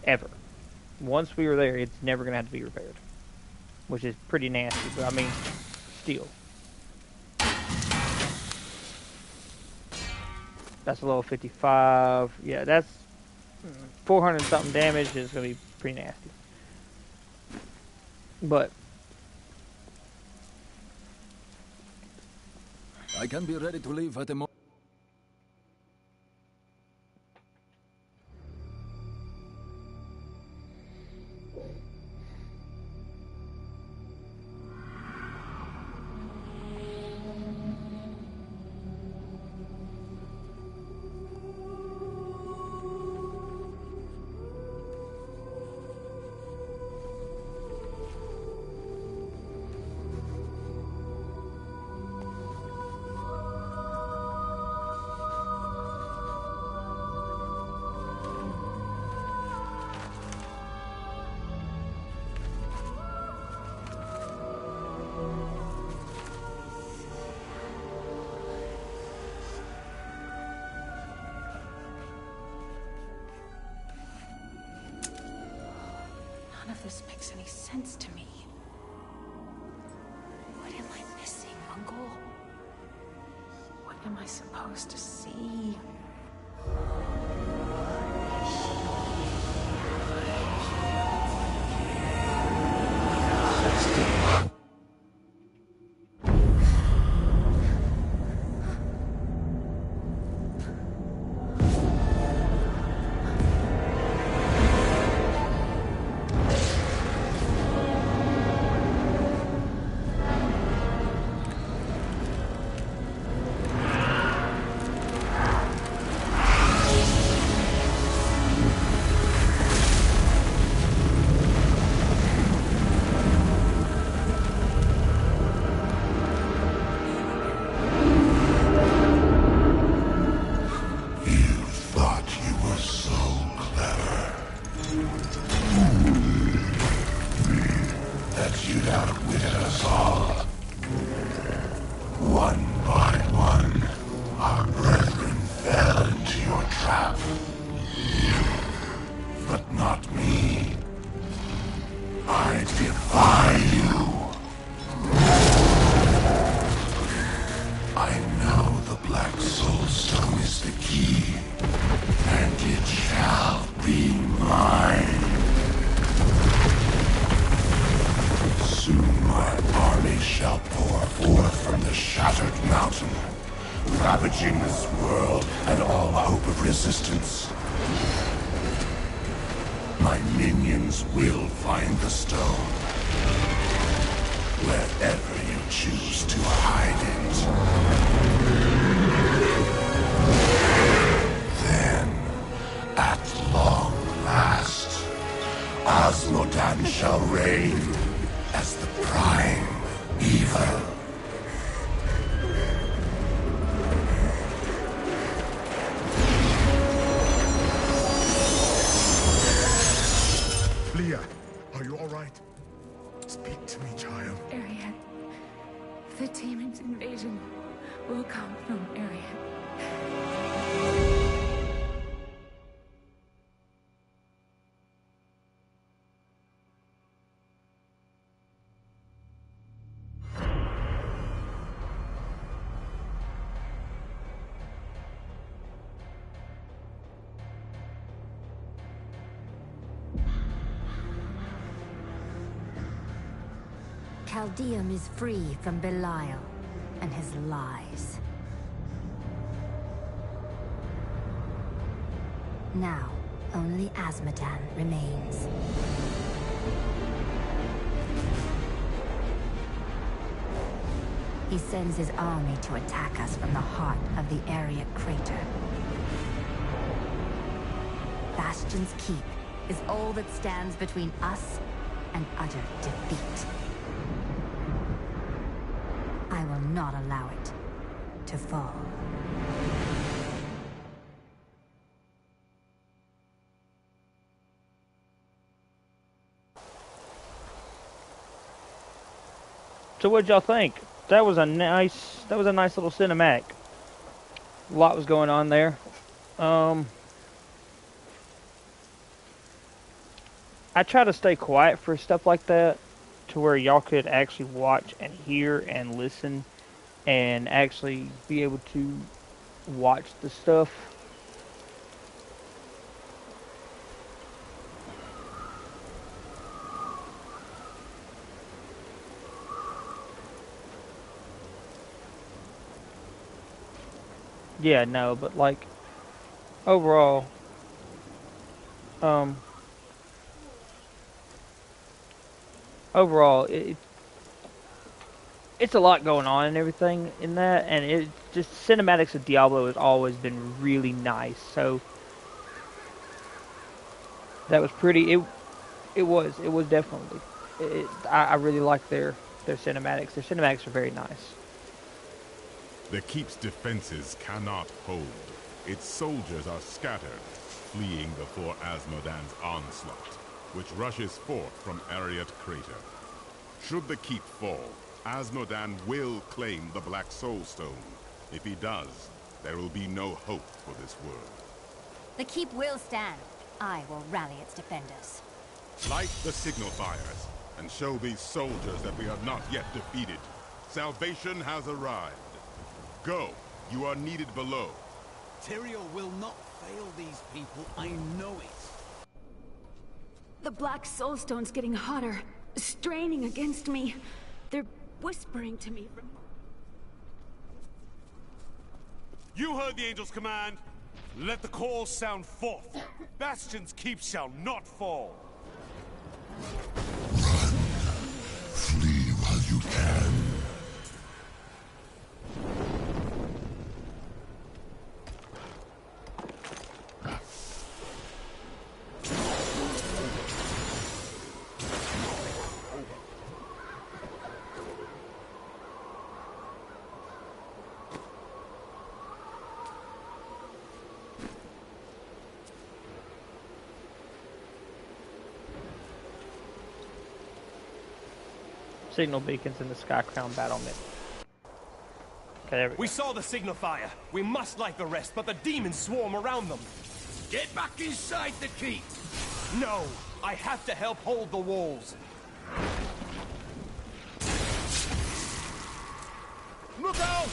Ever. Once we were there, it's never going to have to be repaired. Which is pretty nasty, but I mean, still. That's a level 55. Yeah, that's 400 something damage is going to be pretty nasty. But I can be ready to leave at a moment. None of this makes any sense to me. What am I missing, Uncle? What am I supposed to see? resistance. My minions will find the stone. Wherever you choose to hide it. Then, at long last, Azmodan shall reign as the prime evil. Leah, are you all right? Speak to me, child. Arian. The demon's invasion will come from Arian. Caldeum is free from Belial and his lies. Now, only Azmodan remains. He sends his army to attack us from the heart of the Ariat crater. Bastion's Keep is all that stands between us and utter defeat. I will not allow it to fall. So what'd y'all think? That was a nice little cinematic. A lot was going on there. I try to stay quiet for stuff like that, to where y'all could actually watch and hear and listen and actually be able to watch the stuff. Yeah, no, but like overall, it's a lot going on and everything in that, and it just cinematics of Diablo has always been really nice. So that was pretty. It was definitely. I really like their cinematics. Their cinematics are very nice. The Keep's defenses cannot hold. Its soldiers are scattered, fleeing before Azmodan's onslaught, which rushes forth from Ariat Crater. Should the Keep fall, Azmodan will claim the Black Soul Stone. If he does, there will be no hope for this world. The Keep will stand. I will rally its defenders. Light the signal fires, and show these soldiers that we are not yet defeated. Salvation has arrived. Go. You are needed below. Tyrael will not fail these people. I know it. The Black Soulstone's getting hotter, straining against me. They're whispering to me from... You heard the Angel's command. Let the call sound forth. Bastion's Keep shall not fall. Run. Flee while you can. Signal beacons in the Skycrown battlement. Okay, there we go. We saw the signal fire. We must light the rest, but the demons swarm around them. Get back inside the Keep! No! I have to help hold the walls. Look out!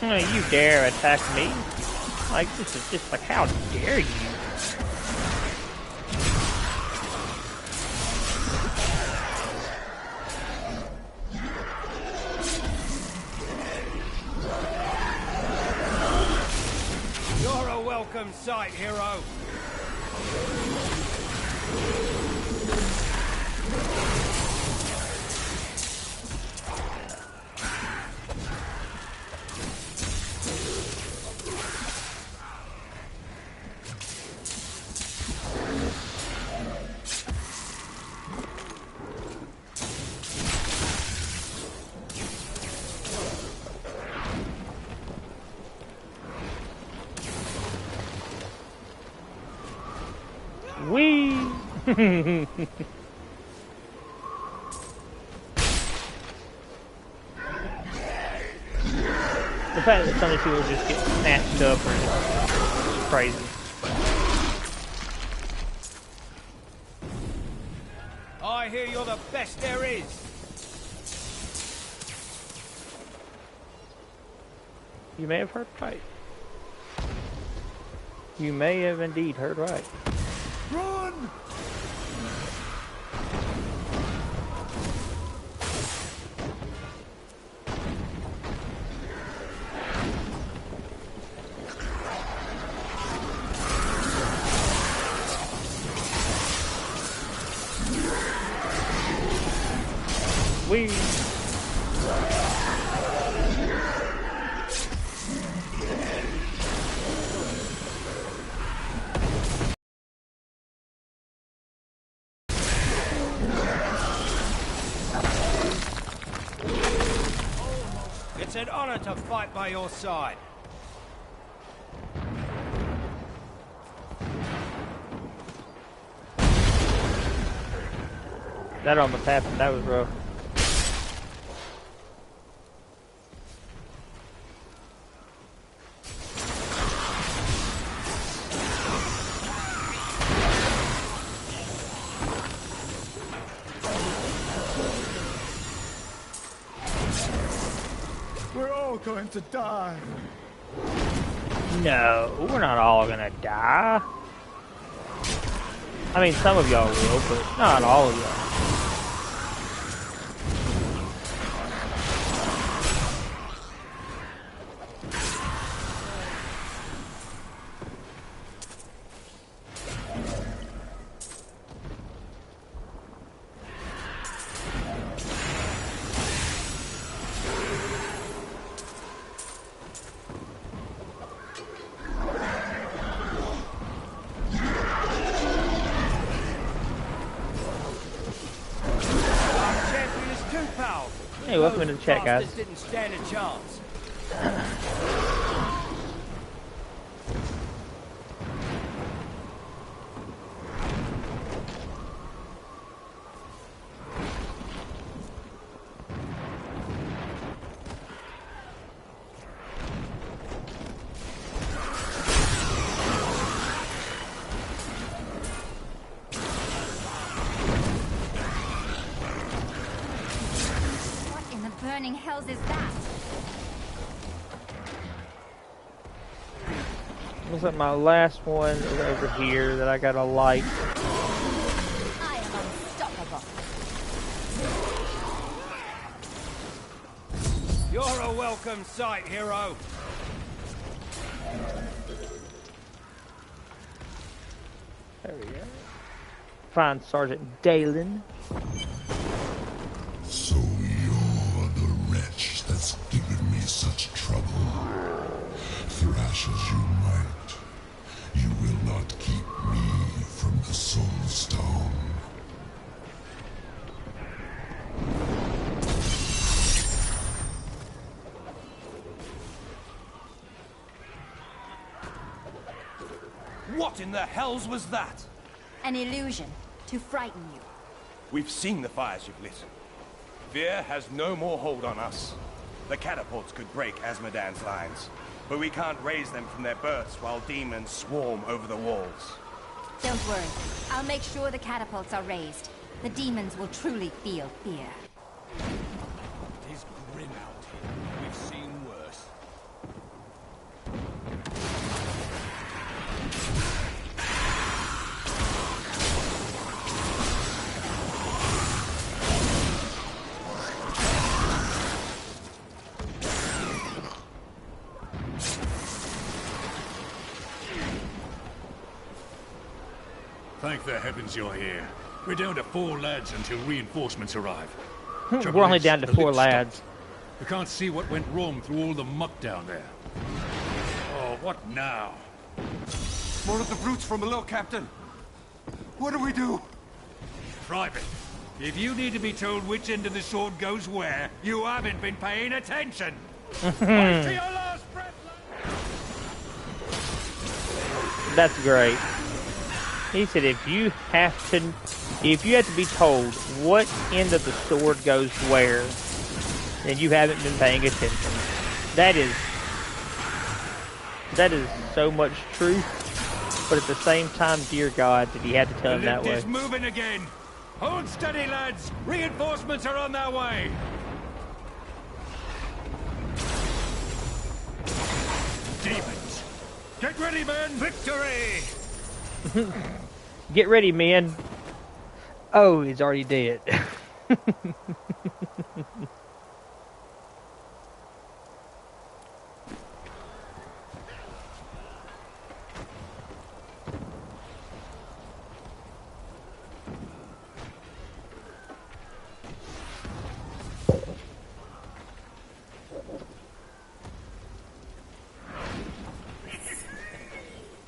You dare attack me? Like, this is just like, how dare you? You're a welcome sight, hero. Wee! The fact that some of these people just get snatched up is crazy. I hear you're the best there is. You may have heard right. You may have indeed heard right. Run! Wee! It's an honor to fight by your side. That almost happened. That was rough. We're all going to die. No, we're not all gonna die. I mean, some of y'all will, but not all of y'all. Hey, welcome to the chat, guys. Didn't stand a chance. Burning hells is that? Looks like my last one is over here that I gotta light. I am unstoppable. You're a welcome sight, hero. There we go. Find Sergeant Dalen. So you're the wretch that's given me such trouble. Thrash as you might, you will not keep me from the Soul Stone. What in the hells was that? An illusion to frighten you. We've seen the fires you've lit. Fear has no more hold on us. The catapults could break Azmodan's lines, but we can't raise them from their berths while demons swarm over the walls. Don't worry. I'll make sure the catapults are raised. The demons will truly feel fear. It is grim out here. We've seen worse. Thank the heavens you're here. We're down to 4 lads until reinforcements arrive. We're only down to 4 lads. We can't see what went wrong through all the muck down there. Oh, what now? More of the brutes from below, Captain. What do we do? Private, if you need to be told which end of the sword goes where, you haven't been paying attention. Fight to your last breath. That's great. He said if you have to be told what end of the sword goes where, then you haven't been paying attention. That is so much truth, but at the same time, dear God, did he have to tell him that way? The lift is moving again. Hold steady, lads. Reinforcements are on their way. Demons. Get ready, men. Victory. Get ready, men. Oh, he's already dead.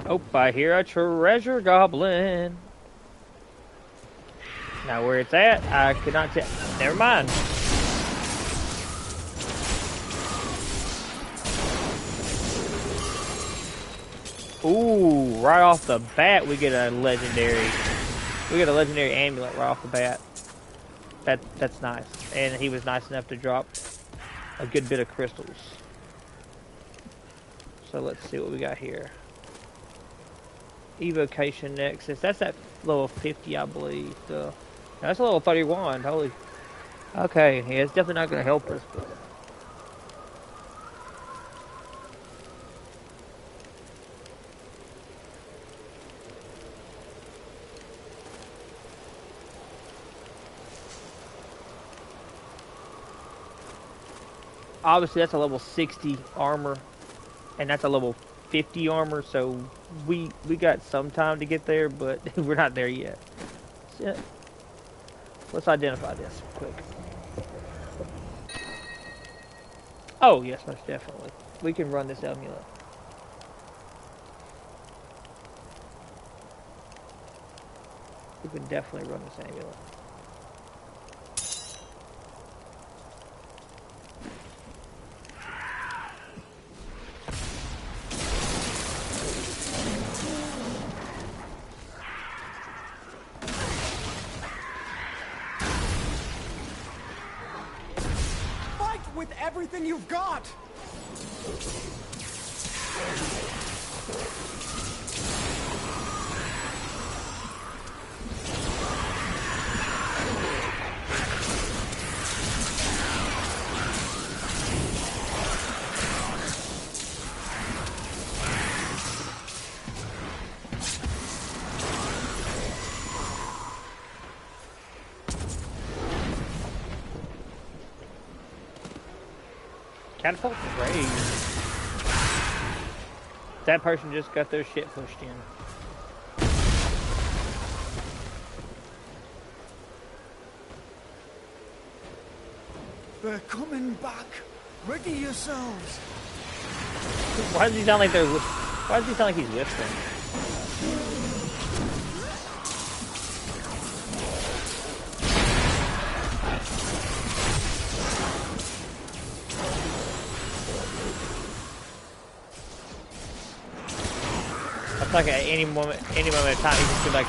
Oh, I hear a treasure goblin. Now where it's at, I could not tell. Never mind. Ooh, right off the bat we get a legendary. We get a legendary amulet right off the bat. That's nice. And he was nice enough to drop a good bit of crystals. So let's see what we got here. Evocation Nexus. That's at level 50, I believe. So, that's a level 31. Holy. Okay, yeah, it's definitely not going to help us. But obviously, that's a level 60 armor, and that's a level 50 armor, so we got some time to get there, but we're not there yet. So, let's identify this quick. Oh yes, most definitely. We can run this amulet. We can definitely run this amulet. With everything you've got! Catapult raised. That person just got their shit pushed in. They're coming back. Ready yourselves. Why does he sound like they're? Why does he sound like he's whispering? Like at any moment of time, you just be like,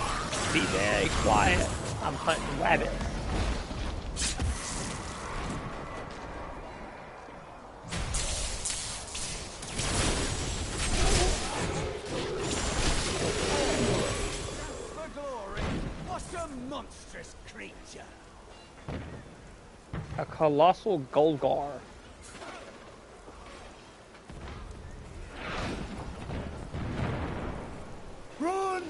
be very quiet. I'm hunting rabbits. For glory, what a monstrous creature! A colossal Golgar. Run!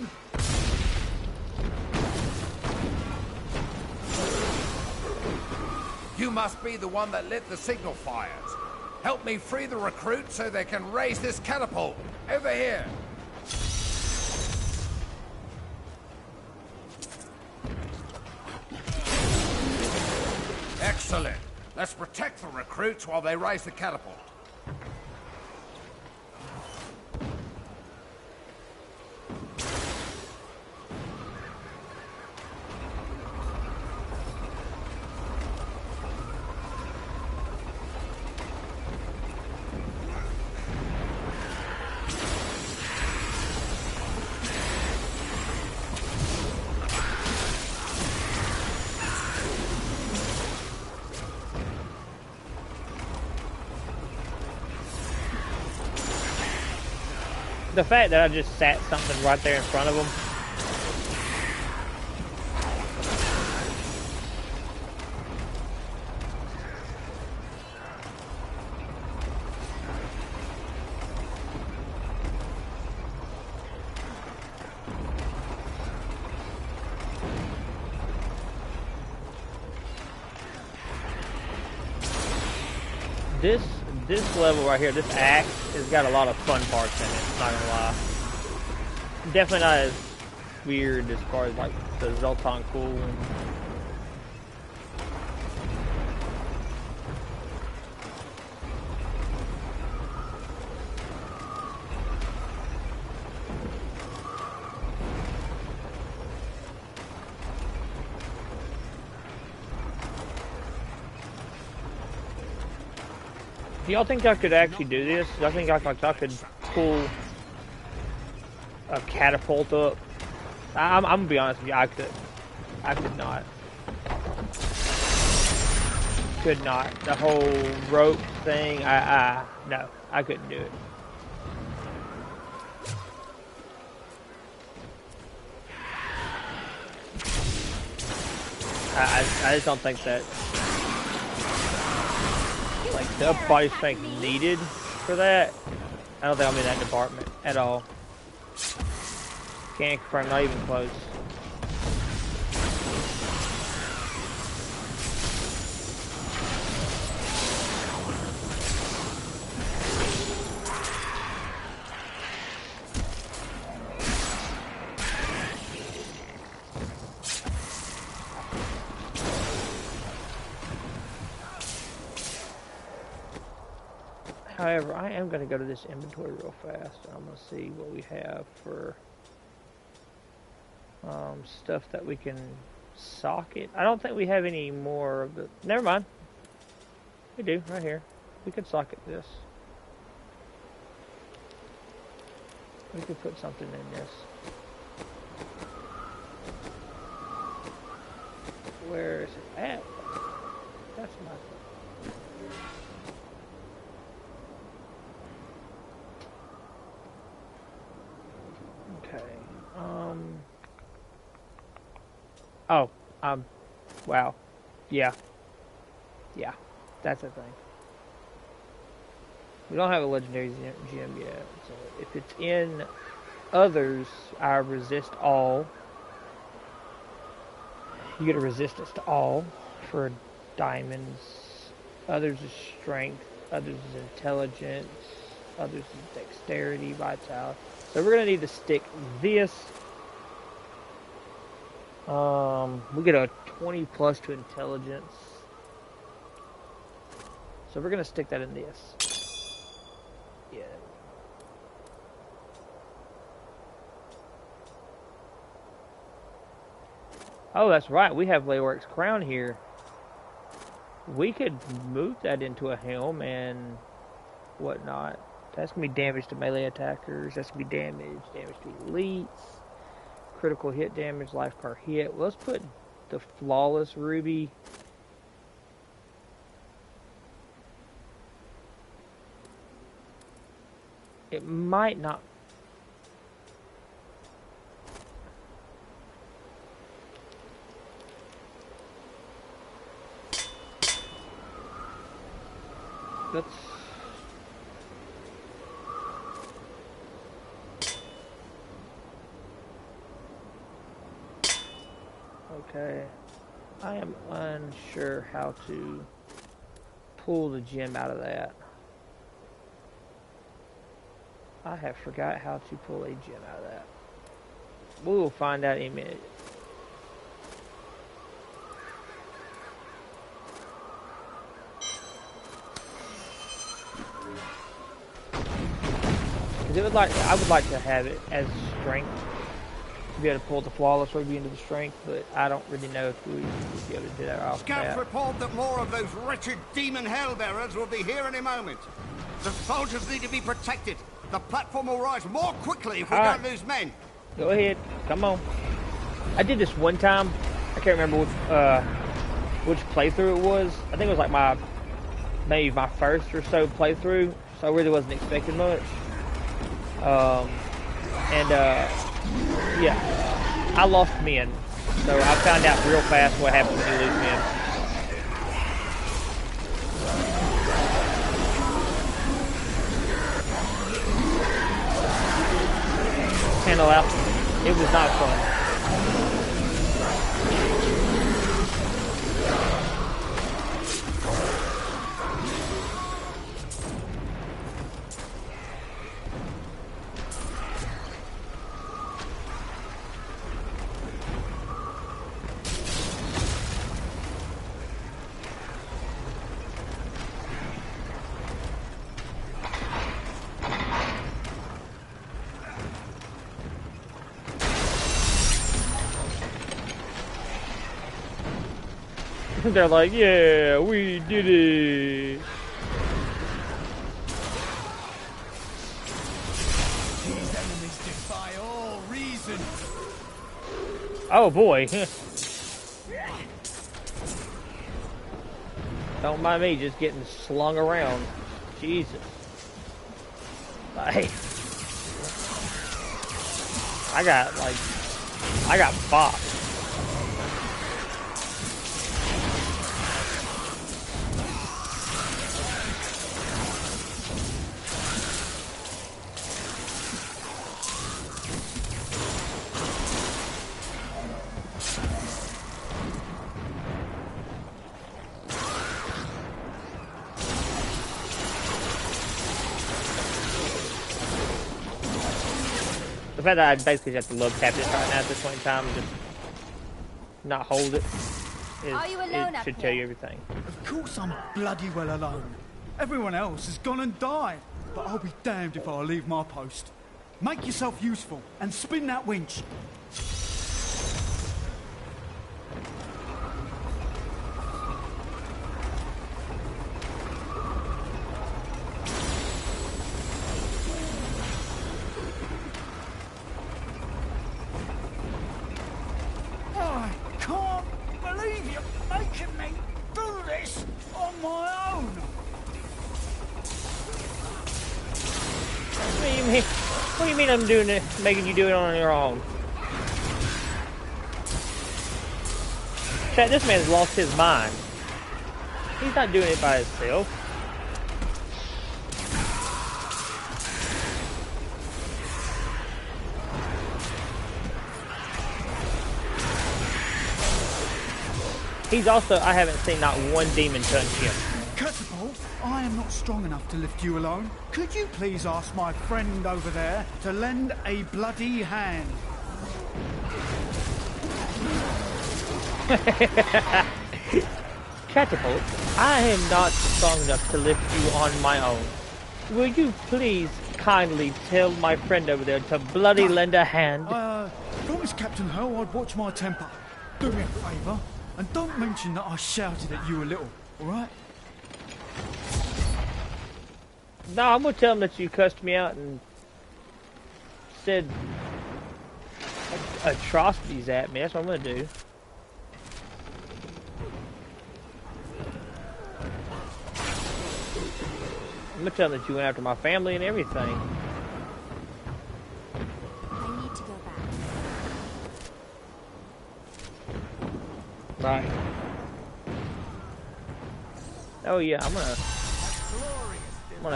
You must be the one that lit the signal fires. Help me free the recruits so they can raise this catapult. Over here. Excellent. Let's protect the recruits while they raise the catapult. The fact that I just sat something right there in front of them. This level right here, this act, has got a lot of fun parts in it, not gonna lie. Definitely not as weird as far as like the Zoltan Cool one. Do y'all think I could actually do this? I think I could pull a catapult up. I'm gonna be honest with you, I could not. Could not. The whole rope thing, no, I couldn't do it. I just don't think that, like, the upper body strength needed for that. I don't think I'm in that department at all. Can't confirm, not even close. However, I am going to go to this inventory real fast. I'm going to see what we have for stuff that we can socket. I don't think we have any more of the... Never mind. We do, right here. We could socket this. We could put something in this. Where is it at? That's my... Oh, wow. Yeah, that's a thing. We don't have a legendary gem yet, so if it's in others, I resist all. You get a resistance to all for diamonds. Others is strength, others is intelligence, others is dexterity, vitality. So we're gonna need to stick this. We get a 20 plus to intelligence. So we're gonna stick that in this. Yeah. Oh, that's right. We have Leoric's crown here. We could move that into a helm and whatnot. That's gonna be damage to melee attackers. That's gonna be damage to elites. Critical hit damage, life per hit. Well, let's put the flawless ruby. It might not. Let's. Okay, I am unsure how to pull the gem out of that. I have forgot how to pull a gem out of that. We will find out in a minute. Because it would like I would like to have it as strength to be able to pull the flawless ruby into the strength, but I don't really know if we would be able to do that off Scouts that. report that more of those wretched demon hellbearers will be here any moment. The soldiers need to be protected. The platform will rise more quickly if we don't lose men. Go ahead, come on. I did this one time. I can't remember which playthrough it was. I think it was like maybe my first or so playthrough, so I really wasn't expecting much. Yeah, I lost men, so I found out real fast what happens when you lose men. Handle out. It was not fun. They're like, yeah, we did it. These enemies defy all reason. Oh boy. Don't mind me just getting slung around. Jesus. Like, I got bopped. The fact that I basically just have to love tap this right now at this point in time and just not hold it should tell you everything. Of course I'm bloody well alone. Everyone else has gone and died. But I'll be damned if I leave my post. Make yourself useful and spin that winch. What do you mean I'm doing it, making you do it on your own? Chat, this man's lost his mind. He's not doing it by himself. He's also, I haven't seen not one demon touch him. Catapult, I am not strong enough to lift you alone. Could you please ask my friend over there to lend a bloody hand? Catapult, I am not strong enough to lift you on my own. Will you please kindly tell my friend over there to bloody lend a hand? Promise Captain Hurl I'd watch my temper. Do me a favour, and don't mention that I shouted at you a little, alright? No, I'm gonna tell him that you cussed me out and said atrocities at me. That's what I'm gonna do. I'm gonna tell him that you went after my family and everything. I need to go back. Right. Oh yeah, I'm gonna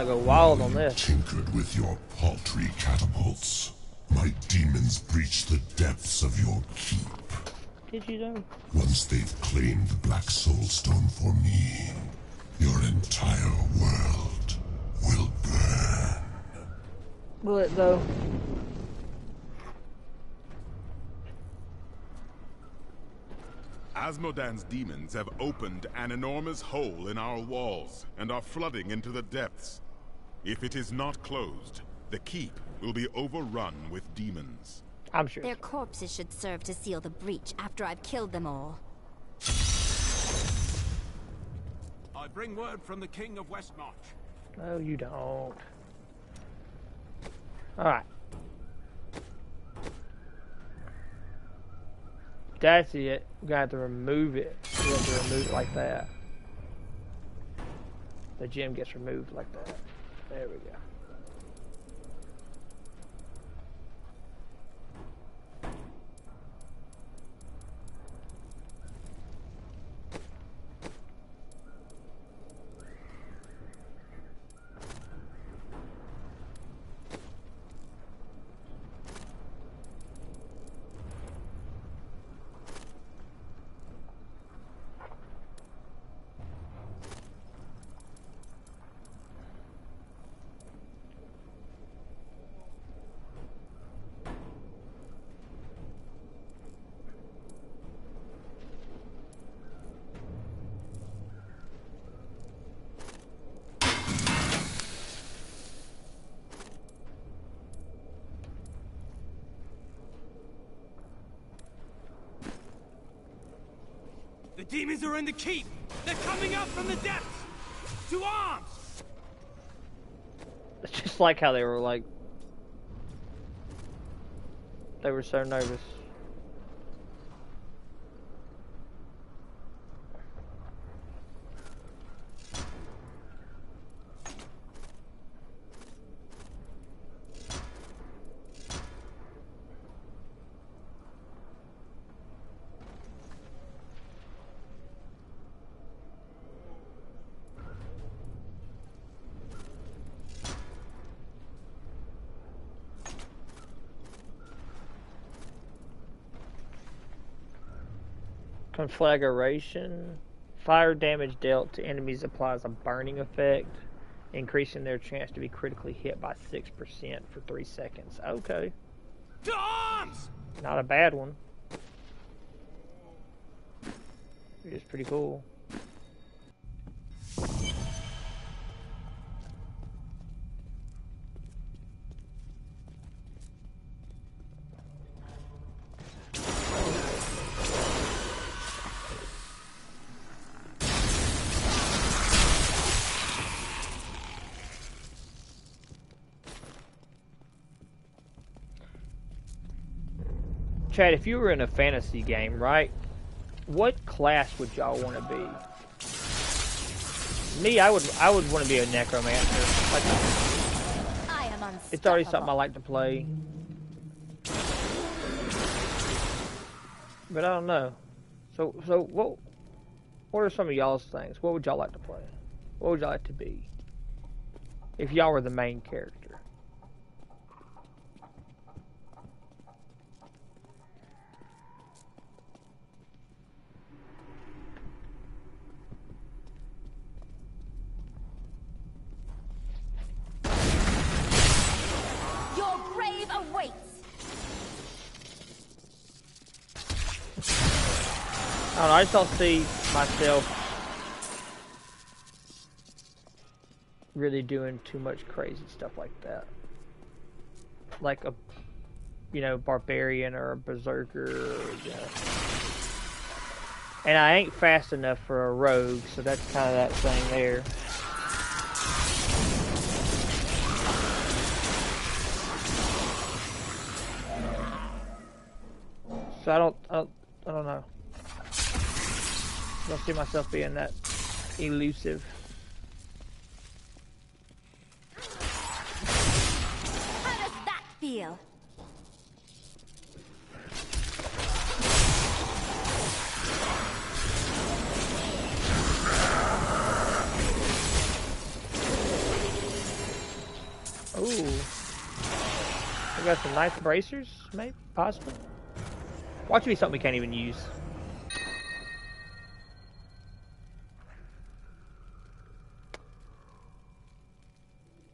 go wild on this. Tinkered with your paltry catapults. My demons breach the depths of your keep. Did you know? Once they've claimed the Black Soul Stone for me, your entire world will burn. Will it though? Azmodan's demons have opened an enormous hole in our walls and are flooding into the depths. If it is not closed, The keep will be overrun with demons. I'm sure. Their corpses should serve to seal the breach after I've killed them all. I bring word from the King of Westmarch. No, you don't. Alright. That's it. We're gonna have to remove it. We have to remove it like that. The gem gets removed like that. There we go. The demons are in the keep! They're coming up from the depths! To arms! It's just like how they were like... They were so nervous. Conflagration. Fire damage dealt to enemies applies a burning effect, increasing their chance to be critically hit by 6% for 3 seconds. Okay. To arms! Not a bad one. It is pretty cool. Chad, if you were in a fantasy game, right? What class would y'all want to be? Me, I would want to be a necromancer. Like, I am unstoppable. It's already something I like to play. But I don't know. So what are some of y'all's things? What would y'all like to play? What would y'all like to be? If y'all were the main character. I don't know, I just don't see myself really doing too much crazy stuff like that. Like a, barbarian or a berserker, And I ain't fast enough for a rogue, so that's kind of that thing there. So I don't know. I don't see myself being that elusive. How does that feel? Ooh. We got some nice bracers, maybe, possibly. Watch me something we can't even use.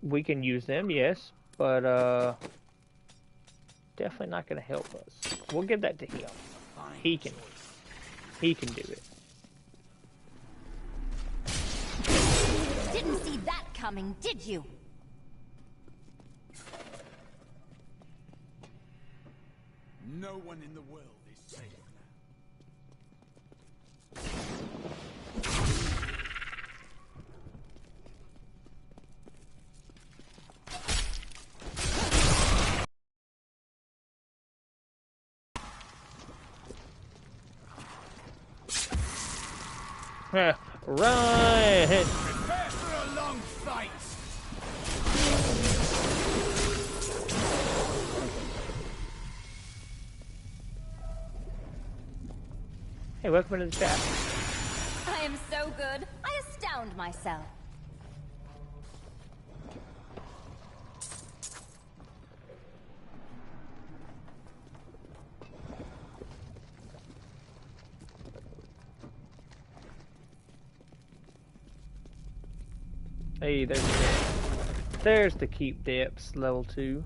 We can use them, yes, but definitely not going to help us. We'll give that to him. He can do it. Didn't see that coming, did you? No one in the world is safe Run! Prepare for a long fight! Hey, welcome to the chat. I am so good, I astound myself. Hey, there's the keep depths level 2.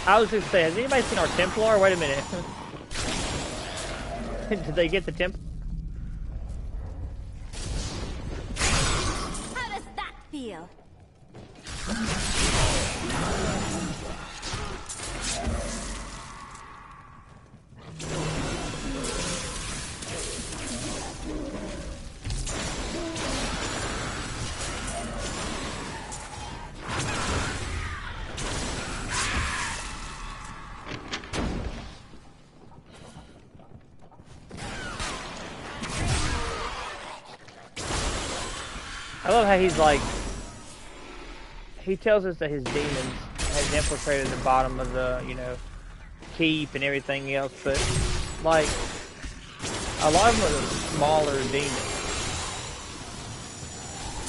I was gonna say, has anybody seen our Templar? Wait a minute. Did they get the Templar? How does that feel? I love how he's like, he tells us that his demons has infiltrated the bottom of the, you know, keep and everything else, but like, a lot of them are the smaller demons.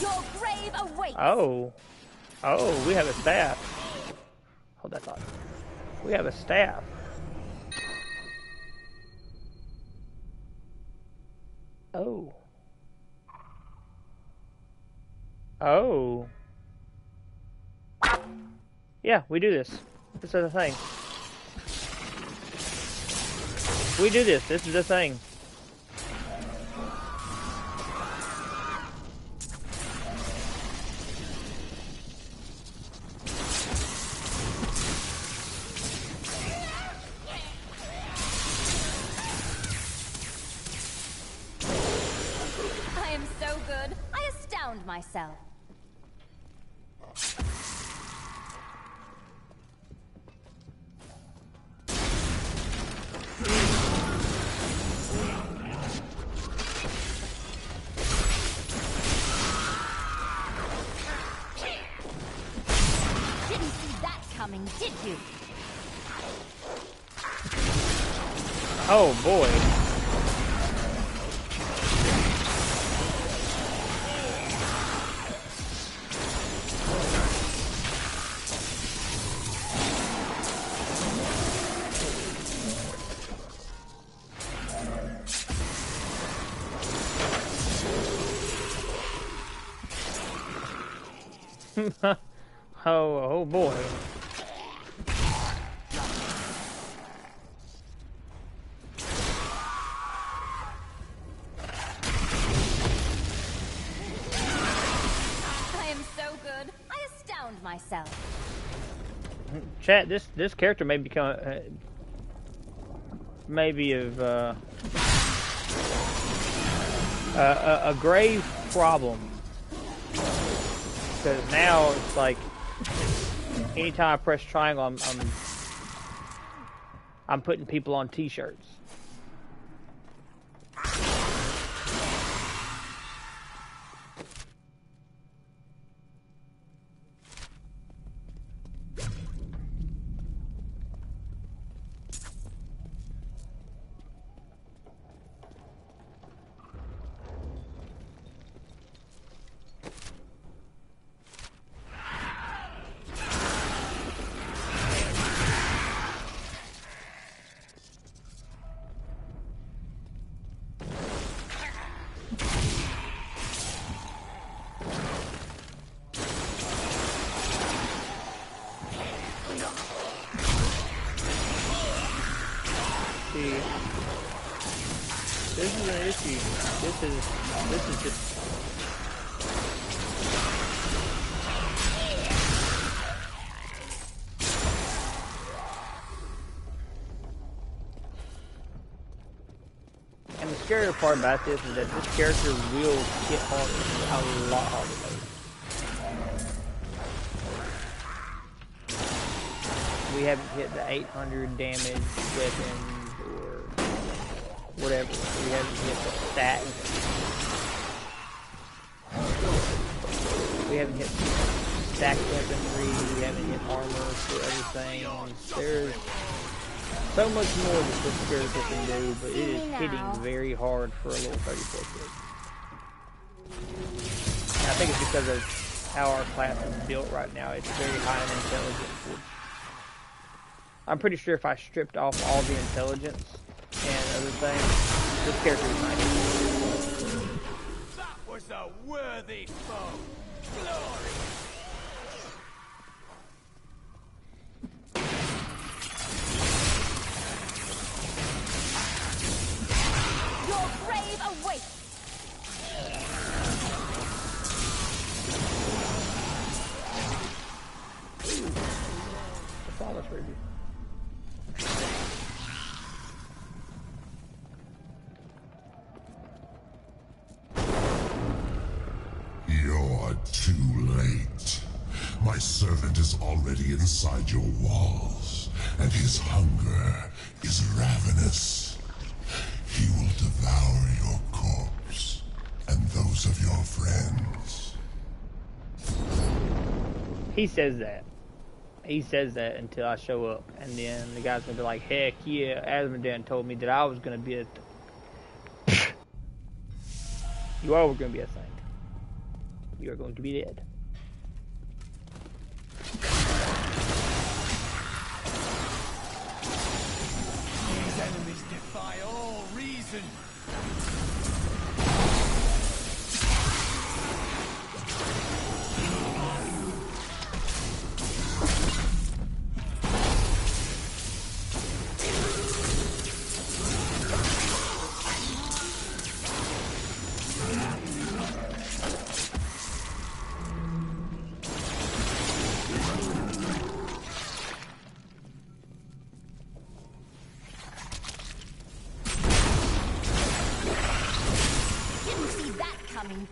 Your grave awaits. Oh, we have a staff. Hold that thought. We have a staff. Oh. Oh. Yeah, we do this. This is the thing. We do this. This is the thing. I am so good, I astound myself. Didn't see that coming, did you? Oh boy. Oh boy. I am so good, I astound myself. Chat, this character may become maybe of a grave problem, because now it's like anytime I press triangle, I'm putting people on t-shirts. See, this is an issue. This is just. And the scary part about this is that this character will hit harder, a lot harder. We haven't hit the 800 damage weapons or whatever. We haven't hit the stack. We haven't hit stack weaponry. We haven't hit armor for other things. There's so much more that this character can do, but it is hitting very hard for a little 34 kid. I think it's because of how our class is built right now. It's very high in intelligence. I'm pretty sure if I stripped off all the intelligence and other things, this character is nice. That was a worthy foe. Glory. Your grave awaits. The flawless ruby. You're too late. My servant is already inside your walls, and his hunger is ravenous. He will devour your corpse, and those of your friends. He says that. He says that until I show up, and then the guy's gonna be like, heck yeah, Azmodan told me that I was gonna be a... You are gonna be a saint. You are going to be dead. These enemies defy all reason.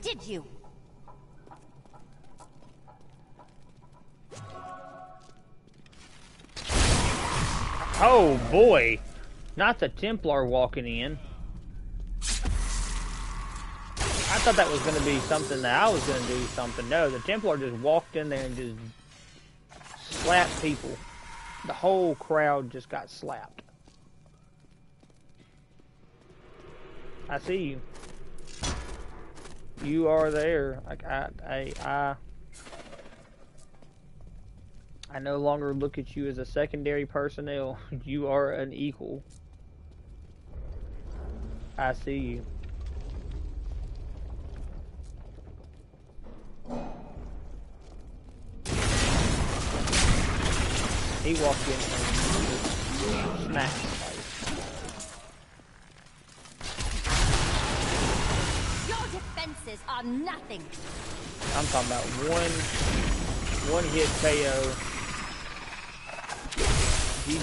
Did you? Oh boy! Not the Templar walking in. I thought that was going to be something that I was going to do something. No, the Templar just walked in there and just slapped people. The whole crowd just got slapped. I see you. You are there. Like I no longer look at you as a secondary personnel. You are an equal. I see you. He walked in and just smacked his face. Defenses are nothing. I'm talking about one hit KO. GG.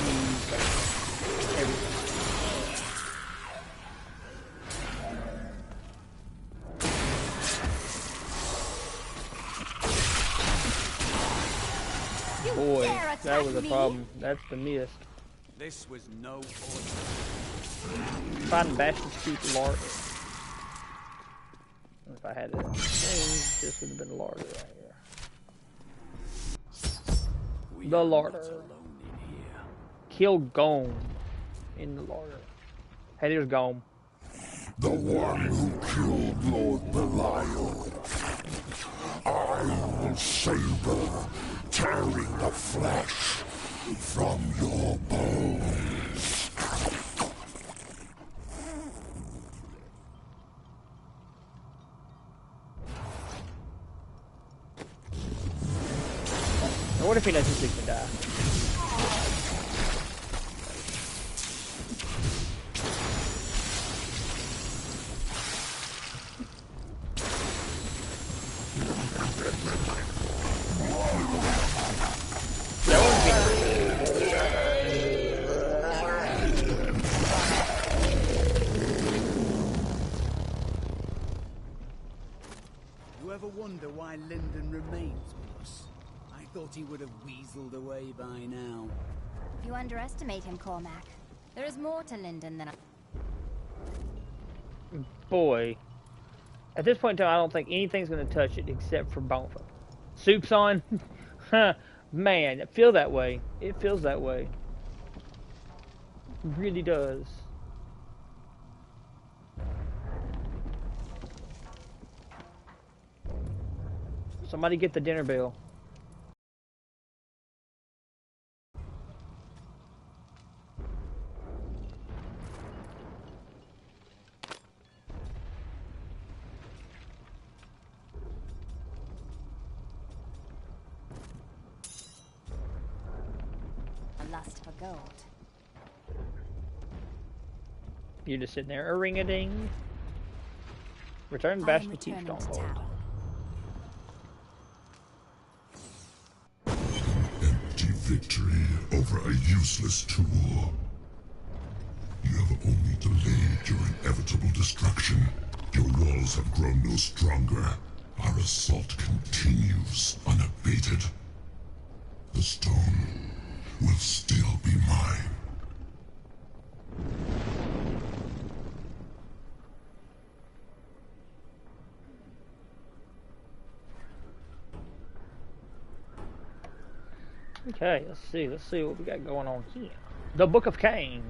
Everything. Boy, that was a problem. That's the mist. This was no order. Find Bastion's Chief Larder. If I had it, this would have been Larder right here. The Larder. Kill Gome in the Larder. Hey, there's Gome. The one who killed Lord Belial. I will savor, tearing the flesh from your bones. What if he lets his victim die? wonder why Lyndon remains with us. I thought he would have weaseled away by now. You underestimate him, Cormac. There is more to Lyndon than Boy. At this point in time, I don't think anything's going to touch it except for Bonfa. Soup's on? Man, it feels that way. It feels that way. It really does. Somebody get the dinner bell. lust for gold. You're just sitting there, a ring-a-ding. Return to Bastion Keep Stronghold. Empty victory over a useless tool. You have only delayed your inevitable destruction. Your walls have grown no stronger. Our assault continues unabated. The stone will still be mine. Okay, let's see what we got going on here. The Book of Cain.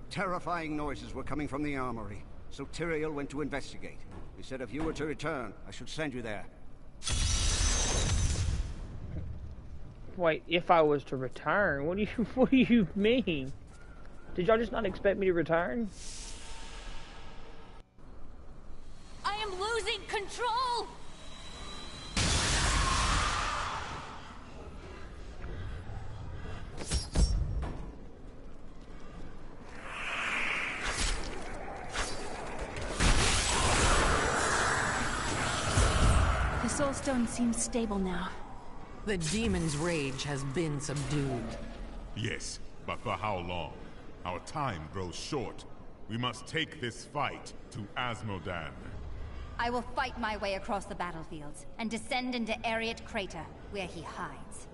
Terrifying noises were coming from the armory, so Tyrael went to investigate. He said if you were to return, I should send you there. Wait, if I was to return? What do you mean? Did y'all just not expect me to return? I am losing control! The Soulstone seems stable now. The demon's rage has been subdued. Yes, but for how long? Our time grows short. We must take this fight to Azmodan. I will fight my way across the battlefields and descend into Ariat Crater, where he hides.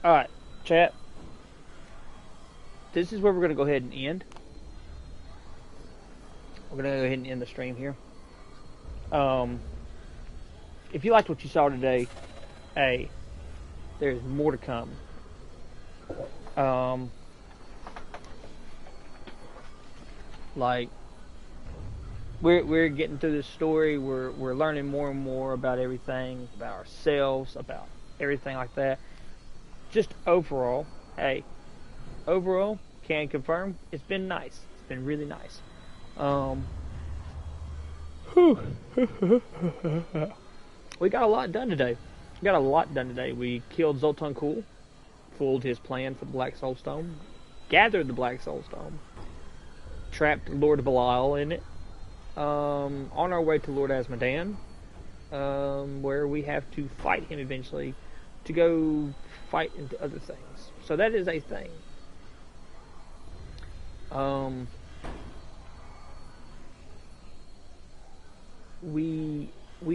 Alright, chat. This is where we're going to go ahead and end. We're going to go ahead and end the stream here. If you liked what you saw today, hey, there's more to come. Like, we're getting through this story. We're learning more and more about everything, about ourselves, about everything like that. Just overall, hey, overall, can confirm it's been nice. It's been really nice. We got a lot done today. We killed Zoltan Kulle, fooled his plan for the Black Soulstone, gathered the Black Soulstone, trapped Lord Belial in it, on our way to Lord Azmodan, where we have to fight him eventually to go fight into other things. So that is a thing. We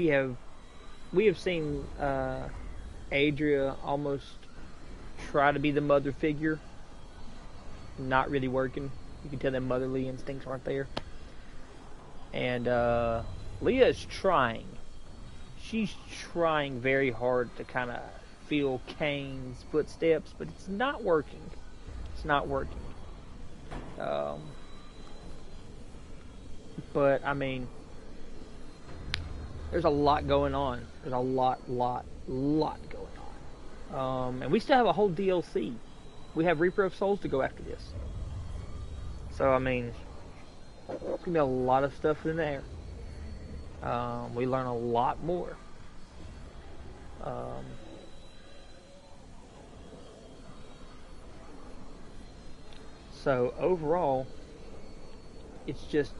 have seen Adria almost try to be the mother figure. Not really working. You can tell that motherly instincts aren't there. And Leah is trying. She's trying very hard to kind of feel Kane's footsteps, but it's not working. It's not working. But I mean, there's a lot going on. There's a lot going on. And we still have a whole DLC. We have Reaper of Souls to go after this. So I mean, there's gonna be a lot of stuff in there. We learn a lot more. So overall, it's just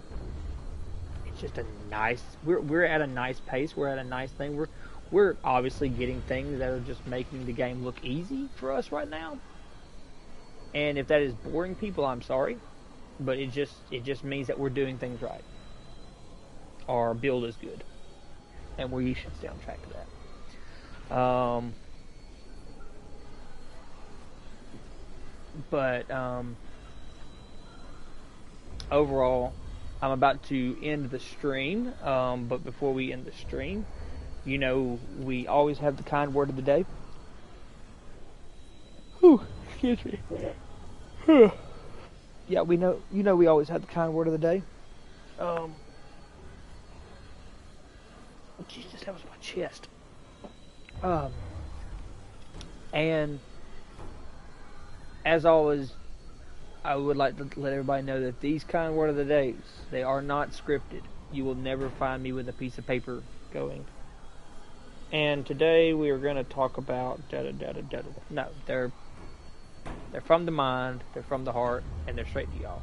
a nice. We're at a nice pace. We're at a nice thing. we're obviously getting things that are just making the game look easy for us right now. And if that is boring people, I'm sorry, but it just means that we're doing things right. Our build is good, and we should stay on track to that. But overall, I'm about to end the stream. But before we end the stream, you know, we always have the kind word of the day. Whew, excuse me. Yeah, we know. You know, we always have the kind word of the day. Jesus, that was my chest. And as always, I would like to let everybody know that these kind word of the days, they are not scripted. You will never find me with a piece of paper going. And today we are going to talk about No, they're from the mind, they're from the heart, and they're straight to y'all.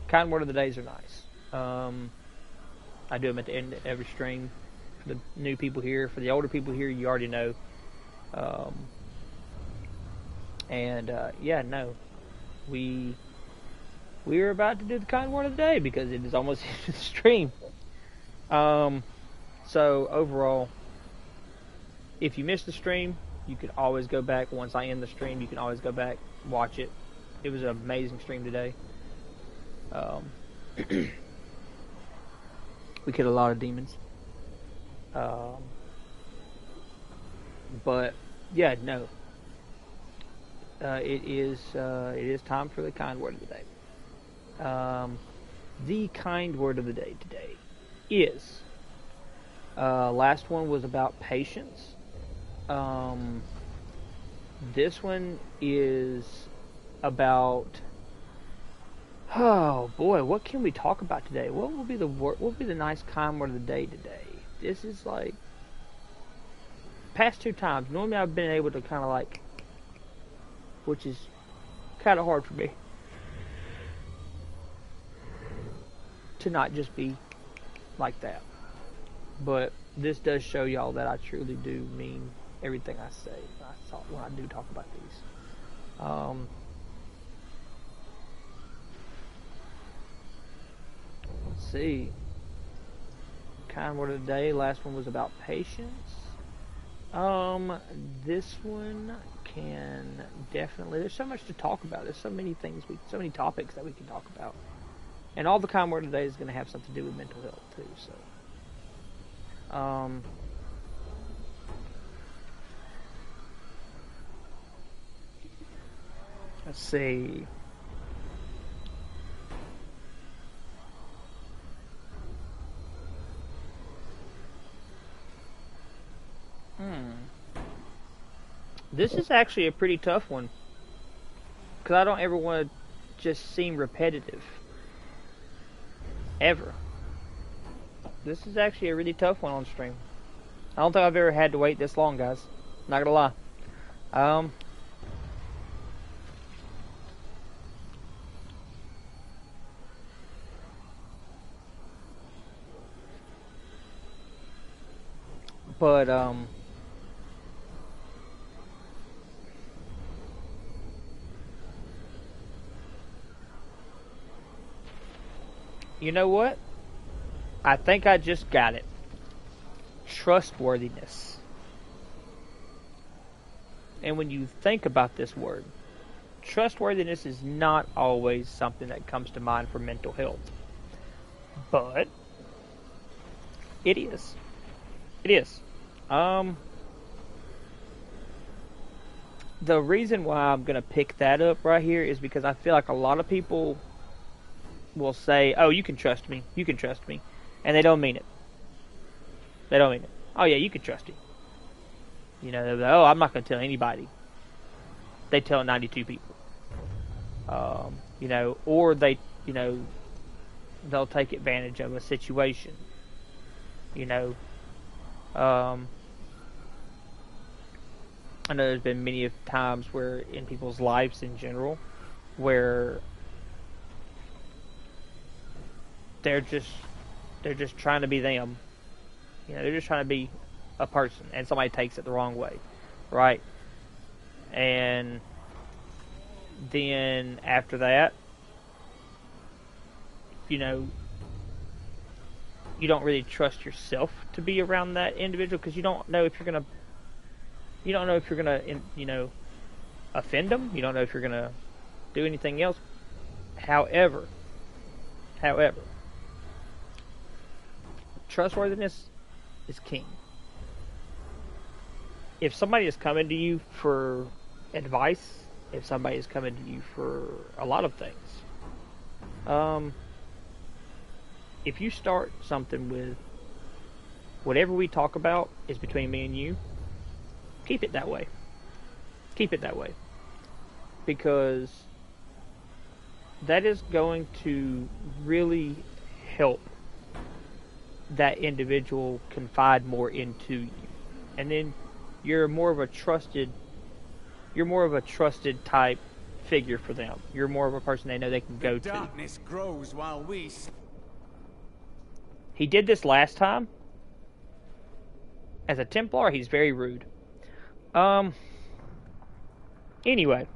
Kind word of the days are nice. I do them at the end of every stream. For the new people here, for the older people here, you already know. Yeah, no, we are about to do the kind word of the day because it is almost the stream. So overall, if you missed the stream, you can always go back. Once I end the stream, you can always go back, watch it. It was an amazing stream today. We killed a lot of demons. But yeah, no. It is time for the kind word of the day. The kind word of the day today is, last one was about patience. This one is about, oh boy, what can we talk about today? What will be the word? What will be the nice kind word of the day today? This is like past 2 times. Normally I've been able to kind of like, which is kind of hard for me, to not just be like that. But this does show y'all that I truly do mean everything I say when I do talk about these. Let's see. Kind word of the day. Last one was about patience. This one can definitely. There's so much to talk about. There's so many things. So many topics that we can talk about. And all the kind word of the day is going to have something to do with mental health too. So, let's see. This is actually a pretty tough one, because I don't ever want to just seem repetitive. Ever. This is actually a really tough one on stream. I don't think I've ever had to wait this long, guys. Not gonna lie. But, you know what? I think I just got it. Trustworthiness. And when you think about this word, trustworthiness is not always something that comes to mind for mental health. But it is. It is. The reason why I'm going to pick that up right here is because I feel like a lot of people will say, oh, you can trust me. You can trust me. And they don't mean it. They don't mean it. Oh, yeah, you can trust me. You know, they're like, oh, I'm not going to tell anybody. They tell 92 people. You know, or they, you know, they'll take advantage of a situation. You know, I know there's been many times where in people's lives in general, where they're just trying to be them. You know, they're just trying to be a person and somebody takes it the wrong way, right? And then after that, you know, you don't really trust yourself to be around that individual because you don't know if you're gonna, you know, offend them. You don't know if you're gonna do anything else. However, trustworthiness is king. If somebody is coming to you for advice, if somebody is coming to you for a lot of things, if you start something with whatever we talk about is between me and you, keep it that way. Keep it that way. Because that is going to really help that individual confide more into you. And then you're more of a trusted type figure for them. You're more of a person they know they can go to. Darkness grows while we... He did this last time. As a Templar, he's very rude. Anyway.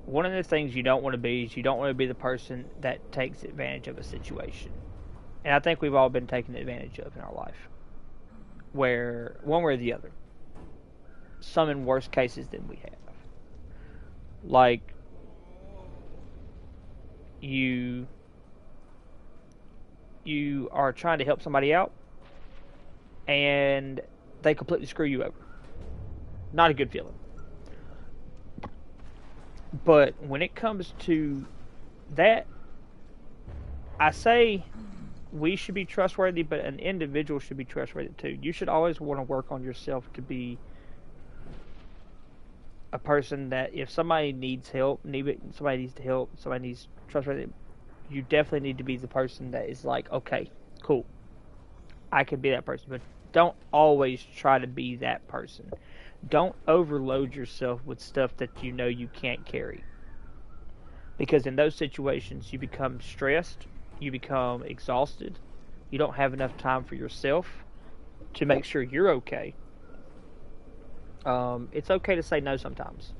One of the things you don't want to be is you don't want to be the person that takes advantage of a situation. And I think we've all been taken advantage of in our life. Where, one way or the other. Some in worse cases than we have. Like, you are trying to help somebody out, and they completely screw you over. Not a good feeling. But when it comes to that, I say we should be trustworthy, but an individual should be trustworthy too. You should always want to work on yourself to be a person that if somebody needs help, somebody needs to help, somebody needs trustworthy, you definitely need to be the person that is like, okay, cool, I can be that person. But don't always try to be that person. Don't overload yourself with stuff that you know you can't carry. Because in those situations, you become stressed, you become exhausted, you don't have enough time for yourself to make sure you're okay. It's okay to say no sometimes.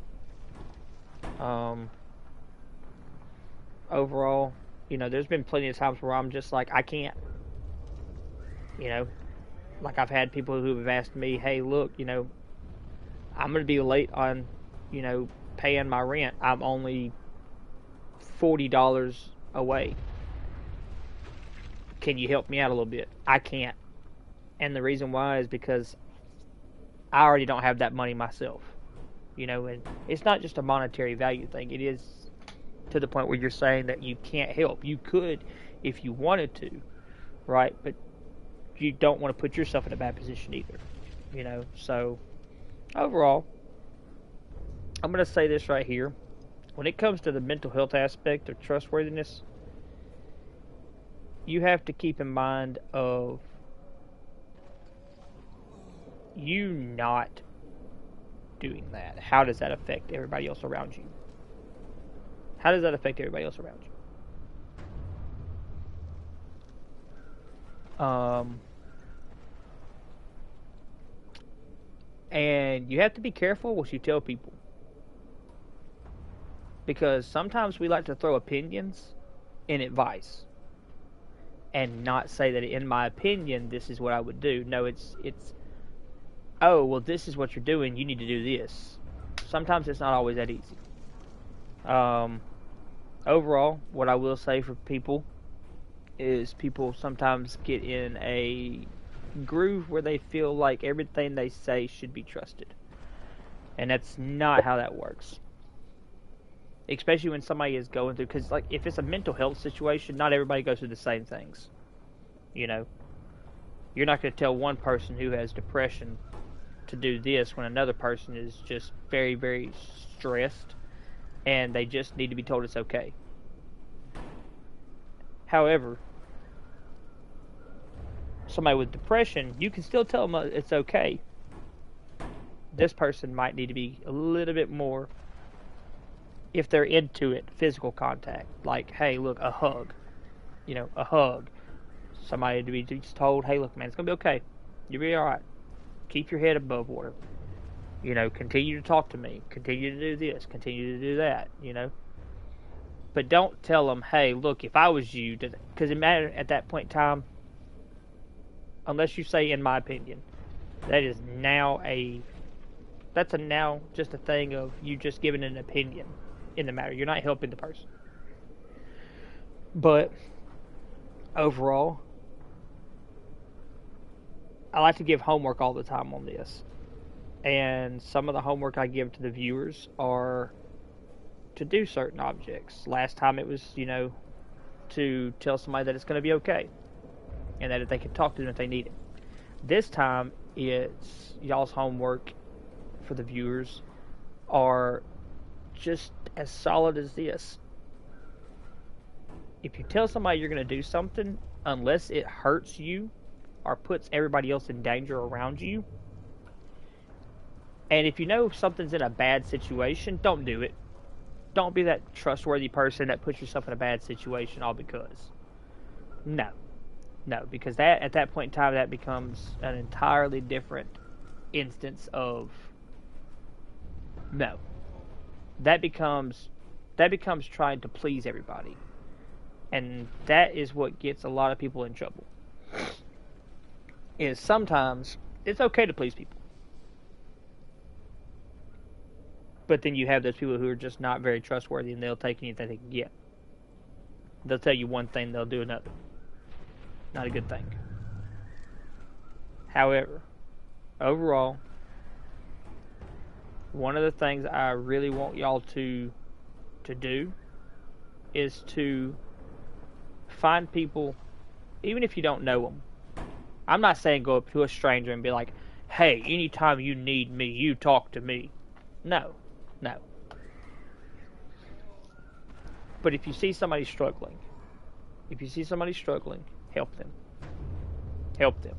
Overall, you know, there's been plenty of times where I'm just like, I can't. You know, like I've had people who have asked me, hey, look, you know, I'm going to be late on, you know, paying my rent. I'm only $40 away. Can you help me out a little bit? I can't. And the reason why is because I already don't have that money myself. You know, and it's not just a monetary value thing. It is to the point where you're saying that you can't help. You could if you wanted to, right? But you don't want to put yourself in a bad position either. You know, so overall, I'm going to say this right here. When it comes to the mental health aspect of trustworthiness, you have to keep in mind of you not doing that. How does that affect everybody else around you? How does that affect everybody else around you? And you have to be careful what you tell people. Because sometimes we like to throw opinions in advice. And not say that, in my opinion, this is what I would do. No, it's oh, well, this is what you're doing, you need to do this. Sometimes it's not always that easy. Overall, what I will say for people is people sometimes get in a groove where they feel like everything they say should be trusted. And that's not how that works. Especially when somebody is going through, because like if it's a mental health situation, not everybody goes through the same things. You know, you're not going to tell one person who has depression to do this when another person is just very, very stressed and they just need to be told it's okay. However, somebody with depression, you can still tell them it's okay. This person might need to be a little bit more, if they're into it, physical contact. Like, hey, look, a hug. You know, a hug. Somebody to be just told, hey, look, man, it's going to be okay. You'll be alright. Keep your head above water. You know, continue to talk to me. Continue to do this. Continue to do that, you know. But don't tell them, hey, look, if I was you, because it matters at that point in time, unless you say, in my opinion, that's now just a thing of you just giving an opinion in the matter. You're not helping the person. But overall, I like to give homework all the time on this. And some of the homework I give to the viewers are to do certain objects. Last time it was, you know, to tell somebody that it's going to be okay. And that if they can talk to them if they need it. This time, it's y'all's homework for the viewers are just as solid as this. If you tell somebody you're going to do something, unless it hurts you or puts everybody else in danger around you, and if you know something's in a bad situation, don't do it. Don't be that trustworthy person that puts yourself in a bad situation all because. No, because that at that point in time, that becomes an entirely different instance of no. That becomes trying to please everybody. And that is what gets a lot of people in trouble. Is sometimes it's okay to please people. But then you have those people who are just not very trustworthy and they'll take anything they can get. They'll tell you one thing, they'll do another. Not a good thing. However, overall, one of the things I really want y'all to do is to find people, even if you don't know them. I'm not saying go up to a stranger and be like, hey, anytime you need me, you talk to me. No. But if you see somebody struggling, help them. Help them.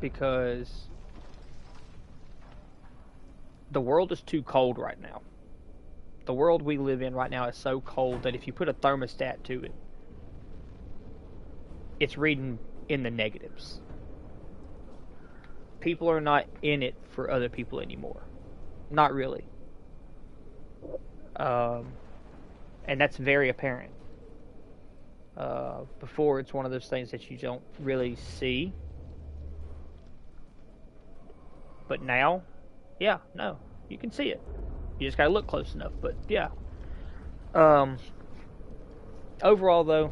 Because the world is too cold right now. The world we live in right now is so cold that if you put a thermostat to it, it's reading in the negatives. People are not in it for other people anymore. Not really. And that's very apparent. Before, it's one of those things that you don't really see. But now, yeah, no, you can see it. You just gotta look close enough, but yeah. Overall, though,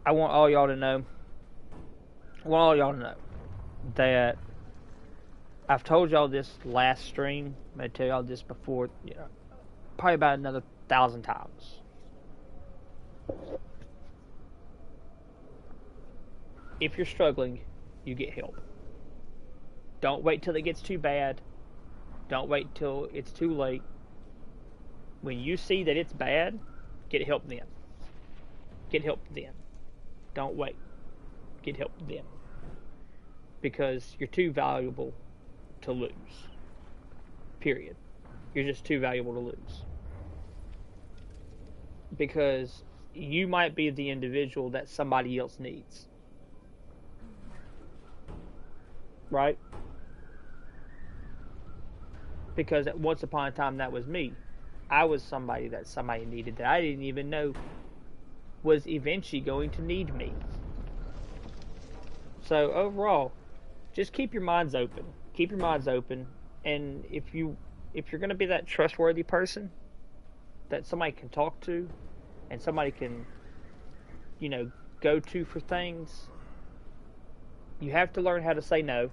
I want all y'all to know that I've told y'all this last stream. I'm going to tell y'all this before, probably about another 1,000 times. If you're struggling, you get help. Don't wait till it gets too bad. Don't wait till it's too late. When you see that it's bad, get help then. Get help then. Don't wait. Get help then. Because you're too valuable to lose. Period. You're just too valuable to lose. Because you might be the individual that somebody else needs. Right? Because once upon a time that was me. I was somebody that somebody needed that I didn't even know was eventually going to need me. So overall, just keep your minds open. Keep your minds open, and if you're going to be that trustworthy person that somebody can talk to, and somebody can, go to for things, you have to learn how to say no.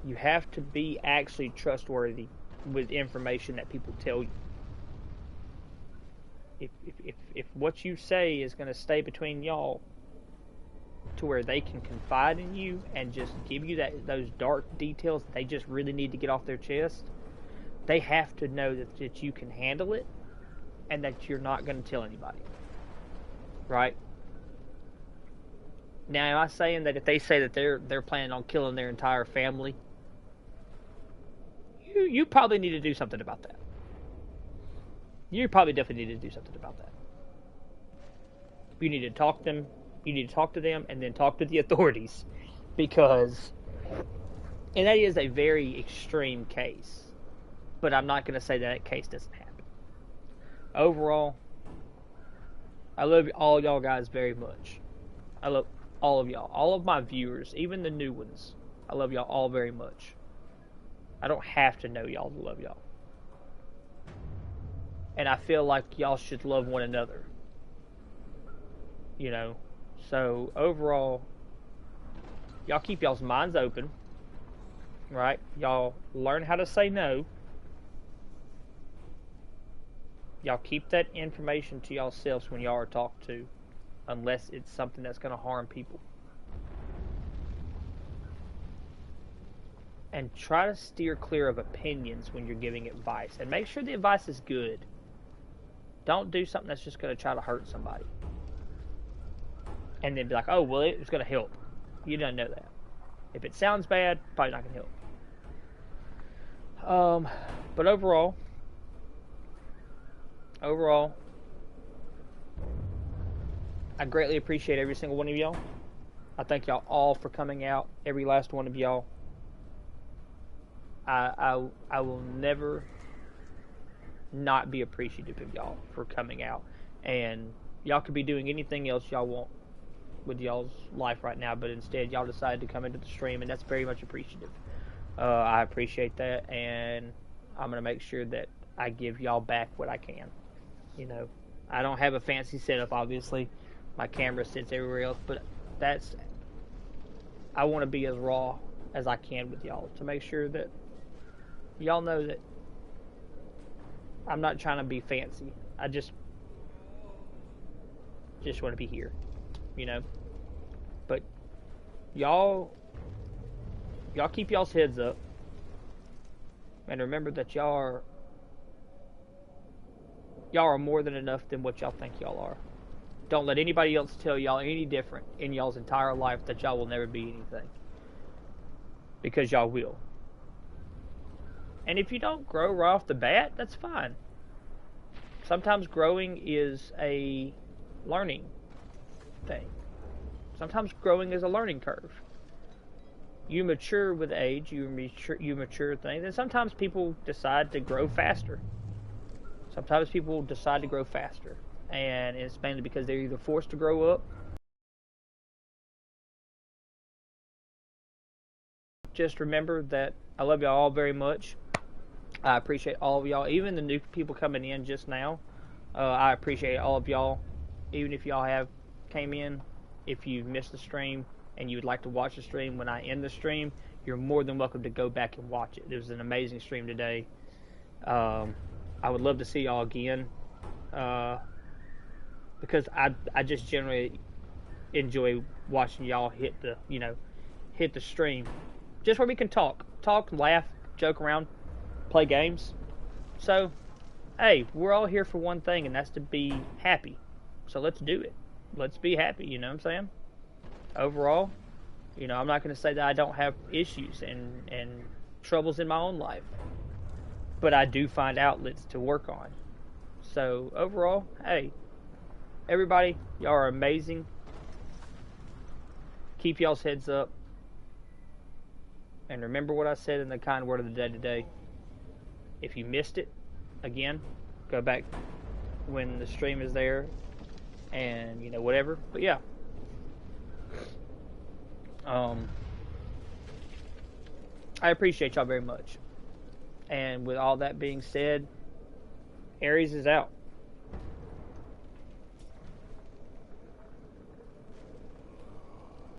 You have to be actually trustworthy with information that people tell you. If what you say is going to stay between y'all to where they can confide in you and just give you those dark details that they just really need to get off their chest, they have to know that you can handle it and that you're not going to tell anybody. Right? Now, am I saying that if they say that they're planning on killing their entire family, you probably need to do something about that. You probably definitely need to do something about that. You need to talk to them. You need to talk to them and then talk to the authorities, because, and that is a very extreme case, but I'm not going to say that case doesn't happen. Overall, I love all y'all guys very much. I love all of y'all, all of my viewers, even the new ones. I love y'all all very much. I don't have to know y'all to love y'all. And I feel like y'all should love one another. You know, so overall, y'all keep y'all's minds open, right? Y'all learn how to say no. Y'all keep that information to yourselves when y'all are talked to, unless it's something that's going to harm people. And try to steer clear of opinions when you're giving advice. And make sure the advice is good. Don't do something that's just going to try to hurt somebody. And then be like, oh, well, it was going to help. You don't know that. If it sounds bad, probably not going to help. But overall, I greatly appreciate every single one of y'all. I thank y'all all for coming out. Every last one of y'all. I will never not be appreciative of y'all for coming out. And y'all could be doing anything else y'all want with y'all's life right now, but instead y'all decided to come into the stream, and that's very much appreciative. I appreciate that, and I'm going to make sure that I give y'all back what I can. You know, I don't have a fancy setup, obviously. My camera sits everywhere else, but I want to be as raw as I can with y'all to make sure that y'all know that I'm not trying to be fancy. I just want to be here, you know. But y'all keep y'all's heads up, and remember that y'all are more than enough than what y'all think y'all are. Don't let anybody else tell y'all any different in y'all's entire life that y'all will never be anything, because y'all will. And if you don't grow right off the bat, that's fine. Sometimes growing is a learning thing. Sometimes growing is a learning curve. You mature with age, you mature things, and sometimes people decide to grow faster. Sometimes people decide to grow faster, and it's mainly because they're either forced to grow up. Just remember that I love y'all all very much. I appreciate all of y'all, even the new people coming in just now. I appreciate all of y'all, even if y'all have came in. If you missed the stream and you would like to watch the stream when I end the stream, you're more than welcome to go back and watch it. It was an amazing stream today. I would love to see y'all again, because I just generally enjoy watching y'all hit the stream, just where we can talk, laugh, joke around, play games. So, hey, we're all here for one thing, and that's to be happy. So let's do it. Let's be happy, you know what I'm saying? Overall, you know, I'm not going to say that I don't have issues and troubles in my own life, but I do find outlets to work on. So overall, hey, everybody, y'all are amazing. Keep y'all's heads up. And remember what I said in the kind word of the day today. If you missed it, again, go back when the stream is there, and, you know, whatever. But yeah. I appreciate y'all very much. And with all that being said, Aries is out.